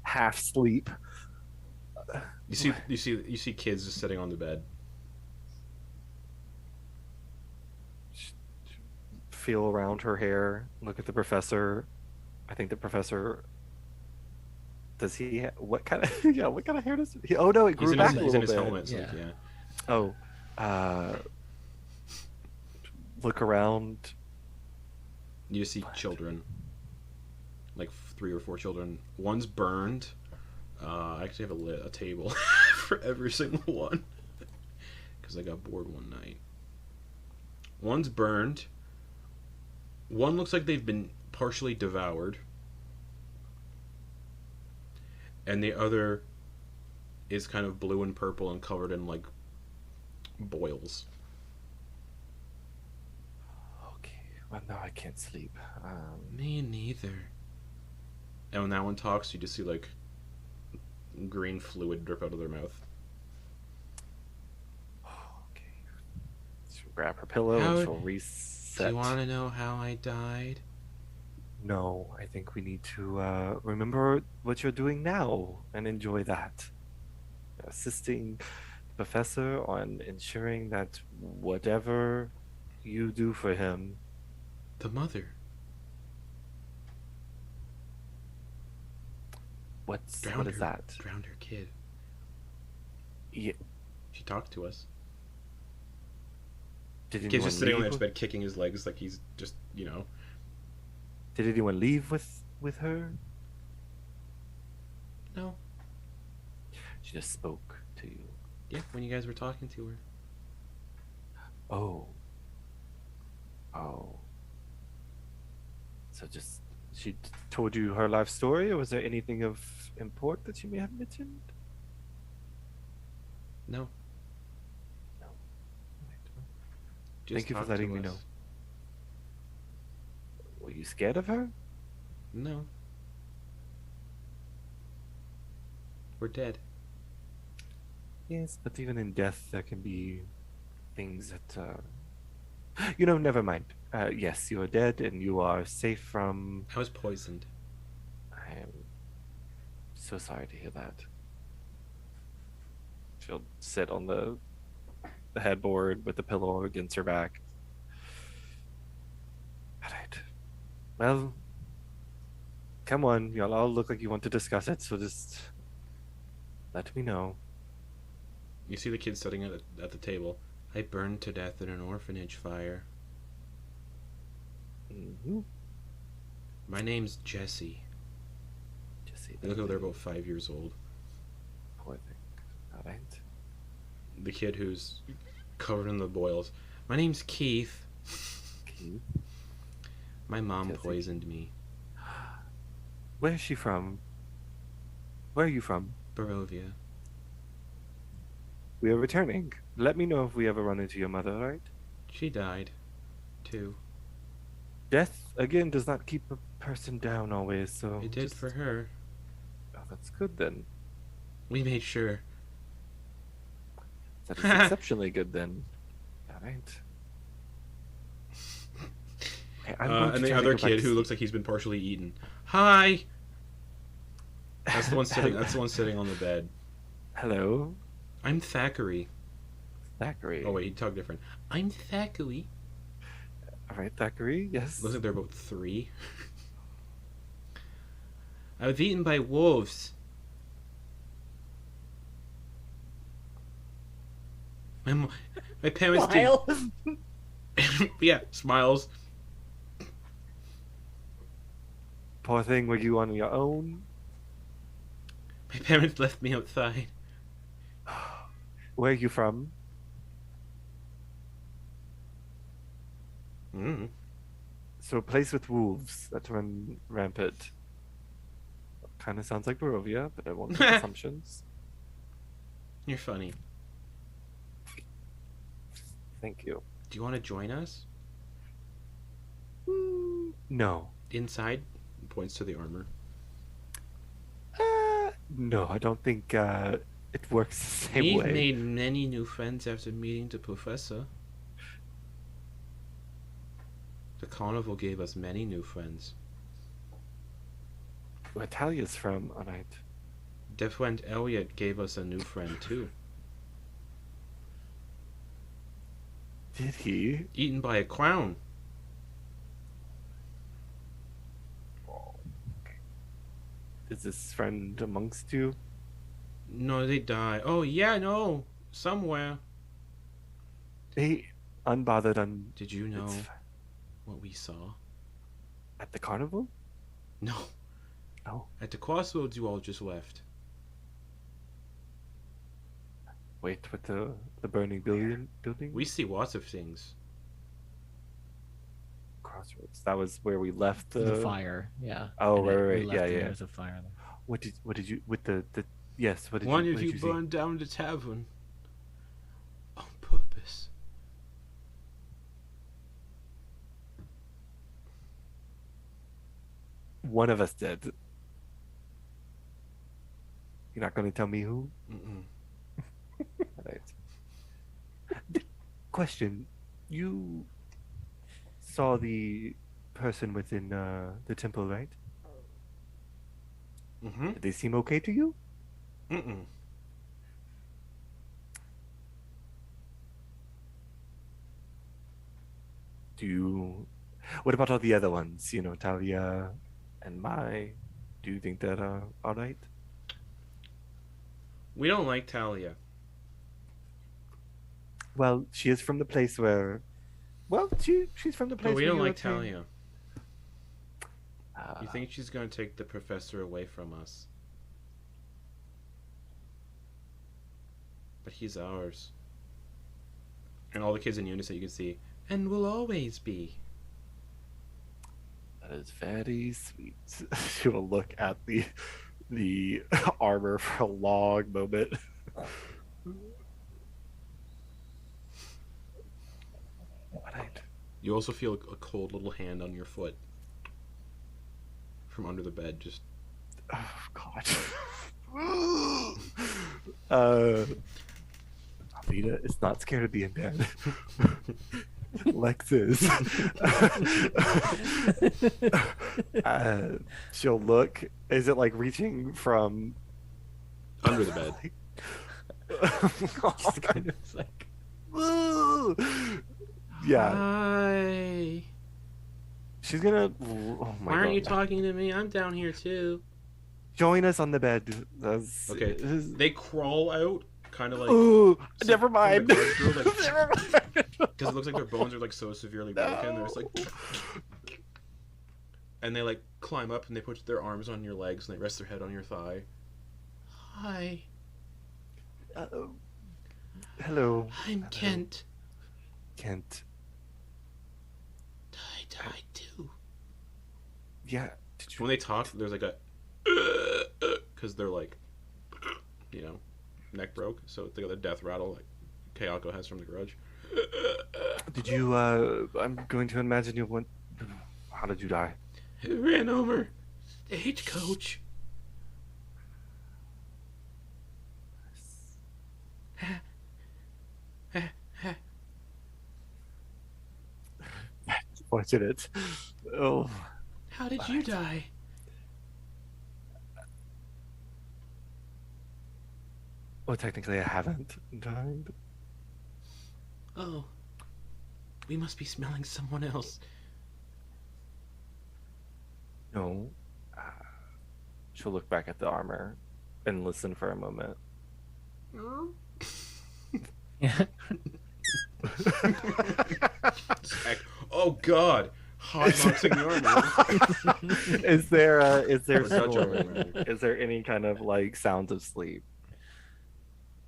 half sleep. You see kids just sitting on the bed. Feel around her hair. Look at the professor. I think the professor. Does he? What kind of? Yeah. What kind of hair does he? Oh no! It grew back a He's little in his bit. helmet. So Yeah. yeah. Oh. Look around. You see children, like 3 or 4 children. One's burned. I actually have a table for every single one because I got bored one night. One's burned. One looks like they've been partially devoured, and the other is kind of blue and purple and covered in like boils. Okay. Well, no, I can't sleep. Me neither. And when that one talks, you just see like green fluid drip out of their mouth. Okay. She'll grab her pillow How- and she'll reset. Do you want to know how I died? No, I think we need to remember what you're doing now and enjoy that. Assisting the professor on ensuring that whatever you do for him. The mother What drowned is her, that? Drowned her kid. Yeah, She talked to us. Did Kid's anyone just sitting on the leave? edge of bed, kicking his legs like he's just, Did anyone leave with her? No. She just spoke to you. Yeah, when you guys were talking to her. Oh. Oh. So just she told you her life story, or was there anything of import that she may have mentioned? No. No. Just Thank you for talked letting to me us. know. Were you scared of her? No. We're dead. Yes, but even in death, there can be things that. You know, never mind. Yes, you are dead, and you are safe from. I was poisoned. I am so sorry to hear that. She'll sit on the headboard with the pillow against her back. All right. Well, come on. Y'all all look like you want to discuss it, so just let me know. You see the kid sitting at the table. I burned to death in an orphanage fire. Mm-hmm. My name's Jesse. Jesse. They look like they're about 5 years old. Poor thing. All right. The kid who's covered in the boils. My name's Keith. Keith. My mom Jesse. poisoned me. Where is she from? Where are you from? Barovia. We are returning. Let me know if we ever run into your mother, right? She died. Too. Death, again, does not keep a person down always, so... It did for her. Oh, that's good then. We made sure. That is exceptionally good then. Alright. Okay, I'm going to And the try to other go back kid to who sleep. looks like he's been partially eaten. Hi. That's the one sitting. That's the one sitting on the bed. Hello, I'm Thackeray. Thackeray. Oh wait, he talked different. I'm Thackeray. Alright, Thackeray, yes. Looks like they're about 3. I was eaten by wolves. My parents Smile. did. Yeah, smiles. Poor thing, were you on your own? My parents left me outside. Where are you from? Mm. So a place with wolves that run rampant. Kind of sounds like Barovia, but I won't make assumptions. You're funny. Thank you. Do you want to join us? No. Inside? Points to the armor. No, I don't think it works the same We've way. made many new friends after meeting the professor. The carnival gave us many new friends. Where Thalia's from, alright. Deaf friend Elliot gave us a new friend too. Did he? Eaten by a clown. Is this friend amongst you? No, they die. Oh yeah, no. Somewhere. Hey, unbothered Did you know it's what we saw? at the carnival? No. Oh, At the crossroads you all just left. wait, with the burning building? We see lots of things. Crossroads. That was where we left The fire, yeah. Oh, And right, we right, left yeah, and yeah. There was a fire there. What did you with the yes? What did One you? of What did you you see? burned down the tavern. On purpose. One of us did. You're not going to tell me who? Mm-mm. Right. Question: you saw the person within the temple, right? Mm-hmm. Did they seem okay to you? Mm-mm. Do you? What about all the other ones? You know, Thalia and Mai. Do you think they're all right? We don't like Thalia. Well, she is from the place where Well, she's from the place But we where don't you like obtained- Thalia. Ah, You think she's going to take the professor away from us? But he's ours. And all the kids in unison you can see, and will always be. that is very sweet. She will look at the armor for a long moment. Alright. You also feel a cold little hand on your foot. From under the bed, just... Oh God. Alvita is not scared of being dead. Lex is. She'll look. Is it like reaching from under the bed. Just kind of like, Yeah, Hi. she's gonna. Oh my Why aren't God. you talking to me? I'm down here too. Join us on the bed. That's, Okay. They crawl out, kind of like... Ooh, so- never mind. from the garage door, like- Never mind. Because it looks like their bones are like so severely broken. They're just like, and they like climb up and they put their arms on your legs and they rest their head on your thigh. Hi, Hello, I'm Kent. Kent. I died too. Yeah. Did you? When they talk, there's like a because they're like, you know, neck broke. So they got the death rattle like Kayako has from the Grudge. Did you? I'm going to imagine you went. How did you die? Ran over stagecoach. Fortunate. Oh. How did you die? Well, technically, I haven't died. Oh, we must be smelling someone else. No. She'll look back at the armor and listen for a moment. yeah. Oh God! Hot boxing the armor. Is there Or Dutch armor, snoring? rather. Is there any kind of like sounds of sleep?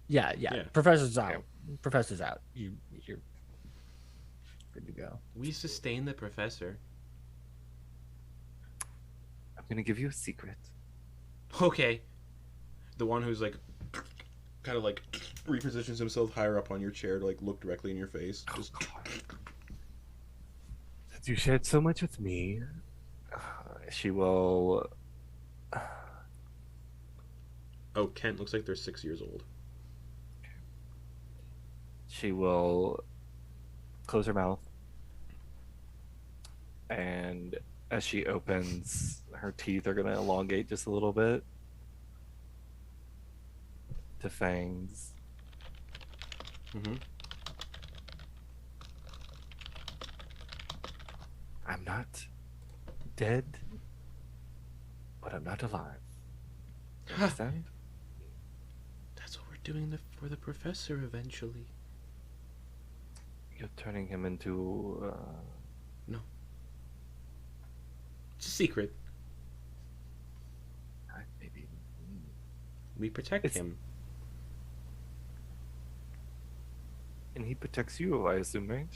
Yeah. Yeah. Professor's out. Okay. Professor's out. You're good to go. We sustain the professor. I'm gonna give you a secret. Okay. The one who's like, kind of like, repositions himself higher up on your chair to like look directly in your face. Just Since you shared so much with me, she will. oh, Kent looks like they're 6 years old. She will close her mouth, and as she opens, her teeth are gonna elongate just a little bit to fangs. Mm-hmm. I'm not dead, but I'm not alive. Understand? That's what we're doing for the professor eventually. You're turning him into. It's a secret. Maybe. We protect It's- him. And he protects you, I assume, right?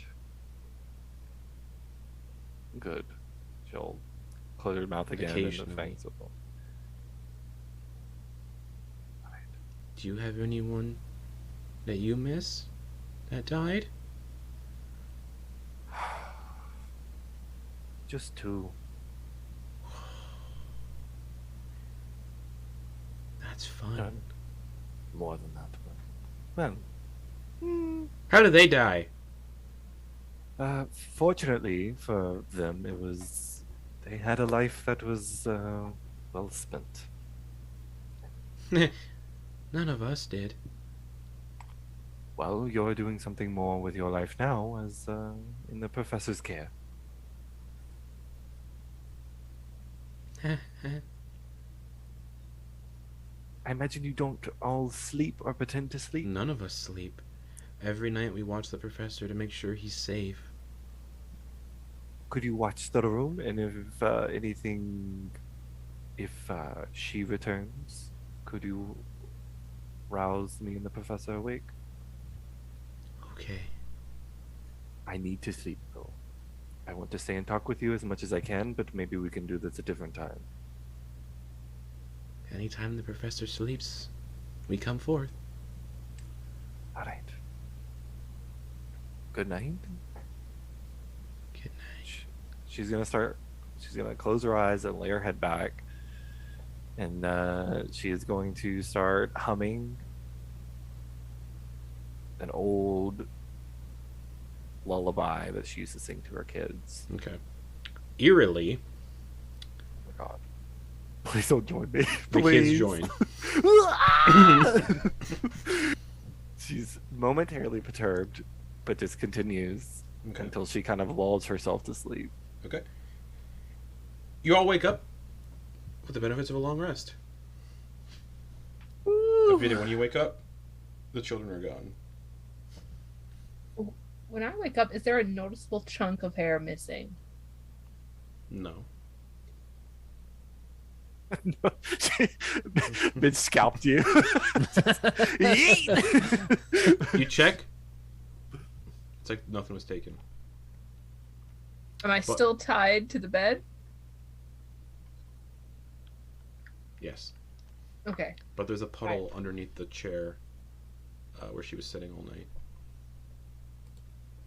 Good. She'll close her mouth again and the Occasionally. fangs will. Do you have anyone that you miss that died? Just two. That's fun. None. More than that. But... Well, How did they die? fortunately for them, it was. They had a life that was well spent. None of us did. Well, you're doing something more with your life now, as in the professor's care. I imagine you don't all sleep or pretend to sleep. None of us sleep. Every night we watch the professor to make sure he's safe. could you watch the room, and if if she returns, could you rouse me and the professor awake? Okay. I need to sleep, though. I want to stay and talk with you as much as I can, but maybe we can do this a different time. Anytime the professor sleeps, we come forth. All right. Good night. Good night. She's gonna close her eyes and lay her head back, and she is going to start humming an old lullaby that she used to sing to her kids. Okay. Eerily, Oh my god. Please don't join me. the Please. kids join. She's momentarily perturbed, but just continues Okay. until she kind of lulls herself to sleep. Okay. You all wake up with the benefits of a long rest. Alvita, when you wake up, the children are gone. When I wake up, is there a noticeable chunk of hair missing? No. Bitch scalped you. You check. It's like nothing was taken. Am I still tied to the bed? Yes. Okay. But there's a puddle underneath the chair where she was sitting all night.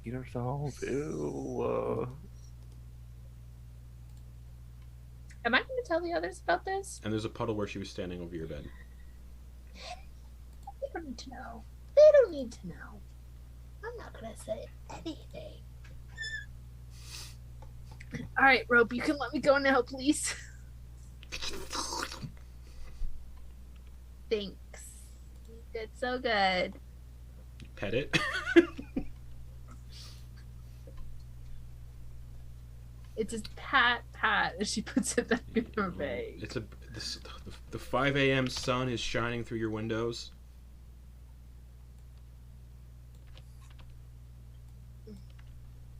Eat herself. Ew. Am I going to tell the others about this? And there's a puddle where she was standing over your bed. They don't need to know. They don't need to know. I'm not gonna say anything. All right, Rope, you can let me go now, please. Thanks. You did so good. Pet it. It just pat as she puts it back in her bag. It's the 5 a.m. sun is shining through your windows.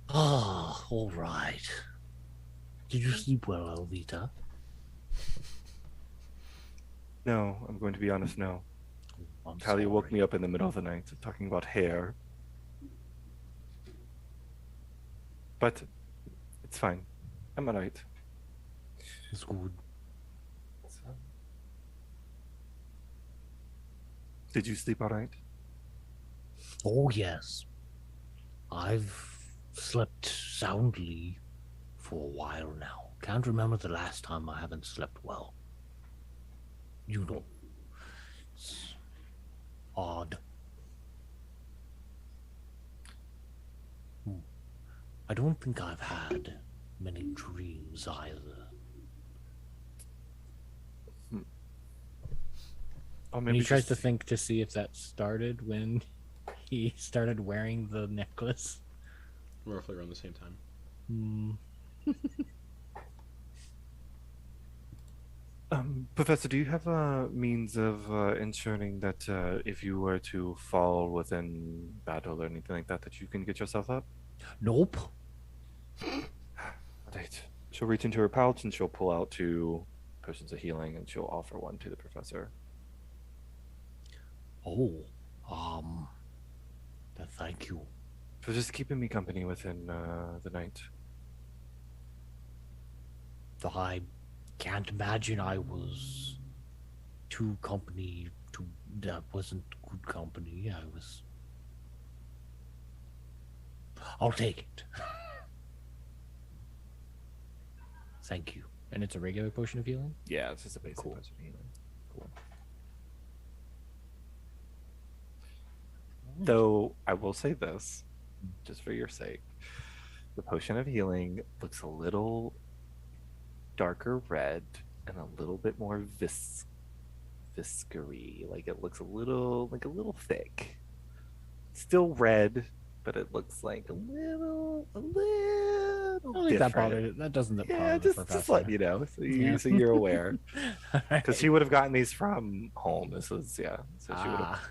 Ah, all right. Did you sleep well, Alvita? No, I'm going to be honest, no. I'm Thalia woke sorry. me up in the middle of the night talking about hair. But it's fine. I'm alright. It's good. Did you sleep alright? Oh, yes. I've slept soundly for a while now. Can't remember the last time I haven't slept well. You know. It's odd. I don't think I've had many dreams either. Or And maybe he tries just- to think to see if that started when he started wearing the necklace. Roughly around the same time. Professor, do you have a means of ensuring that if you were to fall within battle or anything like that, that you can get yourself up? Nope. Right. She'll reach into her pouch and she'll pull out 2 potions of healing and she'll offer one to the professor. Oh, thank you. For just keeping me company within the night. I can't imagine I was that wasn't good company. I'll take it. Thank you. And it's a regular potion of healing? Yeah, it's just a basic Cool. potion of healing. Cool. Though I will say this, just for your sake, the potion of healing looks a little darker red and a little bit more viscery. Like it looks a little thick. Still red, but it looks like a little I don't think that bothered. That doesn't bother Yeah, the just let you know, Yeah. so you're aware. Alright. Because she would have gotten these from home. This was so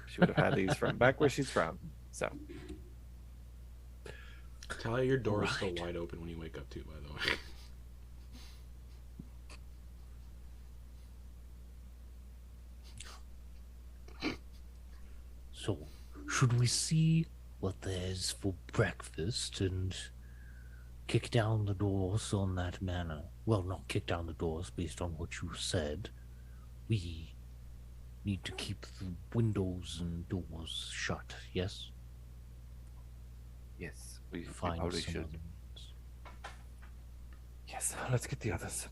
she would have had these from back where she's from. So Thalia, your door is still Right. wide open when you wake up too, by the way. So, should we see what there's for breakfast and kick down the doors on that manner? Well, not kick down the doors based on what you said. We need to keep the windows and doors shut, yes? Yes, we Find probably some should. other means. Yes, let's get the others.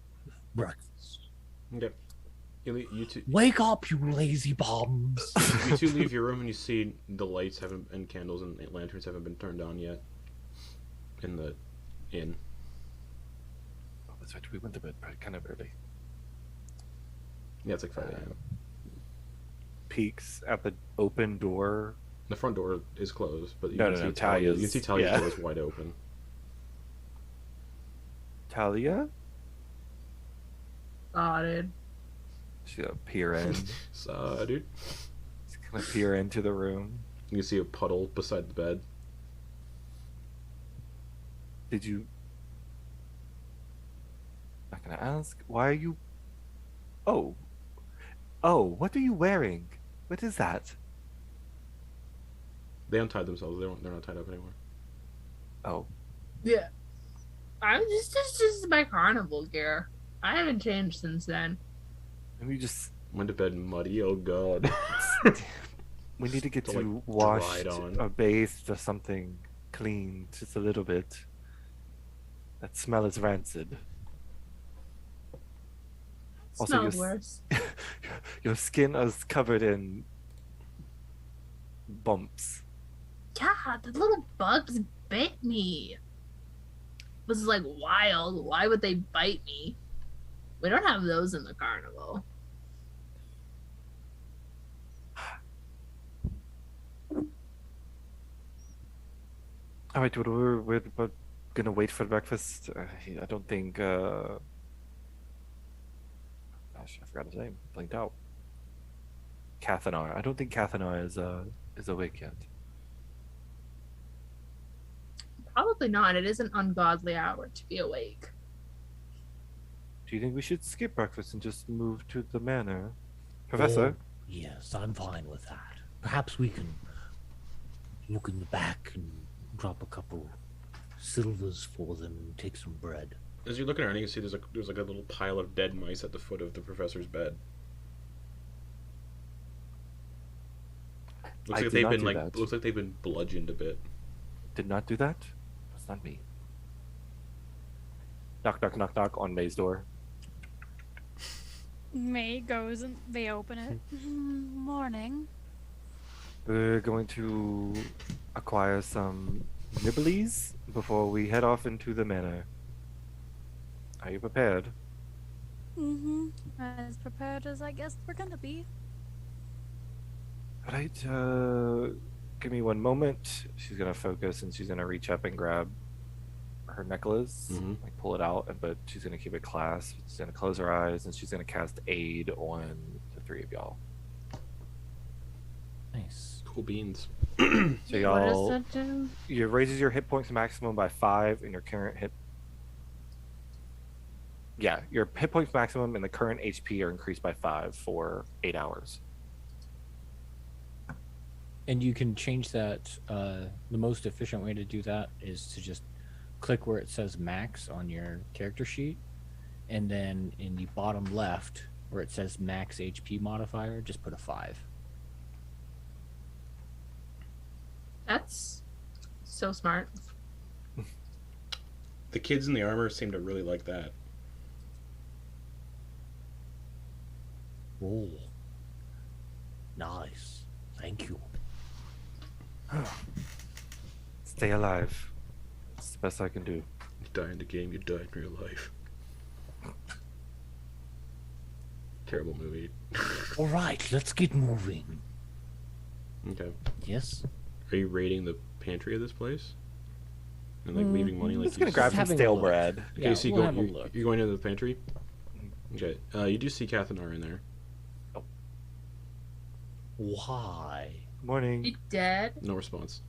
Breakfast. Okay. You two, Wake up, you lazy bums! you two leave your room and you see the lights haven't and candles and lanterns haven't been turned on yet. In the inn. Oh, that's right. We went to bed kind of early. Yeah, it's like 5 a.m. Peeks at the open door. The front door is closed, but you No, can no, see no, Talia's. You can see Talia's yeah. door is wide open. Thalia? Spotted. She's gonna peer in. Dude. She's gonna peer into the room. You can see a puddle beside the bed. Did you? Not gonna ask. Why are you? Oh. Oh, what are you wearing? What is that? They untied themselves. They're not tied up anymore. Oh, Yeah. I'm just this is my carnival gear. I haven't changed since then. maybe just. Went to bed muddy. Oh god. We need to get To, to like, washed dried on. or bathed or something clean, just a little bit. That smell is rancid. Also, Smells your worse. Your skin is covered in bumps. Yeah, the little bugs bit me. This is like wild. Why would they bite me? We don't have those in the carnival. All right, we're gonna wait for breakfast. I don't think. Gosh, I forgot his name. Blinked out. Cathanar. I don't think Cathanar is awake yet. Probably not. It is an ungodly hour to be awake. Do you think we should skip breakfast and just move to the manor, Professor? Oh, yes, I'm fine with that. Perhaps we can look in the back and drop a couple silvers for them and take some bread. As you're looking around, you can see there's like a little pile of dead mice at the foot of the professor's bed. I Looks like did they've not been do like that. looks like they've been bludgeoned a bit. Did not do that. That's not me. Knock, knock, knock, knock on May's door. May goes and they open it. Morning. We're going to acquire some nibblies before we head off into the manor. Are you prepared? Mm-hmm. As prepared as I guess we're gonna be. All right, give me one moment. She's gonna focus and she's gonna reach up and grab her necklace, Mhm. like pull it out, but she's gonna keep it clasped. She's gonna close her eyes and she's gonna cast aid on the three of y'all. Nice. Cool beans. So What y'all, does that do? you raises your hit points maximum by 5, and your current hit. Yeah, your hit points maximum and the current HP are increased by 5 for 8 hours. And you can change that. The most efficient way to do that is to just click where it says max on your character sheet, and then in the bottom left where it says max HP modifier, just put a 5. That's so smart. The kids in the armor seem to really like that. Oh, nice. Thank you. Stay alive. It's the best I can do. You die in the game, you die in real life. Terrible movie. All right, let's get moving. Okay. Yes? Are you raiding the pantry of this place? And like leaving money like I'm just gonna you grab said? some having a stale look. bread. Okay, Yeah, so you we'll go, have a you're, look. you're going into the pantry? Okay. You do see Cathanar in there. Why? Morning. You dead? No response.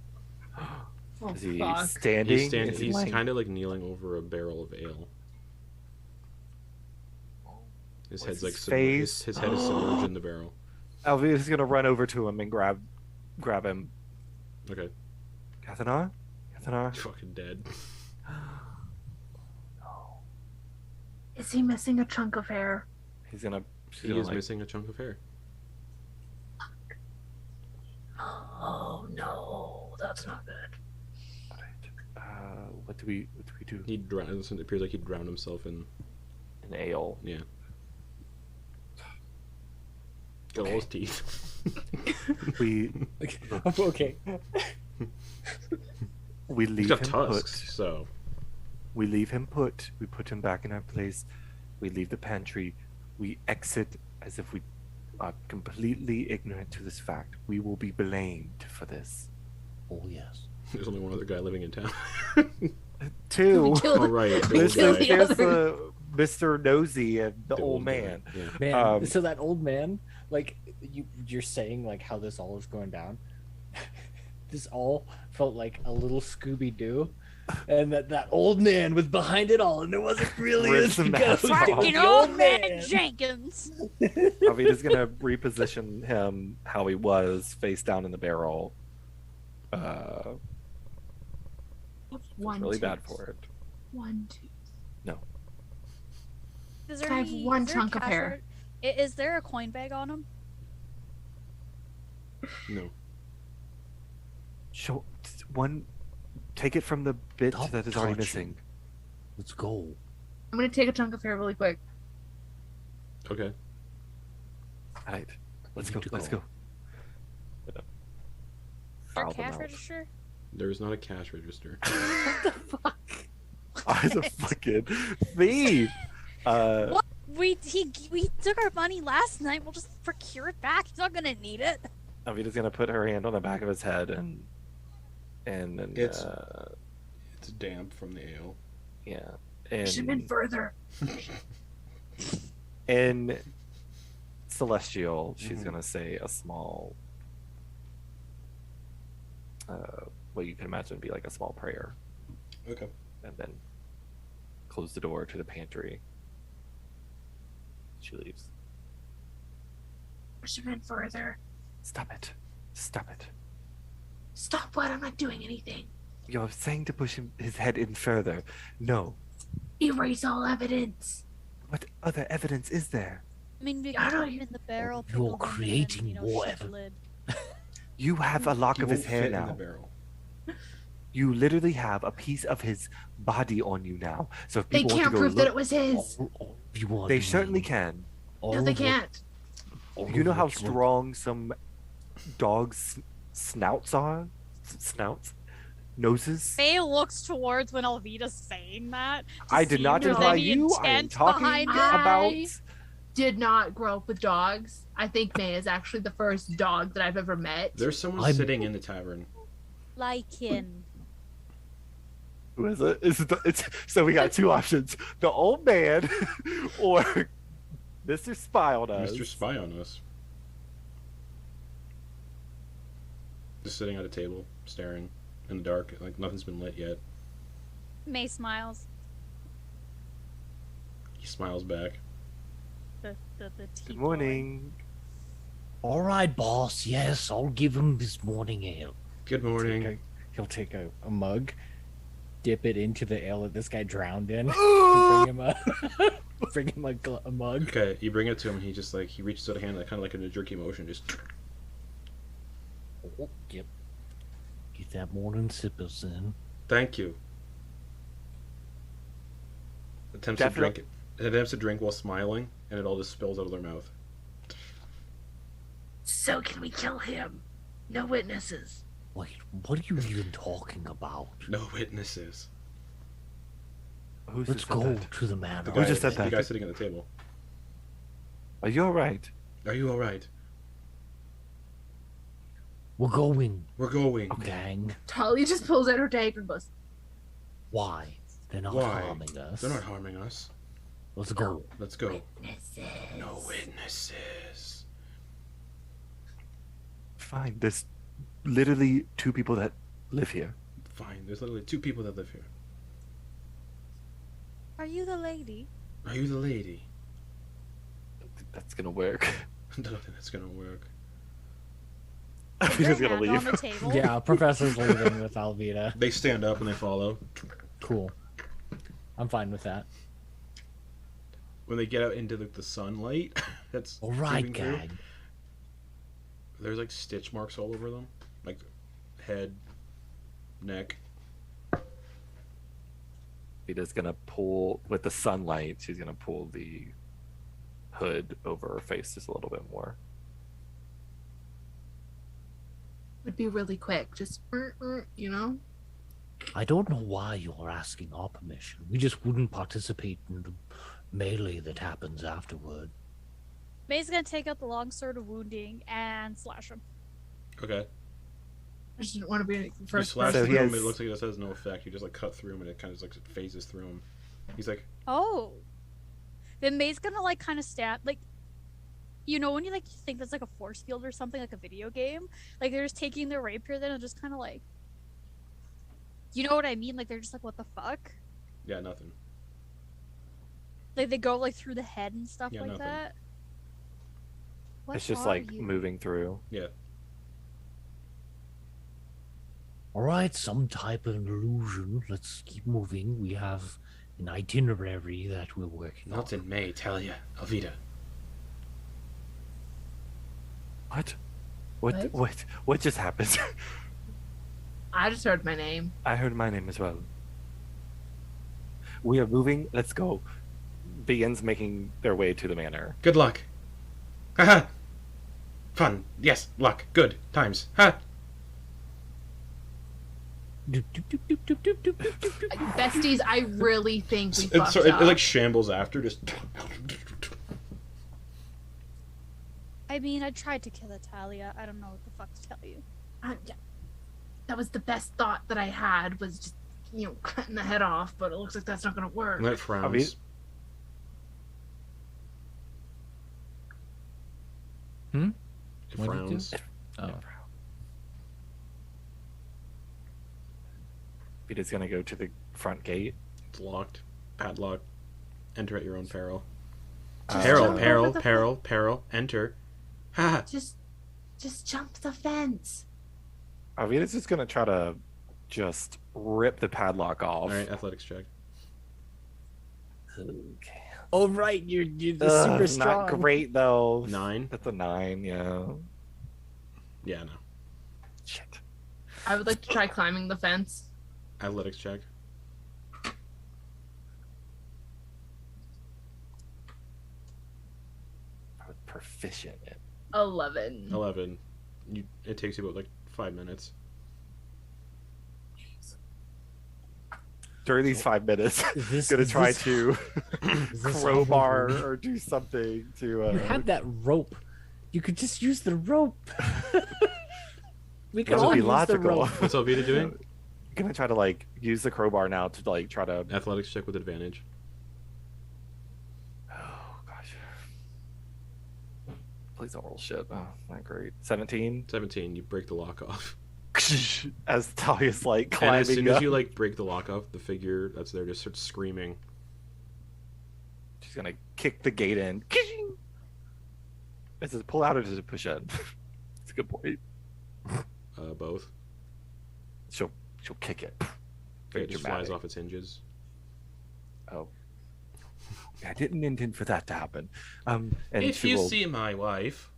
Oh, Is he fuck. standing? He's standing. Is he He's lying? kind of like kneeling over a barrel of ale. His What's head's like his face? his head is submerged in the barrel. Alvita's gonna run over to him and grab him. Okay, Kathanar? Kathanar? fucking dead. Is he missing a chunk of hair? He's gonna. He is missing a chunk of hair. Oh no, that's not good. What do we do? He drowned. It appears like he drowned himself in. An ale. Yeah. Got all his teeth. We Okay. we He's leave got him tusks, put. so We leave him put. We put him back in our place. We leave the pantry. We exit as if we are completely ignorant to this fact. We will be blamed for this. Oh yes. there's only one other guy living in town. Two. We killed Oh right, the We old killed guy. the There's other. Mr. Nosy and the The old guy, man. Yeah. Man, so that old man, like you're saying, like how this all is going down. This all felt like a little Scooby Doo, and that old man was behind it all, and there wasn't really a Rips the mask ghost. off. Fucking The old man Jenkins. Alvita's gonna reposition him how he was, face down in the barrel. One Really tooth. bad for it. One tooth. Is there I have any- one is there a chunk of cash hair. Is there a coin bag on him? No. Show one. Take it from the bit Stop that is already touching. missing. Let's go. I'm gonna take a chunk of hair really quick. Okay. All right, let's We go. need to Let's go. go. Is there a Foul them cash out. register? There is not a cash register. I was a fucking thief. What? We took our money last night. We'll just procure it back. He's not gonna need it. Alvita's gonna put her hand on the back of his head and It's- It's damp from the ale. yeah, Should have been and further. in Celestial, she's Mhm. gonna say a small, what you can imagine would be like a small prayer, Okay. and then close the door to the pantry. She leaves. Should have been further. Stop it! Stop it! Stop what? I'm not doing anything. You're saying to push his head in further. No. Erase all evidence. What other evidence is there? I mean, we I could don't put him in the barrel. You're pickled him, and then, creating you know, more shut the evidence. lid. You have a lock He of his won't hair fit in the now. barrel. You literally have a piece of his body on you now. So if They people want can't to go prove that look, it was his. You are they doing certainly can. all No, they of can't. all You know of how what you're- strong some dogs' snouts are? Snouts? Noses? Faye looks towards when Alvita's saying that. to I did see not if there's imply any you. I am intent talking behind it. about. Did not grow up with dogs. I think May is actually the first dog that I've ever met. There's someone I'm- sitting in the tavern. Lycan. Who is it? It's so we got two options: the old man or Mr. Spy on us. Mr. Spy on us. Just sitting at a table, staring in the dark, like nothing's been lit yet. May smiles. He smiles back. The tea Good boy. morning. All right, boss. Yes, I'll give him this morning ale. Good morning. He'll take a mug, dip it into the ale that this guy drowned in, and bring him a mug. Okay, you bring it to him. He just like he reaches out a hand, like kind of like in a jerky motion, just Oh, yep. Get that morning sippers in. thank you. Attempts to drink it. Attempts to drink while smiling, and it all just spills out of their mouth. So can we kill him? No witnesses. Wait, what are you even talking about? No witnesses. Who's Let's just said go that? to the manor. Who just said The that? guy sitting at the table. Are you all right? Are you all right? We're going, We're going. gang. Thalia just pulls out her dagger and goes, Why? They're not Why? harming us. They're not harming us. Let's go. Let's go. Witnesses. No witnesses. Fine. There's literally two people that live here. fine. There's literally 2 people that live here. Are you the lady? Are you the lady? That's gonna work. I don't think that's gonna work. Is He's your gonna hand on leave. the table? Yeah, Professor's leaving with Alvita. They stand up and they follow. Cool. I'm fine with that. When they get out into the sunlight, that's All right, peeping through, gang. there's like stitch marks all over them, like head, neck. Vita's gonna pull with the sunlight. She's gonna pull the hood over her face just a little bit more. Would be really quick. Just, you know? I don't know why you're asking our permission. We just wouldn't participate in the melee that happens afterward. May's gonna take out the long sword of wounding and slash him. Okay. I just didn't want to be You first slash So through he him. has- It looks like this has no effect. You just like cut through him, and it kind of like phases through him. He's like, Oh. Then May's gonna like kind of stand like, you know, when you like think that's like a force field or something, like a video game, like they're just taking their rapier then and just kind of like, you know what I mean? Like they're just like, what the fuck? yeah, nothing. Like they go like through the head and stuff Yeah, like nothing. that. What It's just are like you? moving through. All right, some type of illusion. Let's keep moving. We have an itinerary that we're working on. Milton, May, Thalia, Alvita. What? What? What just happened? I just heard my name. I heard my name as well. We are moving. Let's go. Begins making their way to the manor. Good luck. Haha. Fun. Yes. Luck. Good times. Ha. Doop, doop, doop, doop, doop, doop, doop, doop, doop, doop. Besties, I really think we It, fucked it up. like shambles after. Just. I mean, I tried to kill Italia. I don't know what the fuck to tell you. Yeah. That was the best thought that I had, was just, you know, cutting the head off, but it looks like that's not going to work. And that frowns. Alvita- It What'd you do? frowns. Oh. Vita's gonna go to the front gate. It's locked. Padlock. Enter at your own peril. Just Peril, jump peril, over the peril, peril. Enter. Ha. Just jump the fence. Alvita's just gonna try to just rip the padlock off. All right. Athletics check. Okay. Oh right, you're super strong. Not great though. 9. That's a 9. Yeah. Yeah. No. Shit. I would like to try climbing the fence. Athletics check. I was proficient in. 11. 11. It takes you about like 5 minutes. During these 5 minutes, Is gonna try this- to is this crowbar all- or do something to. You had that rope. You could just use the rope. We could That would all be use logical. the rope. What's Alvita doing? Gonna try to like use the crowbar now to like try to. Athletics check with advantage. Oh gosh. Please don't roll shit. Oh, not great. 17. 17. You break the lock off. As Thalia's like And climbing as soon up. as you like break the lock off, the figure that's there just starts screaming. She's gonna kick the gate in. Does it pull out or does it push in? It's a good point. Both. She'll kick it. Very It just dramatic. flies off its hinges. Oh. I didn't intend for that to happen. And If she you will... see my wife,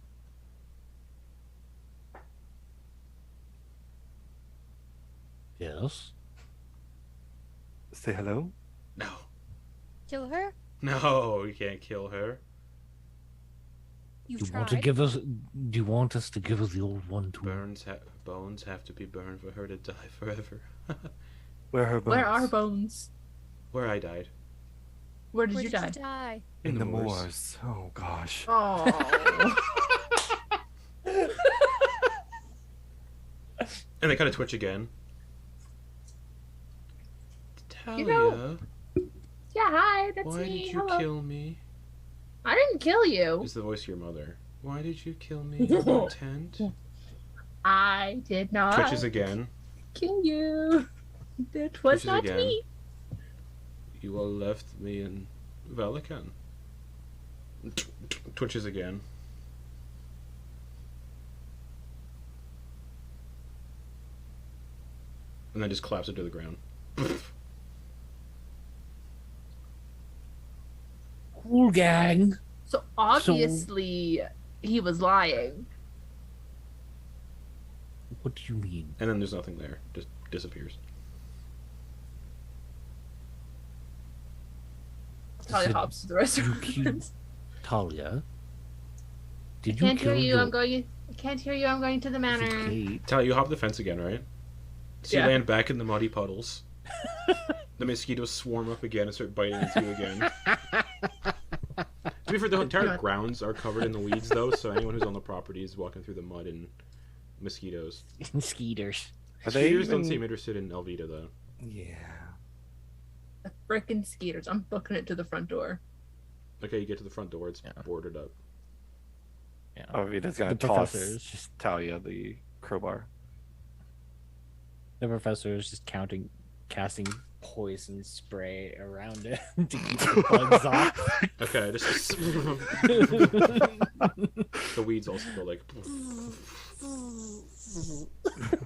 Yes. say hello. no, Kill her? no, you can't kill her. You've Do you want tried. to give us? Do you want us to give us the old one too? Bones have to be burned for her to die forever. Where are her bones? Where are bones? Where I died. Where did Where you did die? you die? In the moors. moors. Oh gosh. Oh. And they kind of twitch again. Thalia, You know, yeah, hi, that's why me. did you Hello. kill me? I didn't kill you. Is the voice of your mother. Why did you kill me? No intent. I did not Twitches again. kill you. That was Twitches not again. me. You all left me in Velikan. Twitches again. And then just claps it to the ground. Cool gang. So obviously he was lying. What do you mean? And then there's nothing there. Just disappears. Talia Said hops to the you restaurant. killed Thalia? Did Can't you hear kill you. your... I'm going. I can't hear you. I'm going to the manor. Okay. Talia, you hop the fence again, right? So Yeah. you land back in the muddy puddles. The mosquitoes swarm up again and start biting into you again. To be fair, the entire grounds are covered in the weeds, though, so anyone who's on the property is walking through the mud and mosquitoes. Skeeters. Are they Mosquitoes don't even- seem interested in Alvita, though. Yeah. The frickin' skeeters. I'm booking it to the front door. Okay, you get to the front door, it's Yeah. boarded up. Yeah. Arvita's gonna The toss professor is just Talia the crowbar. the professor is just casting poison spray around it to keep the bugs off. Okay, just the weeds also go like.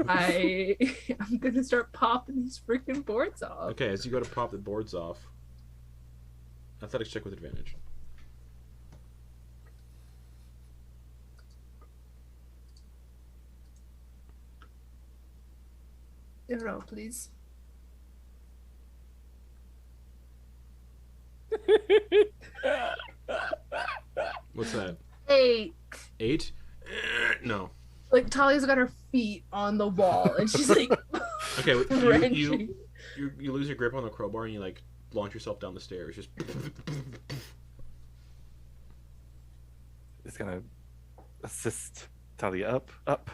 I'm gonna start popping these freaking boards off. Okay, as you go to pop the boards off, athletics check with advantage. Zero, please. What's that? 8. 8? No. Like Talia's got her feet on the wall, and she's like Okay, wrenching. you lose your grip on the crowbar and you like launch yourself down the stairs. Just It's gonna assist Talia up.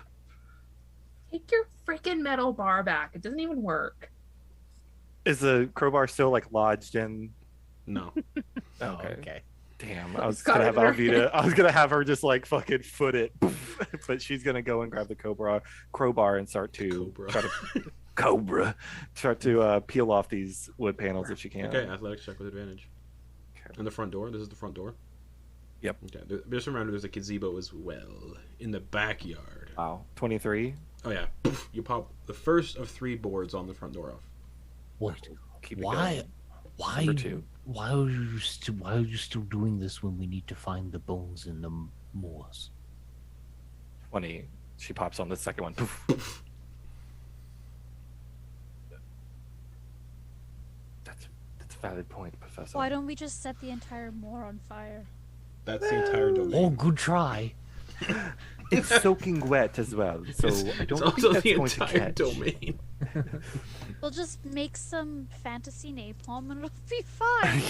Take your freaking metal bar back. It doesn't even work. Is the crowbar still like lodged in? no. Okay. Damn, I It's was got gonna it have in her Alvita. hand. I was gonna have her just like fucking foot it, but she's gonna go and grab the crowbar and start to Cobra. start to peel off these wood panels if she can. Okay, athletics check with advantage. Okay. And the front door. This is the front door. Yep. Okay. Just remember, there's a gazebo as well in the backyard. Wow, 23. Oh yeah. You pop the first of 3 boards on the front door off. Wait, Keep it why? going. Why? Number 2. Why are you still? Why are you still doing this when we need to find the bones in the moors? 20. She pops on the second one. Poof. That's a valid point, Professor. Why don't we just set the entire moor on fire? That's the entire Oh, domain. good try. It's soaking wet as well, so I don't it's also think that's the going to entire catch. domain. We'll just make some fantasy napalm and it'll be fine.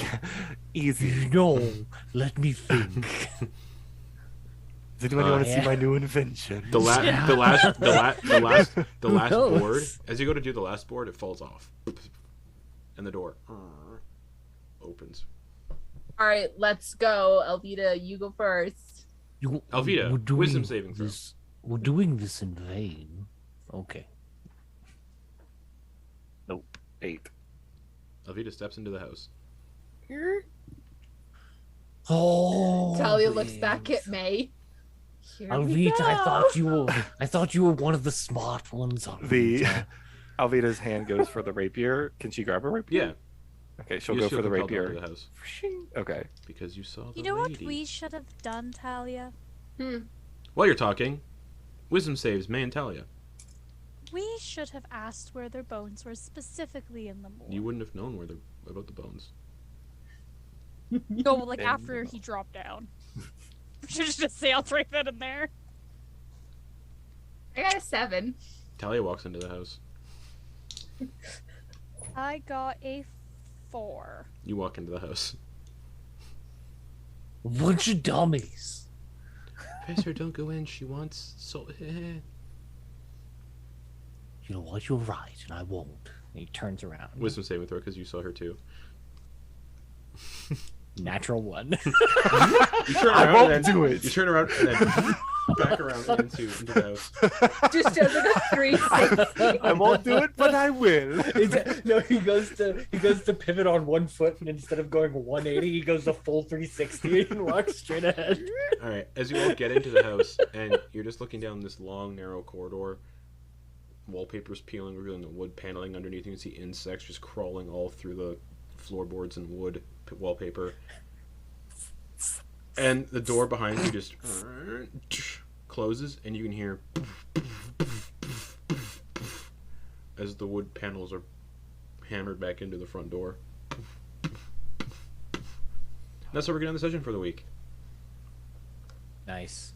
Easy. No, let me think. Does anybody want to yeah. see my new invention? The last knows? board. As you go to do the last board, it falls off, and the door opens. All right, let's go, Alvita. You go first. Alvita, we're doing wisdom saving throw. this. We're doing this in vain. Okay. Nope. 8. Alvita steps into the house. Oh. Talia looks back yes. at May. Here we Alvita, go. I thought you were one of the smart ones. The Alvita. Alvita's hand goes for the rapier. Can she grab a rapier? Yeah, Okay, she'll you go just for the feel compelled rapier. onto the house Okay. because you saw the You know what lady. we should have done, Talia? While you're talking, wisdom saves May and Talia. We should have asked where their bones were specifically in the moor. You wouldn't have known about the bones. No, like And- after he dropped down. We should have just sailed right then and there. I got a 7. Talia walks into the house. I got a 4. You walk into the house. Bunch of dummies. Professor, don't go in. She wants so. You know what? You're right, and I won't. And he turns around. Wisdom saving throw because you saw her too. Natural 1. You turn I around won't and then, do it. You turn around and then back around into the house. Just does like a 360. I won't do it, but I will. No, he goes to pivot on one foot, and instead of going 180, he goes a full 360 and walks straight ahead. All right, as you all get into the house, and you're just looking down this long, narrow corridor, wallpaper's peeling, revealing the wood paneling underneath. You can see insects just crawling all through the floorboards and wood wallpaper. And the door behind you just closes, and you can hear as the wood panels are hammered back into the front door. That's how we're getting the session for the week. Nice.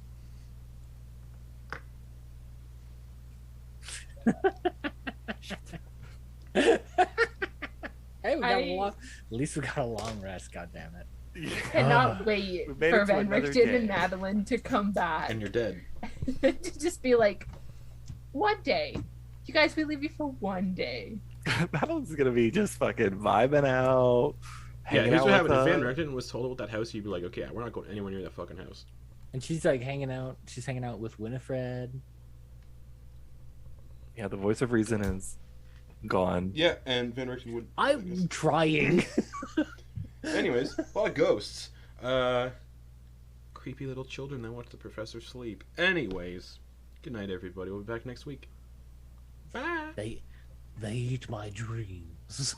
Hey, we got at least we got a long rest. God damn it! Cannot wait We made for it to Van another Richten day. and Madeliene to come back. And you're dead. To just be like, one day. You guys, we leave you for one day. Madeline's gonna be just fucking vibing out. Yeah, hanging here's out what happened. If with Van us. Richten was told about that house, he'd be like, okay, we're not going anywhere near that fucking house. And she's like hanging out. She's hanging out with Winifred. Yeah, the voice of reason is gone. Yeah, and Van Richten would... I'm trying. Anyways, a lot of ghosts. Creepy little children that watch the professor sleep. Anyways, good night, everybody. We'll be back next week. Bye. They eat my dreams.